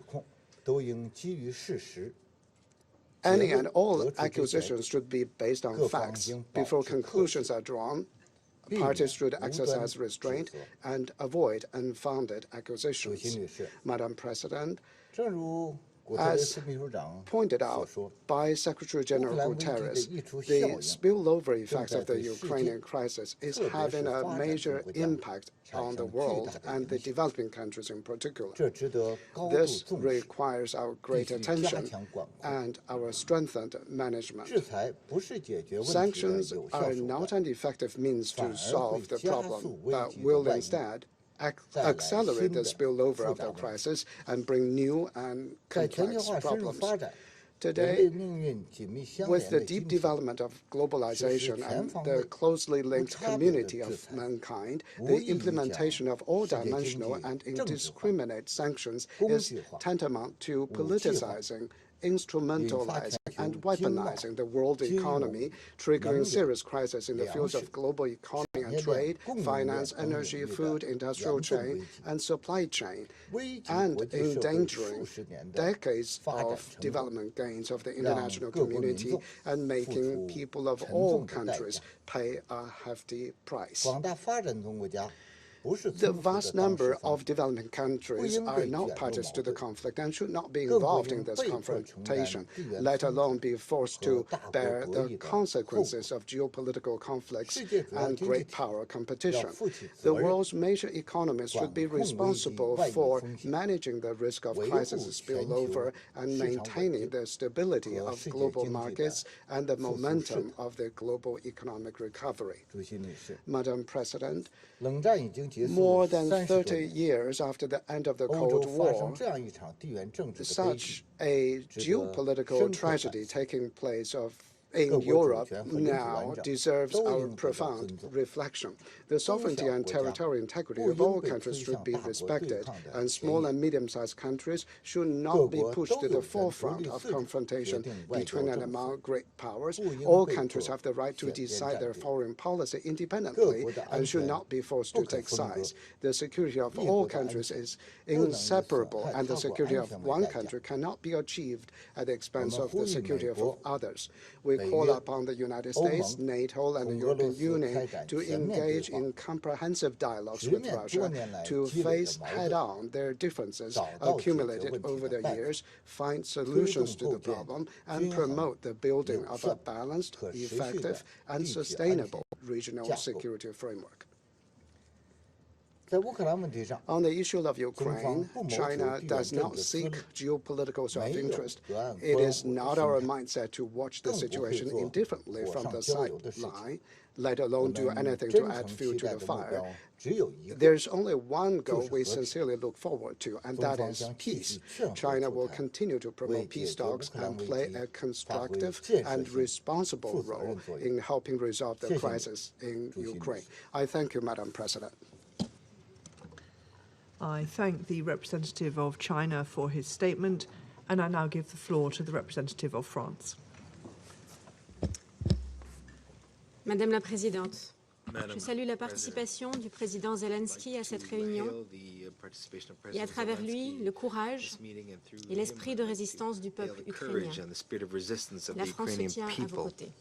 Any and all accusations should be based on facts. Before conclusions are drawn, parties should exercise restraint and avoid unfounded accusations. Madam President, as pointed out by Secretary General Guterres, the spillover effects of the Ukrainian crisis is having a major impact on the world and the developing countries in particular. This requires our great attention and our strengthened management. Sanctions are not an effective means to solve the problem, but will instead accelerate the spillover of the crisis and bring new and complex problems. Today, with the deep development of globalization and the closely linked community of mankind, the implementation of all-dimensional and indiscriminate sanctions is tantamount to politicizing, instrumentalizing and weaponizing the world economy, triggering serious crises in the fields of global economy and trade, finance, energy, food, industrial chain, and supply chain, and endangering decades of development gains of the international community and making people of all countries pay a hefty price. The vast number of developing countries are not parties to the conflict and should not be involved in this confrontation, let alone be forced to bear the consequences of geopolitical conflicts and great power competition. The world's major economies should be responsible for managing the risk of crisis spillover and maintaining the stability of global markets and the momentum of the global economic recovery. Madam President, more than 30 years after the end of the Cold War, such a geopolitical tragedy taking place in Europe now deserves our profound reflection. The sovereignty and territorial integrity of all countries should be respected, and small and medium-sized countries should not be pushed to the forefront of confrontation between and among great powers. All countries have the right to decide their foreign policy independently and should not be forced to take sides. The security of all countries is inseparable, and the security of one country cannot be achieved at the expense of the security of others. We call upon the United States, NATO, and the European Union to engage in comprehensive dialogues with Russia to face head-on their differences accumulated over the years, find solutions to the problem, and promote the building of a balanced, effective, and sustainable regional security framework. On the issue of Ukraine, China does not seek geopolitical self-interest. It is not our mindset to watch the situation indifferently from the sideline, let alone do anything to add fuel to the fire. There's only one goal we sincerely look forward to, and that is peace. China will continue to promote peace talks and play a constructive and responsible role in helping resolve the crisis in Ukraine. I thank you, Madam President. I thank the representative of China for his statement, and I now give the floor to the representative of France. Madame la Présidente, je salue la participation du président Zelenskyy à cette réunion et à travers lui le courage et l'esprit de résistance du peuple ukrainien. La France se tient à vos côtés.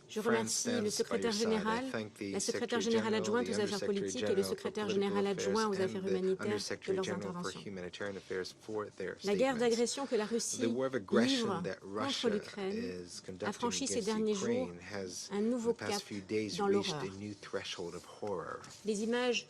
Je remercie le secrétaire général, la secrétaire générale adjointe aux affaires politiques et le secrétaire général adjoint aux affaires humanitaires de leurs interventions. La guerre d'agression que la Russie livre contre l'Ukraine a franchi ces derniers jours un nouveau cap dans l'horreur. Les images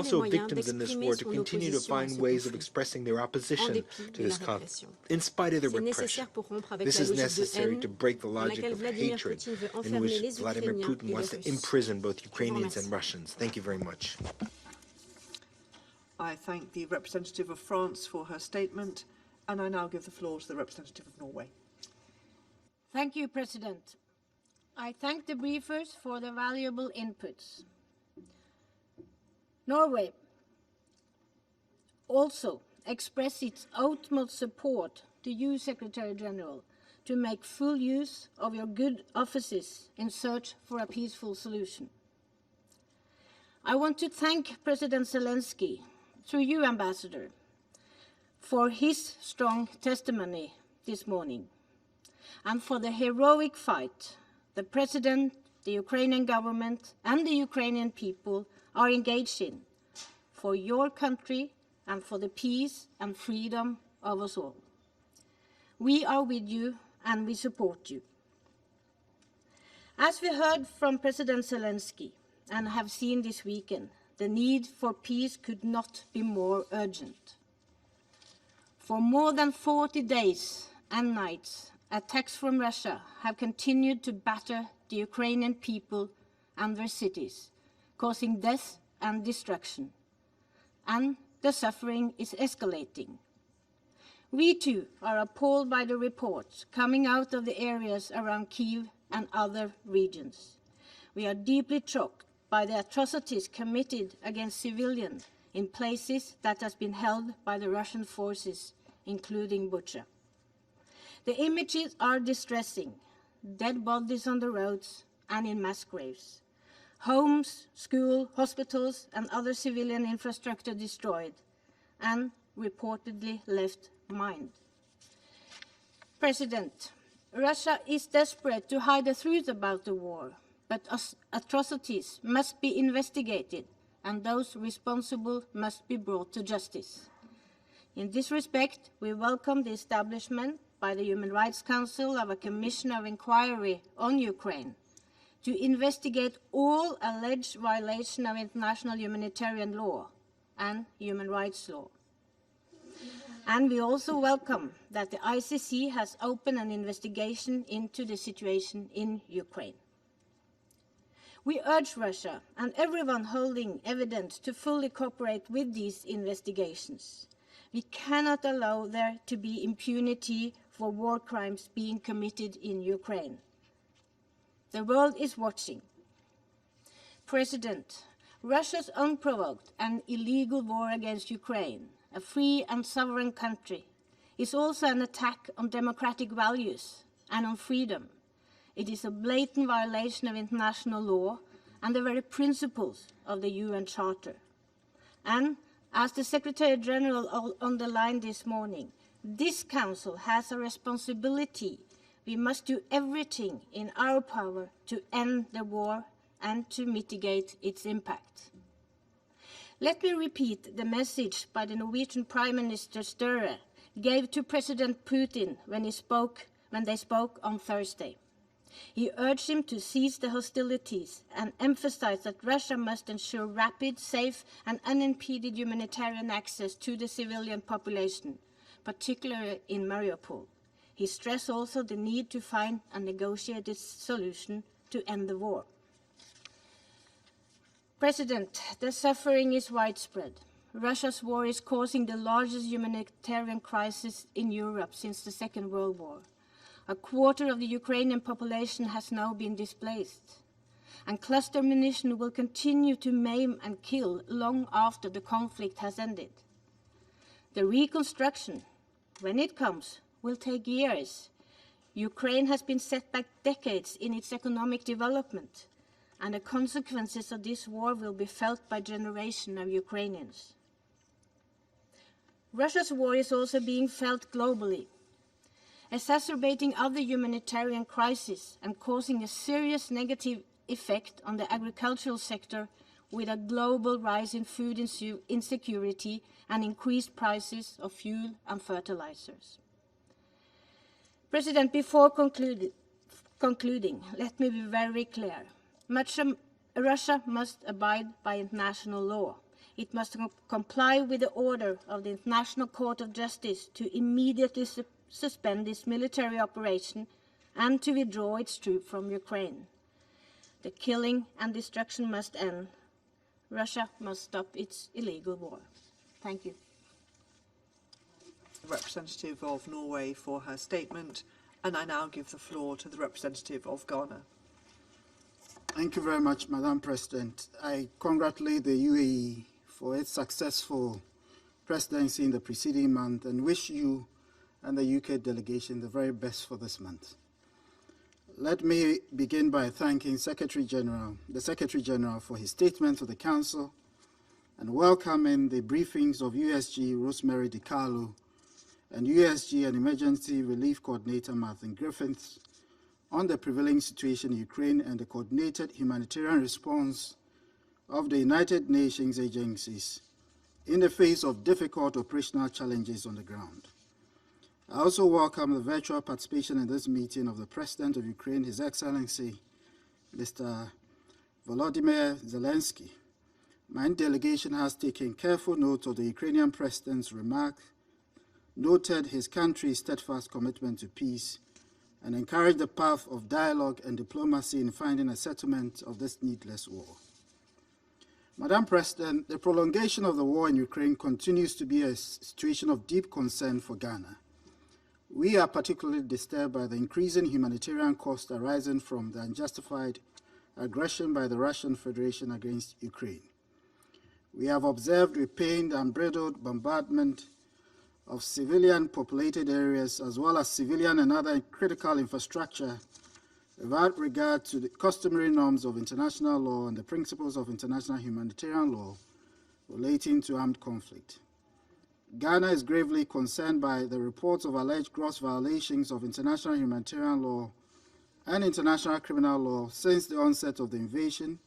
also victims in this war to continue to find ways of expressing their opposition to this conflict, in spite of the repression. This is necessary to break the logic of hatred in which Vladimir Putin wants to imprison both Ukrainians and Russians. Thank you very much. I thank the representative of France for her statement, and I now give the floor to the representative of Norway. Thank you, President. I thank the briefers for their valuable inputs. Norway also expressed its utmost support to you, Secretary General, to make full use of your good offices in search for a peaceful solution. I want to thank President Zelenskyy, through you, Ambassador, for his strong testimony this morning. and for the heroic fight the President, the Ukrainian government, and the Ukrainian people are engaged in for your country and for the peace and freedom of us all. We are with you and we support you. As we heard from President Zelenskyy and have seen this weekend, the need for peace could not be more urgent. For more than 40 days and nights, attacks from Russia have continued to batter the Ukrainian people and their cities, causing death and destruction. And the suffering is escalating. We too are appalled by the reports coming out of the areas around Kyiv and other regions. We are deeply shocked by the atrocities committed against civilians in places that has been held by the Russian forces, including Bucha. The images are distressing: dead bodies on the roads and in mass graves, homes, schools, hospitals, and other civilian infrastructure destroyed and reportedly left behind. President, Russia is desperate to hide the truth about the war, but atrocities must be investigated and those responsible must be brought to justice. In this respect, we welcome the establishment by the Human Rights Council of a Commission of Inquiry on Ukraine to investigate all alleged violations of international humanitarian law and human rights law. And we also welcome that the ICC has opened an investigation into the situation in Ukraine. We urge Russia and everyone holding evidence to fully cooperate with these investigations. We cannot allow there to be impunity for war crimes being committed in Ukraine. The world is watching. President, Russia's unprovoked and illegal war against Ukraine, a free and sovereign country, is also an attack on democratic values and on freedom. It is a blatant violation of international law and the very principles of the UN Charter. And as the Secretary General underlined this morning, this Council has a responsibility. We must do everything in our power to end the war and to mitigate its impact. Let me repeat the message by the Norwegian Prime Minister Støre gave to President Putin when they spoke on Thursday. He urged him to cease the hostilities and emphasized that Russia must ensure rapid, safe, and unimpeded humanitarian access to the civilian population, particularly in Mariupol. He stressed also the need to find a negotiated solution to end the war. President, the suffering is widespread. Russia's war is causing the largest humanitarian crisis in Europe since the Second World War. A quarter of the Ukrainian population has now been displaced, and cluster munition will continue to maim and kill long after the conflict has ended. The reconstruction, when it comes, will take years. Ukraine has been set back decades in its economic development, and the consequences of this war will be felt by generations of Ukrainians. Russia's war is also being felt globally, exacerbating other humanitarian crises and causing a serious negative effect on the agricultural sector with a global rise in food insecurity and increased prices of fuel and fertilizers. President, before concluding, let me be very clear. Russia must abide by international law. It must comply with the order of the International Court of Justice to immediately suspend its military operation and to withdraw its troops from Ukraine. The killing and destruction must end. Russia must stop its illegal war. Thank you. The representative of Norway for her statement, and I now give the floor to the representative of Ghana. Thank you very much, Madam President. I congratulate the UAE for its successful presidency in the preceding month and wish you and the UK delegation the very best for this month. Let me begin by thanking the Secretary General for his statement to the Council and welcoming the briefings of USG Rosemary DiCarlo and USG and Emergency Relief Coordinator Martin Griffiths on the prevailing situation in Ukraine and the coordinated humanitarian response of the United Nations agencies in the face of difficult operational challenges on the ground. I also welcome the virtual participation in this meeting of the President of Ukraine, His Excellency, Mr. Volodymyr Zelenskyy. My delegation has taken careful note of the Ukrainian President's remarks, noted his country's steadfast commitment to peace, and encouraged the path of dialogue and diplomacy in finding a settlement of this needless war. Madam President, the prolongation of the war in Ukraine continues to be a situation of deep concern for Ghana. We are particularly disturbed by the increasing humanitarian cost arising from the unjustified aggression by the Russian Federation against Ukraine. We have observed with pain the unbridled bombardment of civilian populated areas as well as civilian and other critical infrastructure without regard to the customary norms of international law and the principles of international humanitarian law relating to armed conflict. Ghana is gravely concerned by the reports of alleged gross violations of international humanitarian law and international criminal law since the onset of the invasion,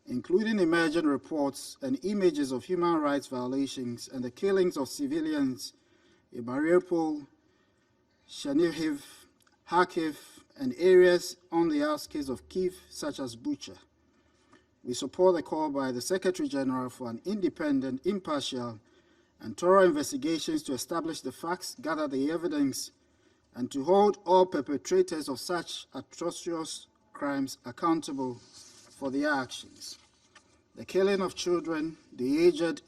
including emerging reports and images of human rights violations and the killings of civilians in Mariupol, Chernihiv, Kharkiv, and areas on the outskirts of Kyiv, such as Bucha. We support the call by the Secretary General for an independent, impartial, and thorough investigations to establish the facts, gather the evidence, and to hold all perpetrators of such atrocious crimes accountable for their actions. The killing of children, the aged,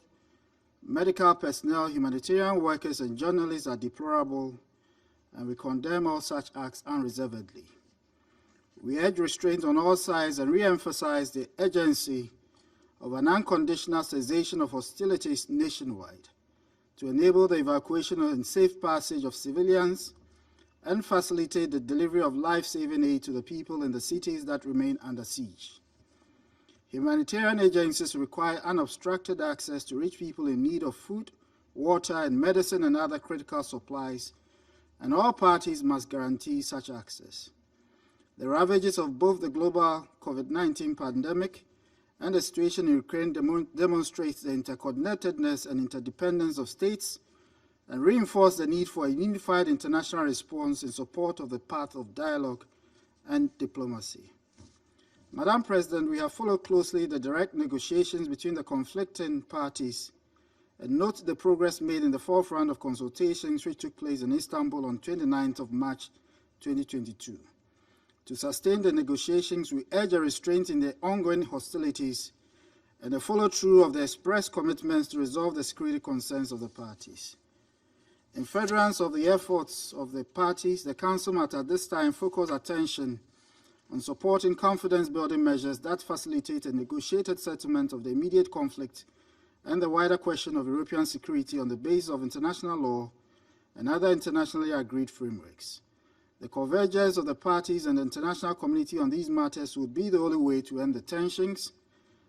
medical personnel, humanitarian workers, and journalists are deplorable, and we condemn all such acts unreservedly. We urge restraint on all sides and re-emphasize the urgency of an unconditional cessation of hostilities nationwide to enable the evacuation and safe passage of civilians and facilitate the delivery of life-saving aid to the people in the cities that remain under siege. Humanitarian agencies require unobstructed access to reach people in need of food, water, and medicine and other critical supplies, and all parties must guarantee such access. The ravages of both the global COVID-19 pandemic and the situation in Ukraine demonstrates the interconnectedness and interdependence of states and reinforce the need for a unified international response in support of the path of dialogue and diplomacy. Madam President, we have followed closely the direct negotiations between the conflicting parties and note the progress made in the fourth round of consultations which took place in Istanbul on 29th of March 2022. To sustain the negotiations, we urge a restraint in the ongoing hostilities and a follow-through of the express commitments to resolve the security concerns of the parties. In furtherance of the efforts of the parties, the Council must at this time focus attention on supporting confidence-building measures that facilitate a negotiated settlement of the immediate conflict and the wider question of European security on the basis of international law and other internationally agreed frameworks. The convergence of the parties and the international community on these matters would be the only way to end the tensions,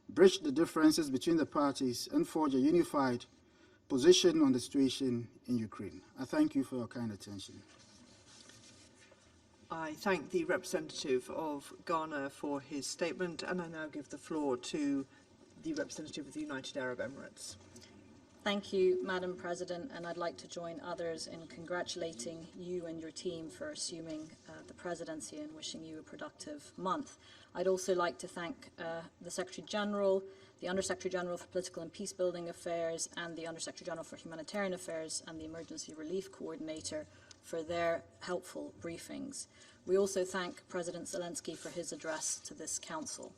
bridge the differences between the parties, and forge a unified position on the situation in Ukraine. I thank you for your kind attention. I thank the representative of Ghana for his statement, and I now give the floor to the representative of the United Arab Emirates. Thank you, Madam President, and I'd like to join others in congratulating you and your team for assuming the presidency and wishing you a productive month. I'd also like to thank the Secretary General, the Under-Secretary General for Political and Peacebuilding Affairs, and the Under-Secretary General for Humanitarian Affairs and the Emergency Relief Coordinator for their helpful briefings. We also thank President Zelenskyy for his address to this Council.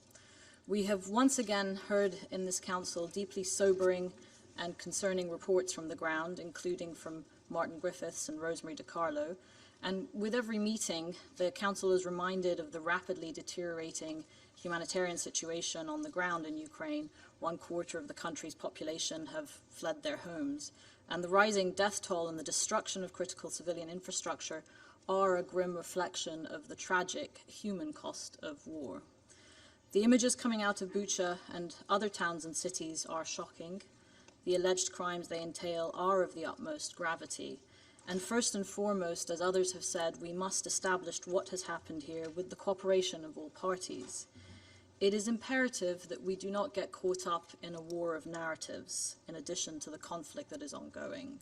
We have once again heard in this Council deeply sobering and concerning reports from the ground, including from Martin Griffiths and Rosemary DiCarlo. And with every meeting, the Council is reminded of the rapidly deteriorating humanitarian situation on the ground in Ukraine. 1/4 of the country's population have fled their homes. And the rising death toll and the destruction of critical civilian infrastructure are a grim reflection of the tragic human cost of war. The images coming out of Bucha and other towns and cities are shocking. The alleged crimes they entail are of the utmost gravity, And first and foremost, as others have said, we must establish what has happened here with the cooperation of all parties. It is imperative that we do not get caught up in a war of narratives in addition to the conflict that is ongoing.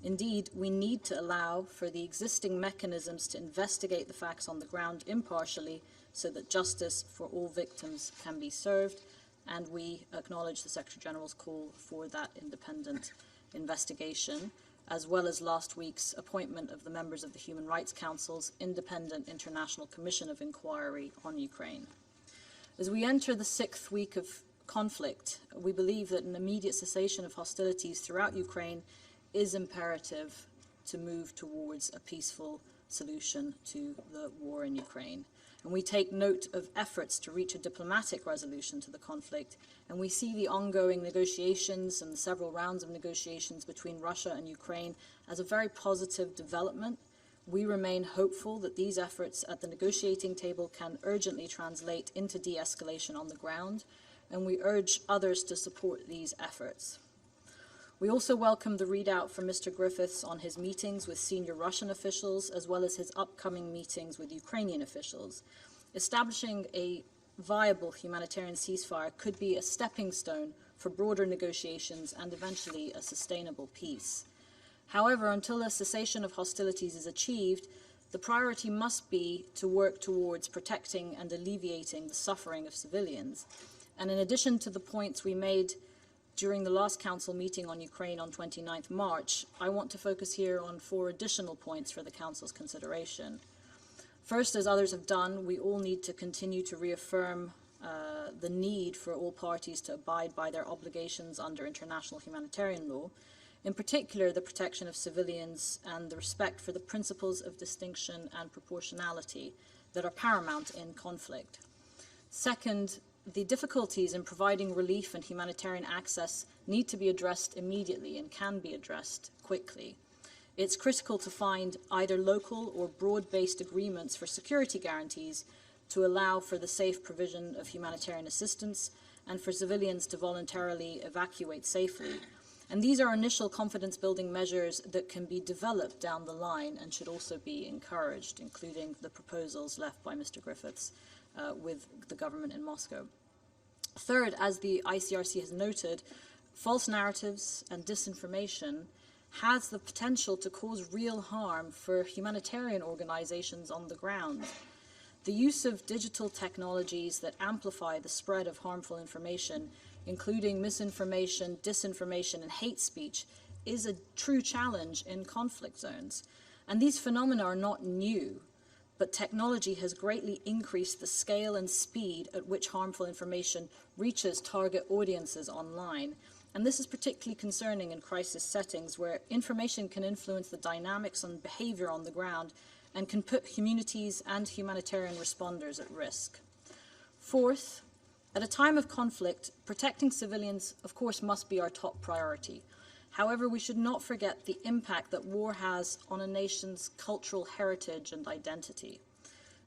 Indeed, we need to allow for the existing mechanisms to investigate the facts on the ground impartially so that justice for all victims can be served, and we acknowledge the Secretary-General's call for that independent investigation, as well as last week's appointment of the members of the Human Rights Council's Independent International Commission of Inquiry on Ukraine. As we enter the 6th week of conflict, we believe that an immediate cessation of hostilities throughout Ukraine is imperative to move towards a peaceful solution to the war in Ukraine. And we take note of efforts to reach a diplomatic resolution to the conflict, and we see the ongoing negotiations and several rounds of negotiations between Russia and Ukraine as a very positive development. We remain hopeful that these efforts at the negotiating table can urgently translate into de-escalation on the ground, and we urge others to support these efforts. We also welcome the readout from Mr. Griffiths on his meetings with senior Russian officials, as well as his upcoming meetings with Ukrainian officials. Establishing a viable humanitarian ceasefire could be a stepping stone for broader negotiations and eventually a sustainable peace. However, until a cessation of hostilities is achieved, the priority must be to work towards protecting and alleviating the suffering of civilians. And in addition to the points we made during the last Council meeting on Ukraine on 29th March, I want to focus here on 4 additional points for the Council's consideration. First, as others have done, we all need to continue to reaffirm the need for all parties to abide by their obligations under international humanitarian law, in particular the protection of civilians and the respect for the principles of distinction and proportionality that are paramount in conflict. Second, the difficulties in providing relief and humanitarian access need to be addressed immediately and can be addressed quickly. It's critical to find either local or broad-based agreements for security guarantees to allow for the safe provision of humanitarian assistance and for civilians to voluntarily evacuate safely. And these are initial confidence-building measures that can be developed down the line and should also be encouraged, including the proposals left by Mr. Griffiths with the government in Moscow. Third, as the ICRC has noted, false narratives and disinformation has the potential to cause real harm for humanitarian organizations on the ground. The use of digital technologies that amplify the spread of harmful information, including misinformation, disinformation, and hate speech, is a true challenge in conflict zones. And these phenomena are not new, but technology has greatly increased the scale and speed at which harmful information reaches target audiences online. And this is particularly concerning in crisis settings where information can influence the dynamics and behavior on the ground and can put communities and humanitarian responders at risk. Fourth, at a time of conflict, protecting civilians, of course, must be our top priority. However, we should not forget the impact that war has on a nation's cultural heritage and identity.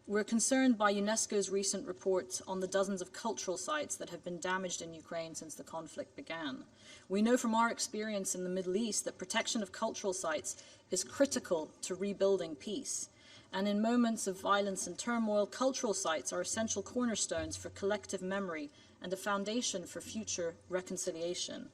We're concerned by UNESCO's recent reports on the dozens of cultural sites that have been damaged in Ukraine since the conflict began. We know from our experience in the Middle East that protection of cultural sites is critical to rebuilding peace. And in moments of violence and turmoil, cultural sites are essential cornerstones for collective memory and a foundation for future reconciliation.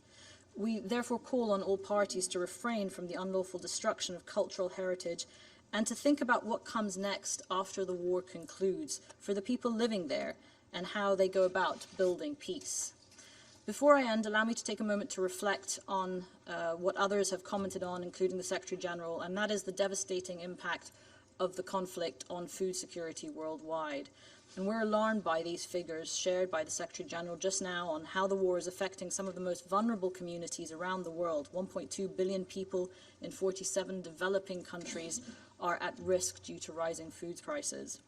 We therefore call on all parties to refrain from the unlawful destruction of cultural heritage and to think about what comes next after the war concludes for the people living there and how they go about building peace. Before I end, allow me to take a moment to reflect on what others have commented on, including the Secretary General, and that is the devastating impact of the conflict on food security worldwide. And we're alarmed by these figures shared by the Secretary General just now on how the war is affecting some of the most vulnerable communities around the world. 1.2 billion people in 47 developing countries are at risk due to rising food prices.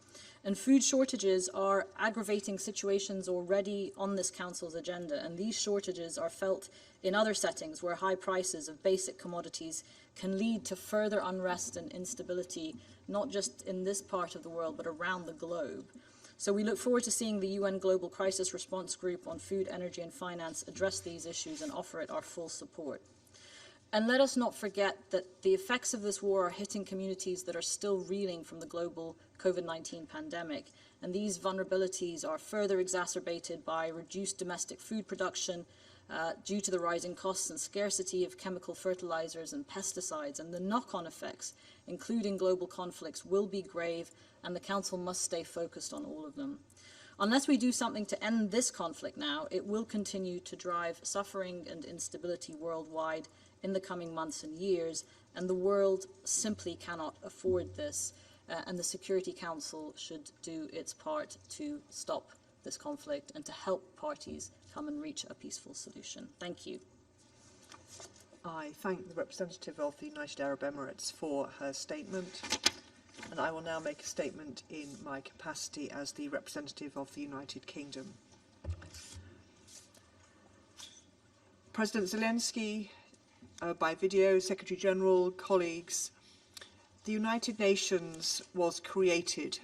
And food shortages are aggravating situations already on this Council's agenda, and these shortages are felt in other settings where high prices of basic commodities can lead to further unrest and instability, not just in this part of the world, but around the globe. So we look forward to seeing the UN Global Crisis Response Group on Food, Energy and Finance address these issues and offer it our full support. And let us not forget that the effects of this war are hitting communities that are still reeling from the global COVID-19 pandemic. And these vulnerabilities are further exacerbated by reduced domestic food production due to the rising costs and scarcity of chemical fertilizers and pesticides. And the knock-on effects, including global conflicts, will be grave, and the Council must stay focused on all of them. Unless we do something to end this conflict now, it will continue to drive suffering and instability worldwide in the coming months and years, and the world simply cannot afford this, and the Security Council should do its part to stop this conflict and to help parties come and reach a peaceful solution. Thank you. I thank the representative of the United Arab Emirates for her statement, and I will now make a statement in my capacity as the representative of the United Kingdom. President Zelenskyy, by video, Secretary General, colleagues, the United Nations was created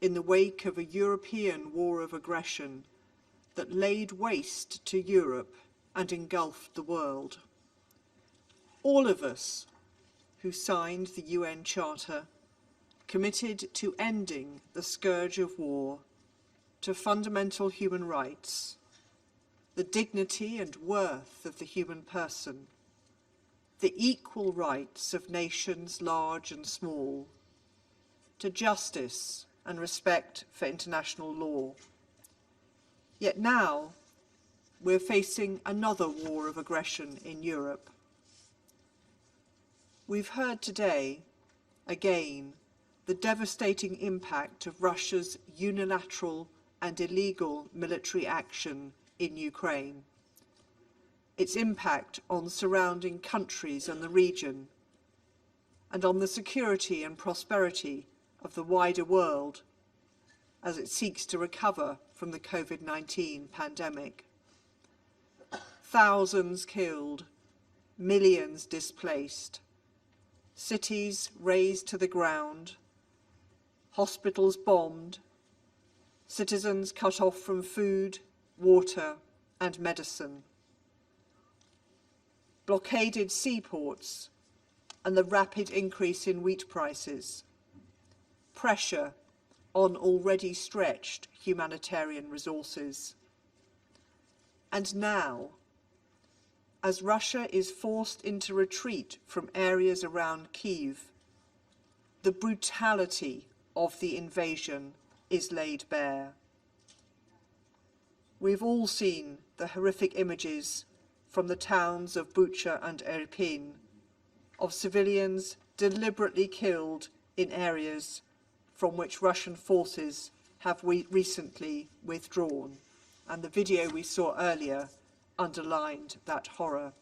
in the wake of a European war of aggression that laid waste to Europe and engulfed the world. All of us who signed the UN Charter committed to ending the scourge of war, to fundamental human rights, the dignity and worth of the human person, the equal rights of nations large and small, to justice and respect for international law. Yet now, we're facing another war of aggression in Europe. We've heard today, again, the devastating impact of Russia's unilateral and illegal military action in Ukraine, its impact on surrounding countries and the region, and on the security and prosperity of the wider world as it seeks to recover from the COVID-19 pandemic. Thousands killed, millions displaced, cities razed to the ground, hospitals bombed, citizens cut off from food, water, and medicine, blockaded seaports and the rapid increase in wheat prices, pressure on already stretched humanitarian resources. And now, as Russia is forced into retreat from areas around Kyiv, the brutality of the invasion is laid bare. We've all seen the horrific images from the towns of Bucha and Irpin, of civilians deliberately killed in areas from which Russian forces have recently withdrawn, and the video we saw earlier underlined that horror.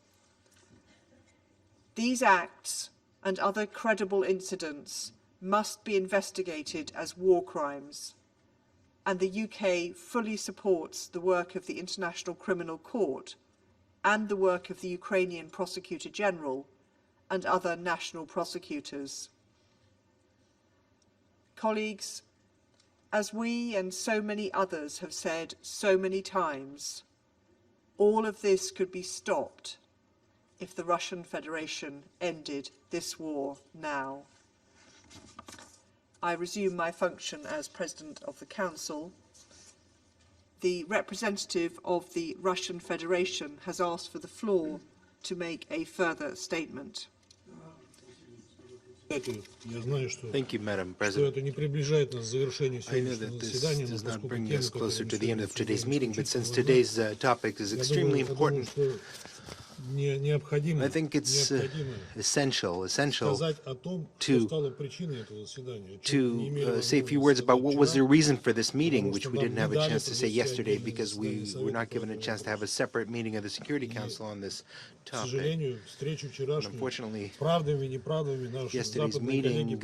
These acts and other credible incidents must be investigated as war crimes, and the UK fully supports the work of the International Criminal Court and the work of the Ukrainian Prosecutor General and other national prosecutors. Colleagues, as we and so many others have said so many times, all of this could be stopped if the Russian Federation ended this war now. I resume my function as President of the Council. The representative of the Russian Federation has asked for the floor to make a further statement. Thank you, Madam President. I know that this does not bring us closer to the end of today's meeting, but since today's topic is extremely important, I think it's essential to say a few words about what was the reason for this meeting, which we didn't have a chance to say yesterday because we were not given a chance to have a separate meeting of the Security Council on this topic. And unfortunately, yesterday's meeting, in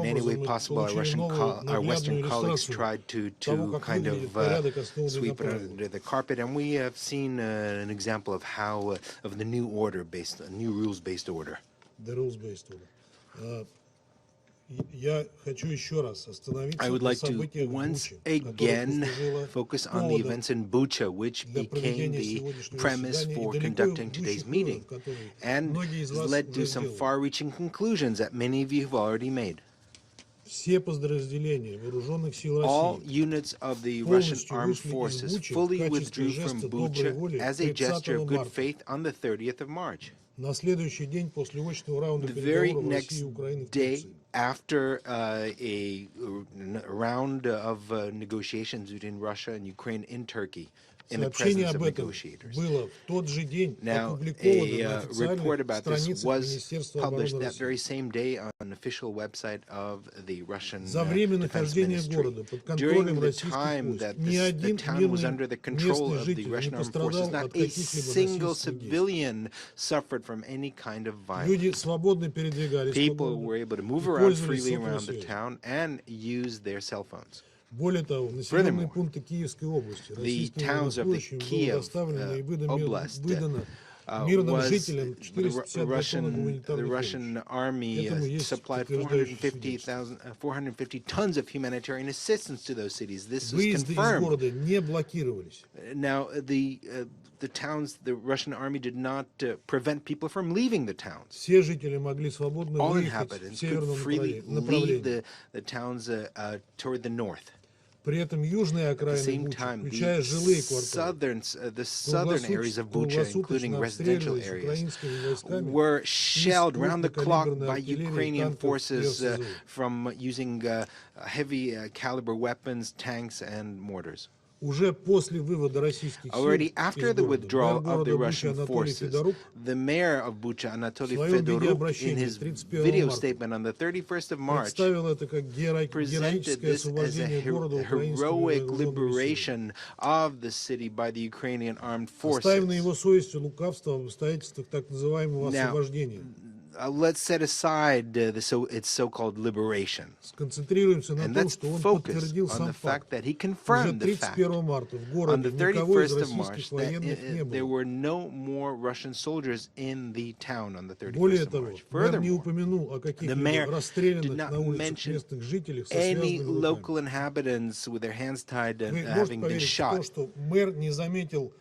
any way possible, our Western colleagues tried to kind of sweep it under the carpet, and we have seen an example of how of the new order based, a new rules-based order. The rules-based order. I would like to once again focus on the events in Bucha, which became the premise for conducting today's meeting, and led to some far-reaching conclusions that many of you have already made. All units of the Russian armed forces fully withdrew from Bucha as a gesture of good faith on the 30th of March. The very next day after a round of negotiations between Russia and Ukraine in Turkey, in the presence of negotiators. Now, a report about this was published that very same day on an official website of the Russian Defense Ministry. During the time that the town was under the control of the Russian armed forces, not a single civilian suffered from any kind of violence. People were able to move around freely around the town and use their cell phones. Furthermore, the towns of the Kiev Oblast the Russian army supplied 450 tons of humanitarian assistance to those cities. This was confirmed. Now, the towns, the Russian army did not prevent people from leaving the towns. All inhabitants could freely leave the towns toward the north. At the same time, the southern areas of Bucha, including residential areas, were shelled round the clock by Ukrainian forces from using heavy caliber weapons, tanks, and mortars. Already after the withdrawal of the Russian forces, the mayor of Bucha, Anatoly Fedoruk, in his video statement on the 31st of March, presented this as a heroic liberation of the city by the Ukrainian armed forces. Now, let's set aside its so-called liberation, and let's focus on the fact that he confirmed the fact on the 31st of March that there were no more Russian soldiers in the town on the 31st of March. Furthermore, the mayor did not mention any local inhabitants with their hands tied and having been shot.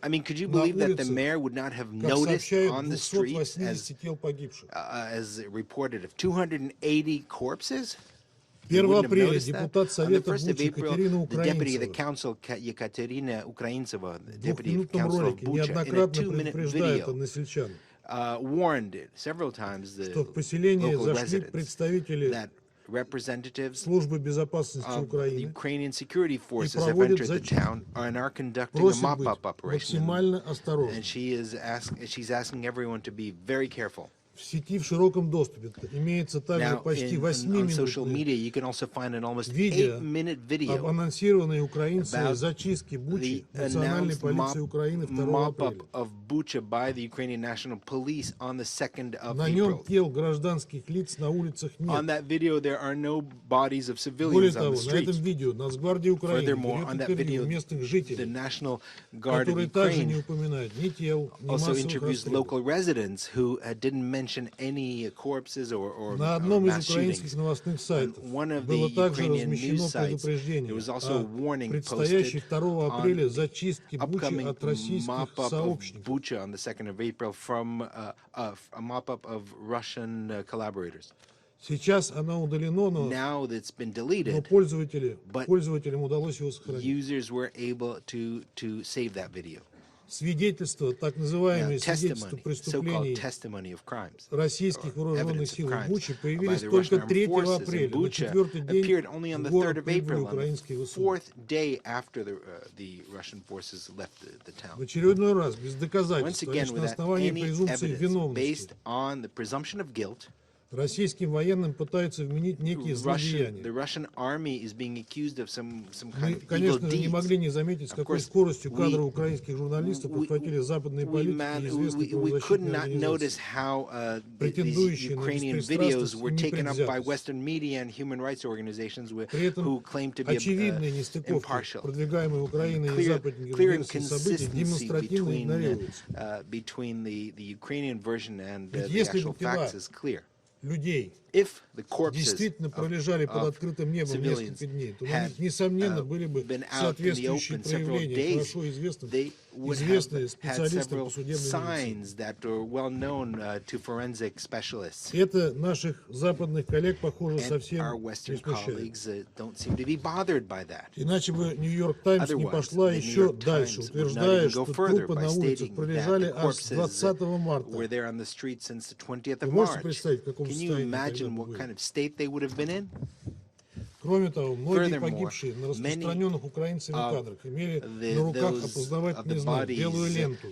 I mean, could you believe that the mayor would not have noticed on the streets as reported of 280 corpses? You wouldn't have noticed that? On the 1st of April, the deputy of the council, Ekaterina Ukraintseva, the deputy of council of Bucha, in a 2-minute video, warned several times the local residents that representatives of the Ukrainian security forces have entered the town and are conducting a mop-up operation. And she's asking everyone to be very careful. Now, on social media, you can also find an almost 8-minute video about the announced mop-up of Bucha by the Ukrainian National Police on the 2nd of April. On that video, there are no bodies of civilians on the streets. Furthermore, on that video, the National Guard of Ukraine also interviews local residents who didn't mention any corpses or mass shootings. On one of the Ukrainian news sites, there was also a warning posted on the upcoming mop-up of Bucha on the 2nd of April from a mop-up of Russian collaborators. Now that's been deleted, but users were able to save that video. Now, so-called testimony of crimes, or evidence of crimes by the Russian armed forces in Bucha appeared only on the 3rd of April, on the 4th day after the Russian forces left the town. Once again, without any evidence, based on the presumption of guilt, the Russian army is being accused of some kind of evil deeds. Of course, we could not notice how these Ukrainian videos were taken up by Western media and human rights organizations who claim to be impartial. Clear inconsistency between the Ukrainian version and the actual facts is clear. If the corpses действительно пролежали под of открытым небом civilians несколько дней, то на had них, несомненно, были бы been out in the соответствующие open several проявления, days, хорошо they would have известные had специалистам several по судебной медицине. signs that are well known to forensic specialists. Это наших западных коллег, похоже, And совсем our не Western смущает. colleagues don't seem to be bothered by that. Иначе бы Нью-Йорк Таймс не Otherwise, пошла the New еще York дальше, Times would not утверждая, even go что further трупы by на улицах stating that пролежали the аж с corpses 20 марта. were there on the streets since the 20th of Вы можете March. представить, в каком Can you состоянии imagine тогда what были? kind of state they would have been in? Кроме того, многие Furthermore, погибшие на many распространенных украинцами кадрах имели на руках those of опознавательный the знак, белую bodies ленту.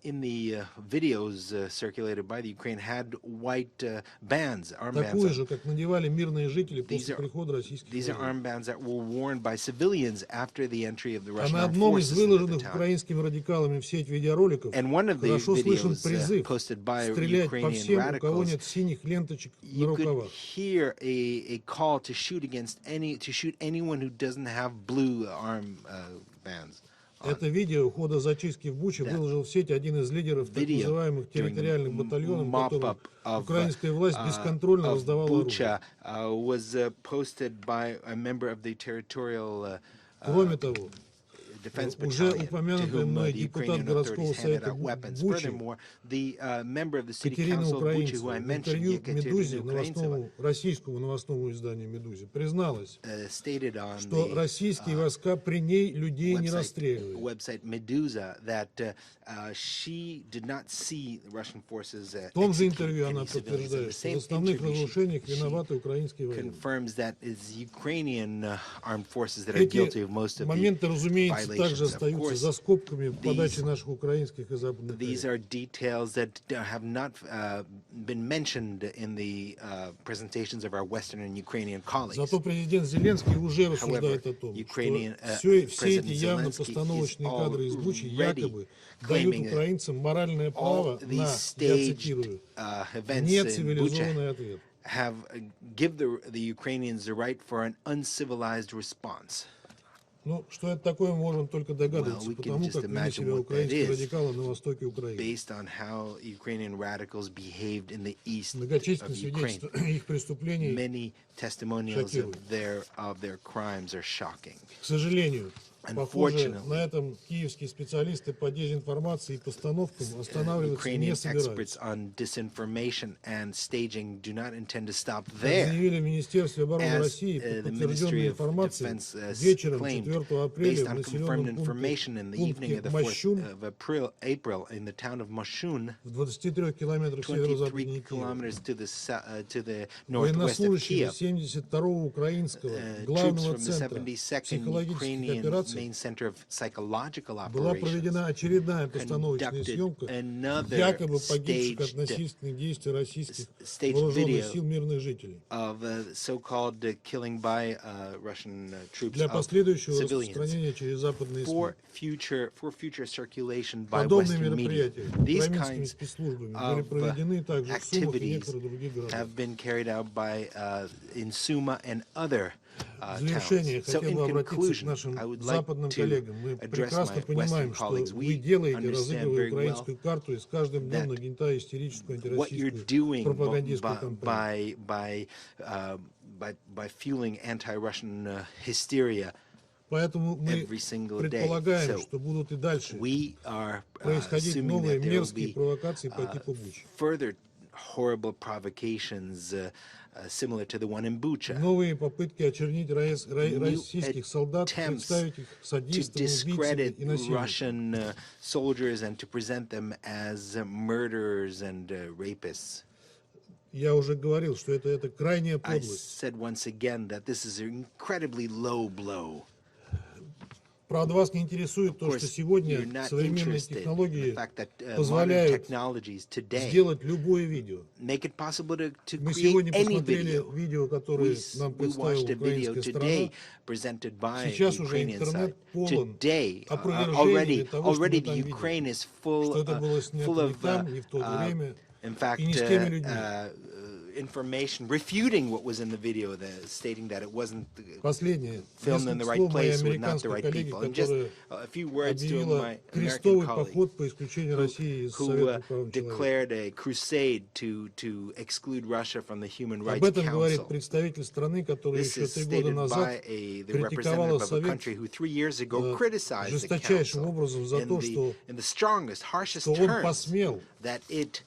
in the videos circulated by the Ukraine had white bands, armbands. Такую же, как надевали мирные жители These после прихода российских are военных. armbands that were worn by civilians after the entry of the А Russian на armed одном из forces into the выложенных town. украинскими радикалами в сеть видеороликов And one of the хорошо слышен videos призыв posted by стрелять по Ukrainian всем, у кого radicals, нет синих ленточек на you could рукавах. hear a call to shoot against anyone who doesn't have blue arm bands. Это видео хода зачистки в Буче выложил в сеть один из лидеров так называемых территориальных батальонов, которым украинская власть бесконтрольно раздавала оружие. Bucha was posted by a member of the territorial Кроме того, defense уже battalion to упомянутый whom мной the депутат Ukrainian городского authorities handed совета out weapons. Бучи Furthermore, the member of the city Катерина council of Bucha, Украинцева who I в mentioned, интервью Ekaterina «Медузе», Ukraintseva, российскому новостному изданию «Медузе», призналась, stated on что российские войска при ней людей не расстреливали. website Medusa that she did not see the Russian forces В том же execute интервью any она civilians. In подтверждает, the что в same основных interview, разрушениях виноваты украинские военные. confirms that it's Ukrainian armed forces that are Эти guilty of most of моменты, the разумеется, также violations. Of остаются course, за скобками в подаче наших украинских и западных these коллег. are details that have not been mentioned in the presentations of our Western and Ukrainian colleagues. Зато президент Зеленский уже рассуждает о том, что все эти явно постановочные кадры из Бучи якобы дают украинцам моральное право на, я цитирую, нецивилизованный ответ. Have give the Ukrainians the right for an uncivilized response. Ну, что это такое, мы можем только догадываться, потому как вели себя украинские радикалы на востоке Украины. Based on how Ukrainian radicals behaved in the east of Многочисленные Ukraine. свидетельства их преступлений Many testimonials of their crimes are shocking. К сожалению, похоже, на этом киевские специалисты по дезинформации и постановкам останавливаться не Ukrainian собираются. experts on disinformation and staging do not intend to stop Как there. заявили в Министерстве обороны России, по подтвержденной информации, вечером 4 апреля based в on confirmed населенном information in the evening of the 4th of April in the town of Moshun, в 23 километрах 23 северо-западнее Киева, kilometers to the northwest of военнослужащие Kiev, 72-го украинского troops главного from the центра 72nd психологических Ukrainian операций main center of psychological была operations проведена очередная постановочная съемка якобы погибших от насильственных действий российских вооруженных сил мирных жителей. of so-called killing by Russian troops Для of последующего civilians распространения через западные СМИ. for future circulation by Подобные Western media. мероприятия These украинскими kinds спецслужбами были of проведены также в Сумах и activities некоторых других городах. have been carried out by in Suma and other В завершение towns. So хотел in бы обратиться к conclusion, нашим I would like западным to коллегам. Мы address прекрасно my понимаем, Western что colleagues. вы We делаете, understand разыгрывая very well украинскую карту и с каждым днем that нагнетая истерическую what you're антироссийскую doing пропагандистскую кампанию. by fueling anti-Russian hysteria Поэтому мы every single day. предполагаем, So что будут и дальше we are происходить assuming новые that there will мерзкие be провокации по типу Бучи. further horrible provocations similar to the one in Bucha. Новые попытки очернить российских солдат, Attempts представить их to садистами, убийцами discredit и насильниками. Russian soldiers and to present them as murderers and rapists. Я уже говорил, что это крайняя I подлость. said once again that this is an incredibly low blow. Правда, вас не интересует то, что сегодня современные технологии позволяют сделать любое видео. Мы сегодня посмотрели видео, которое нам представила украинская сторона. Сейчас уже интернет полон опровержений того, что мы там видели. Что это было снято не там, не в то время, и не с теми людьми. information refuting what was in the video, stating that it wasn't filmed in the right place with not the right people. And just a few words to my American colleague who declared a crusade to exclude Russia from the Human Rights Council. This is stated by the representative of a country who 3 years ago criticized the Council in the strongest, harshest terms that it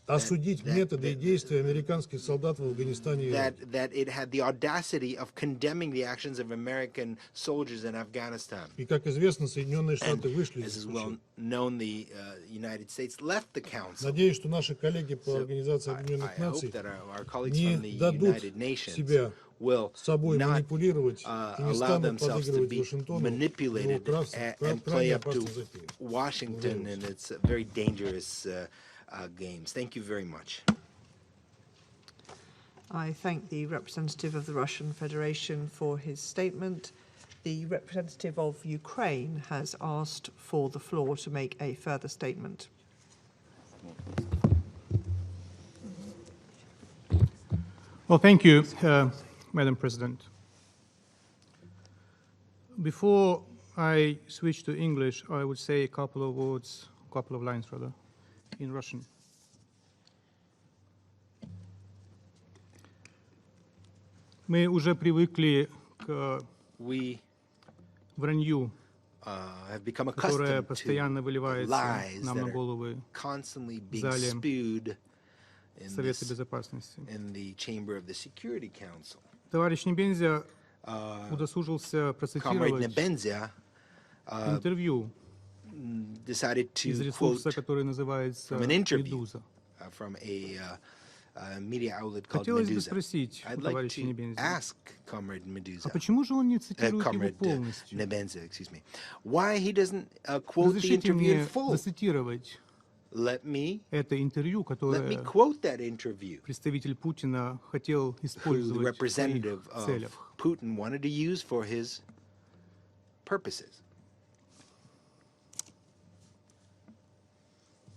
осудить методы и действия американских солдат в Афганистане. That it had the audacity of condemning the actions of American soldiers in Afghanistan. И как известно, Соединенные Штаты вышли из случая. As is well known, the United States left the council. Надеюсь, что наши коллеги по Организации Объединенных Наций не дадут себя собой манипулировать и не станут подыгрывать Вашингтону and play up to Washington and its very dangerous games. Thank you very much. I thank the representative of the Russian Federation for his statement. The representative of Ukraine has asked for the floor to make a further statement. Well, thank you, Madam President. Before I switch to English, I would say a couple of lines in Russian. Мы уже привыкли к вранью, которое постоянно выливается нам на головы в зале Совета Безопасности. Товарищ Небензя удосужился процитировать интервью из ресурса, который называется «Медуза». Хотелось бы спросить у товарища Небензя, а почему же он не цитирует его полностью? Разрешите мне зацитировать это интервью, которое представитель Путина хотел использовать в своих целях.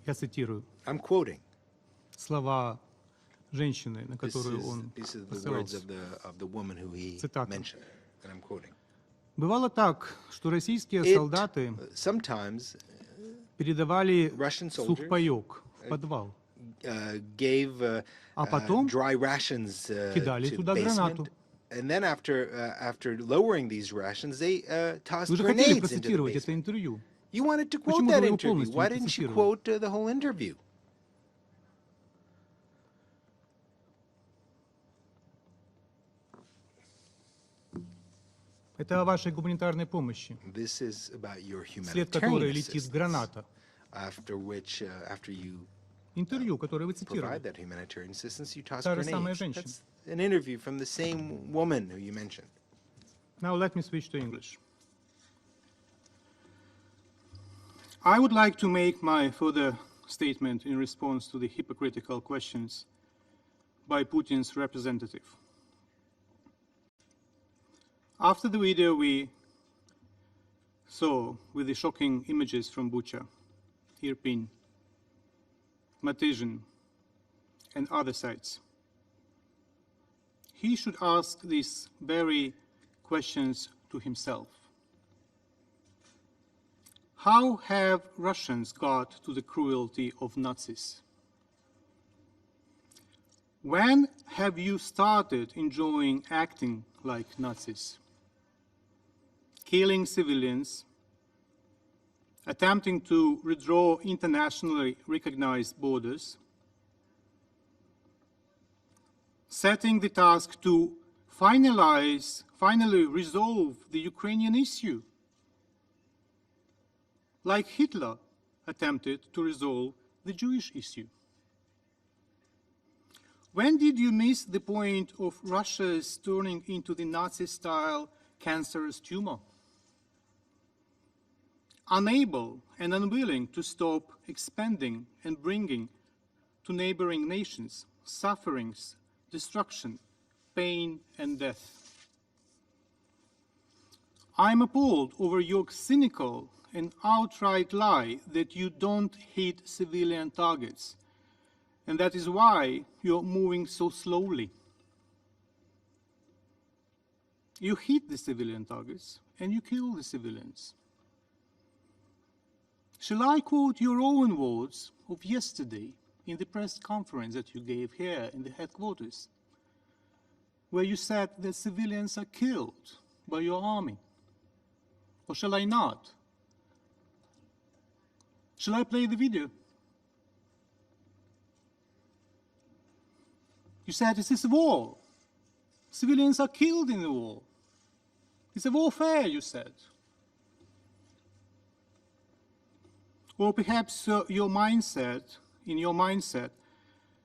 Я цитирую слова женщины, на которую он ссылался. Цитата. Бывало так, что российские солдаты передавали сухпайок в подвал, а потом кидали туда гранату. Вы же хотели процитировать это интервью. You wanted to quote that interview. Why didn't you quote the whole interview? Это о вашей гуманитарной помощи, вслед которой летит граната. Интервью, которое вы цитировали. Та же самая женщина. Now let me switch to English. I would like to make my further statement in response to the hypocritical questions by Putin's representative. After the video we saw with the shocking images from Bucha, Irpin, Matizhin, and other sites, he should ask these very questions to himself. How have Russians got to the cruelty of Nazis? When have you started enjoying acting like Nazis? Killing civilians, attempting to redraw internationally recognized borders, setting the task to finally resolve the Ukrainian issue, like Hitler attempted to resolve the Jewish issue. When did you miss the point of Russia's turning into the Nazi-style cancerous tumor? Unable and unwilling to stop expanding and bringing to neighboring nations sufferings, destruction, pain, and death. I'm appalled over your cynical and outright lie that you don't hit civilian targets And that is why you're moving so slowly. You hit the civilian targets and you kill the civilians. Shall I quote your own words of yesterday in the press conference that you gave here in the headquarters, where you said that civilians are killed by your army? Or shall I not? Shall I play the video? You said this is a war. Civilians are killed in the war. It's a warfare, you said. Or perhaps in your mindset,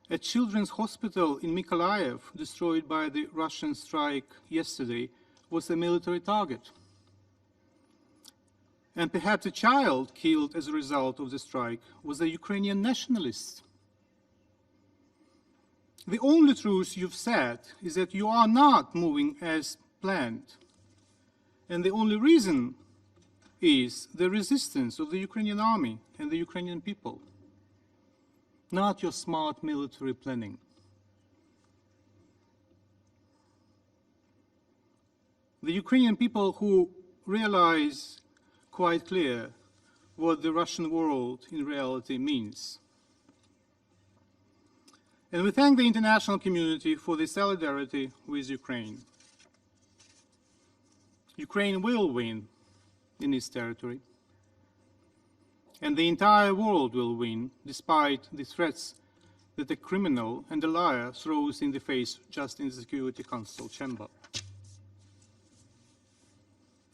a children's hospital in Mykolaiv, destroyed by the Russian strike yesterday, was a military target. And perhaps a child killed as a result of the strike was a Ukrainian nationalist. The only truth you've said is that you are not moving as planned. And the only reason is the resistance of the Ukrainian army and the Ukrainian people, not your smart military planning. The Ukrainian people who realize quite clear what the Russian world in reality means. And we thank the international community for the solidarity with Ukraine. Ukraine will win in its territory, and the entire world will win, despite the threats that the criminal and the liar throws in the face just in the Security Council chamber.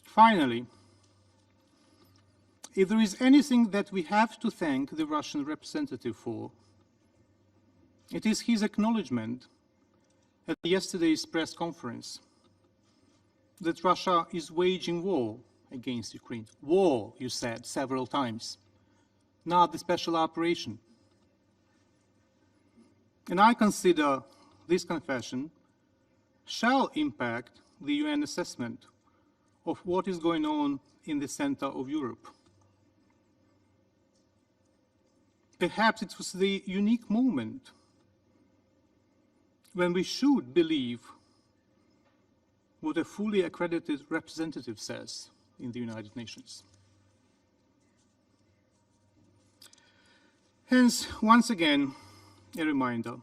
Finally, if there is anything that we have to thank the Russian representative for, it is his acknowledgement at yesterday's press conference that Russia is waging war against Ukraine. War, you said several times, not the special operation. And I consider this confession shall impact the UN assessment of what is going on in the center of Europe. Perhaps it was the unique moment when we should believe what a fully accredited representative says in the United Nations. Hence, once again, a reminder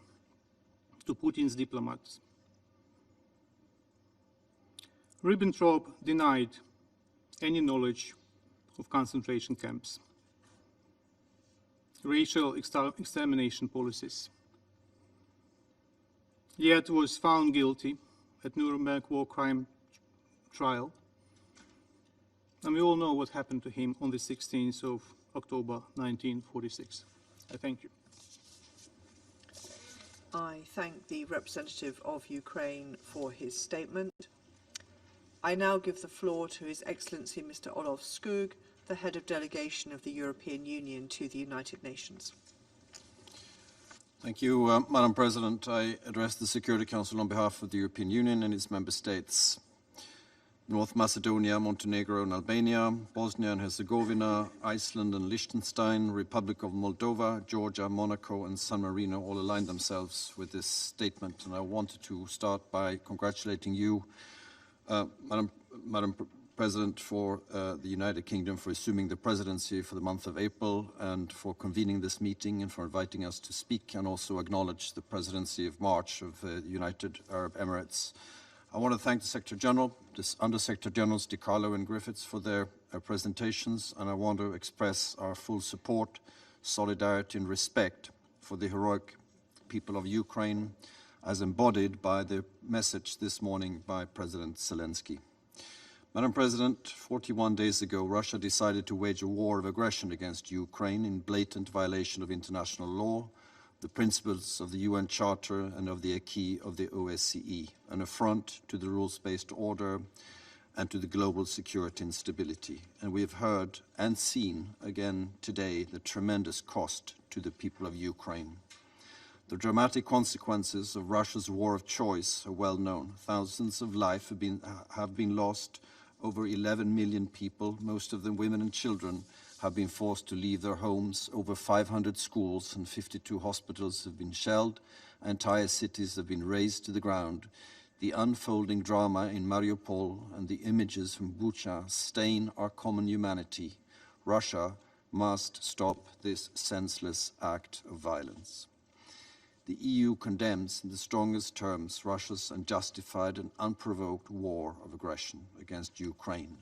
to Putin's diplomats. Ribbentrop denied any knowledge of concentration camps, racial extermination policies, yet was found guilty at Nuremberg war crime trial. And we all know what happened to him on the 16th of October 1946. I thank you. I thank the representative of Ukraine for his statement. I now give the floor to His Excellency Mr. Olof Skog, the Head of Delegation of the European Union to the United Nations. Thank you, Madam President. I address the Security Council on behalf of the European Union and its member states. North Macedonia, Montenegro and Albania, Bosnia and Herzegovina, Iceland and Liechtenstein, Republic of Moldova, Georgia, Monaco and San Marino all aligned themselves with this statement. And I wanted to start by congratulating you, Madam President, for the United Kingdom for assuming the presidency for the month of April and for convening this meeting and for inviting us to speak and also acknowledge the presidency of March of the United Arab Emirates. I want to thank the Secretary General, Under-Secretary Generals Di Carlo and Griffiths for their presentations, and I want to express our full support, solidarity and respect for the heroic people of Ukraine as embodied by the message this morning by President Zelenskyy. Madam President, 41 days ago, Russia decided to wage a war of aggression against Ukraine in blatant violation of international law, the principles of the UN Charter and of the acquis of the OSCE, an affront to the rules-based order and to the global security and stability. And we have heard and seen again today the tremendous cost to the people of Ukraine. The dramatic consequences of Russia's war of choice are well known. Thousands of lives have been lost. Over 11 million people, most of them women and children, have been forced to leave their homes. Over 500 schools and 52 hospitals have been shelled. Entire cities have been razed to the ground. The unfolding drama in Mariupol and the images from Bucha stain our common humanity. Russia must stop this senseless act of violence. The EU condemns in the strongest terms Russia's unjustified and unprovoked war of aggression against Ukraine.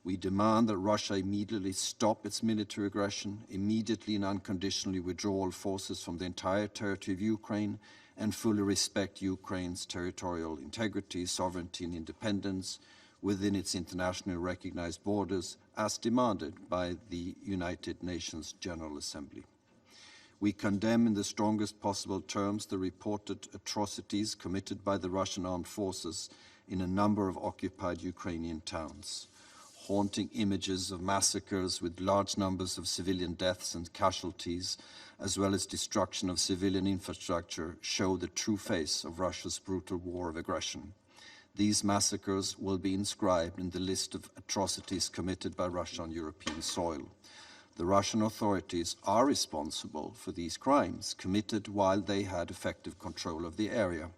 We demand that Russia immediately stop its military aggression, immediately and unconditionally withdraw all forces from the entire territory of Ukraine, and fully respect Ukraine's territorial integrity, sovereignty, and independence within its internationally recognized borders, as demanded by the United Nations General Assembly. We condemn in the strongest possible terms the reported atrocities committed by the Russian armed forces in a number of occupied Ukrainian towns. Haunting images of massacres with large numbers of civilian deaths and casualties, as well as destruction of civilian infrastructure, show the true face of Russia's brutal war of aggression. These massacres will be inscribed in the list of atrocities committed by Russia on European soil. The Russian authorities are responsible for these crimes committed while they had effective control of the area.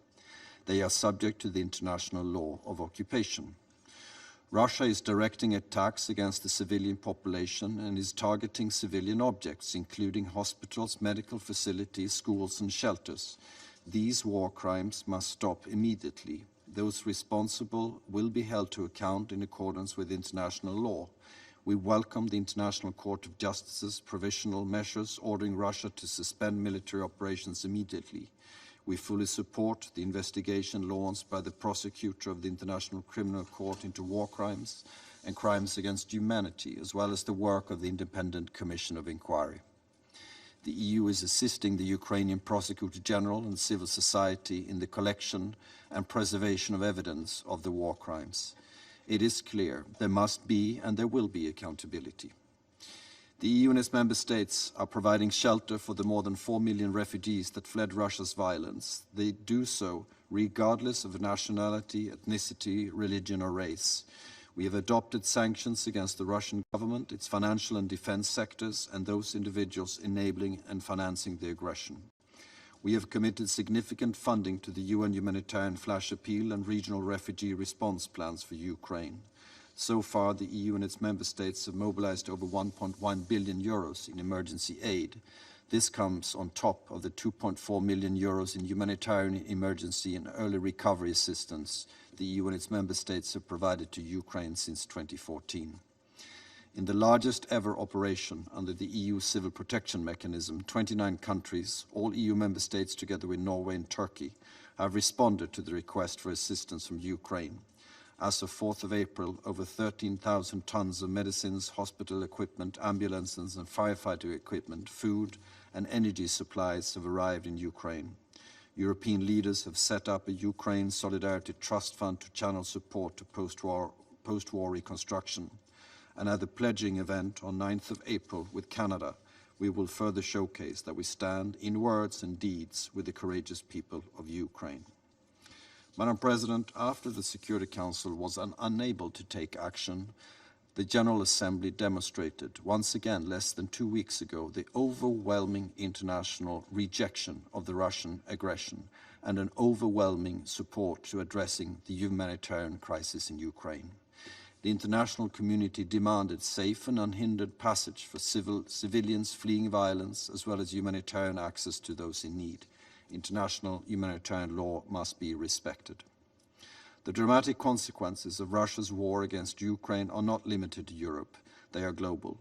They are subject to the international law of occupation. Russia is directing attacks against the civilian population and is targeting civilian objects, including hospitals, medical facilities, schools, and shelters. These war crimes must stop immediately. Those responsible will be held to account in accordance with international law. We welcome the International Court of Justice's provisional measures ordering Russia to suspend military operations immediately. We fully support the investigation launched by the prosecutor of the International Criminal Court into war crimes and crimes against humanity, as well as the work of the Independent Commission of Inquiry. The EU is assisting the Ukrainian Prosecutor General and civil society in the collection and preservation of evidence of the war crimes. It is clear there must be and there will be accountability. The EU and its member states are providing shelter for the more than 4 million refugees that fled Russia's violence. They do so regardless of nationality, ethnicity, religion, or race. We have adopted sanctions against the Russian government, its financial and defense sectors, and those individuals enabling and financing the aggression. We have committed significant funding to the UN Humanitarian Flash Appeal and regional refugee response plans for Ukraine. So far, the EU and its member states have mobilized over 1.1 billion euros in emergency aid. This comes on top of the 2.4 million euros in humanitarian emergency and early recovery assistance the EU and its member states have provided to Ukraine since 2014. In the largest ever operation under the EU Civil Protection Mechanism, 29 countries, all EU member states together with Norway and Turkey, have responded to the request for assistance from Ukraine. As of 4th of April, over 13,000 tons of medicines, hospital equipment, ambulances and firefighter equipment, food and energy supplies have arrived in Ukraine. European leaders have set up a Ukraine Solidarity Trust Fund to channel support to post-war reconstruction. And at the pledging event on 9th of April with Canada, we will further showcase that we stand in words and deeds with the courageous people of Ukraine. Madam President, after the Security Council was unable to take action, the General Assembly demonstrated once again less than 2 weeks ago the overwhelming international rejection of the Russian aggression and an overwhelming support to addressing the humanitarian crisis in Ukraine. The international community demanded safe and unhindered passage for civilians fleeing violence, as well as humanitarian access to those in need. International humanitarian law must be respected. The dramatic consequences of Russia's war against Ukraine are not limited to Europe. They are global.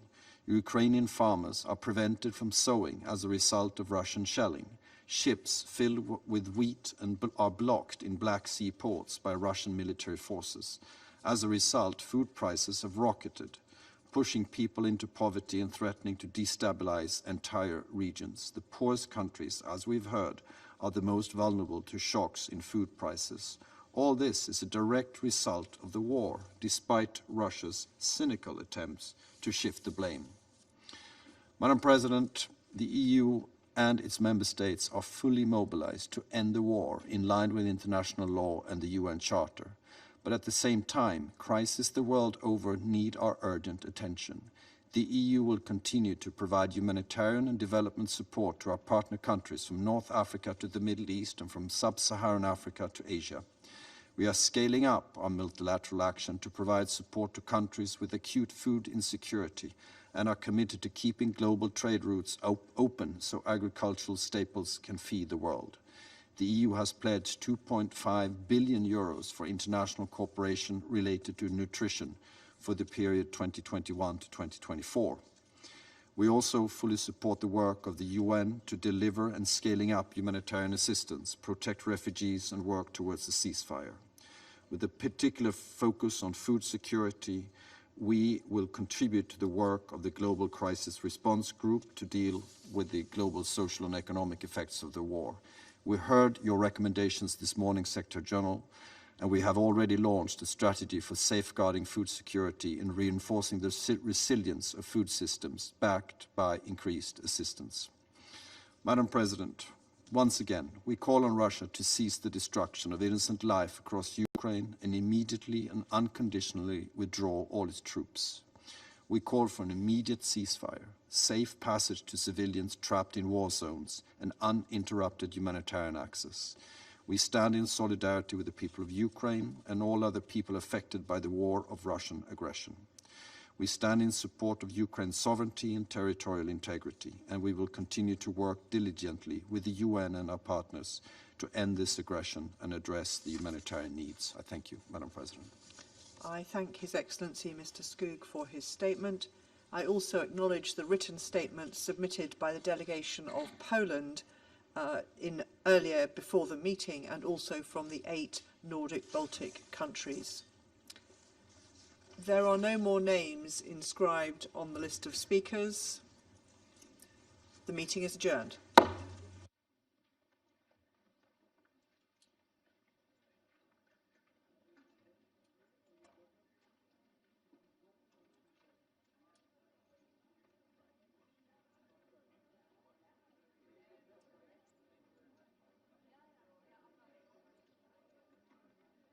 Ukrainian farmers are prevented from sowing as a result of Russian shelling. Ships filled with wheat are blocked in Black Sea ports by Russian military forces. As a result, food prices have rocketed, pushing people into poverty and threatening to destabilize entire regions. The poorest countries, as we've heard, are the most vulnerable to shocks in food prices. All this is a direct result of the war, despite Russia's cynical attempts to shift the blame. Madam President, the EU and its member states are fully mobilized to end the war in line with international law and the UN Charter. But at the same time, crises the world over need our urgent attention. The EU will continue to provide humanitarian and development support to our partner countries from North Africa to the Middle East and from Sub-Saharan Africa to Asia. We are scaling up our multilateral action to provide support to countries with acute food insecurity and are committed to keeping global trade routes open so agricultural staples can feed the world. The EU has pledged 2.5 billion euros for international cooperation related to nutrition for the period 2021 to 2024. We also fully support the work of the UN to deliver and scaling up humanitarian assistance, protect refugees, and work towards a ceasefire. With a particular focus on food security, we will contribute to the work of the Global Crisis Response Group to deal with the global social and economic effects of the war. We heard your recommendations this morning, Secretary General, and we have already launched a strategy for safeguarding food security and reinforcing the resilience of food systems backed by increased assistance. Madam President, once again, we call on Russia to cease the destruction of innocent life across Ukraine and immediately and unconditionally withdraw all its troops. We call for an immediate ceasefire, safe passage to civilians trapped in war zones, and uninterrupted humanitarian access. We stand in solidarity with the people of Ukraine and all other people affected by the war of Russian aggression. We stand in support of Ukraine's sovereignty and territorial integrity, and we will continue to work diligently with the UN and our partners to end this aggression and address the humanitarian needs. I thank you, Madam President. I thank His Excellency Mr. Skog for his statement. I also acknowledge the written statement submitted by the delegation of Poland earlier before the meeting, and also from the 8 Nordic Baltic countries. There are no more names inscribed on the list of speakers. The meeting is adjourned.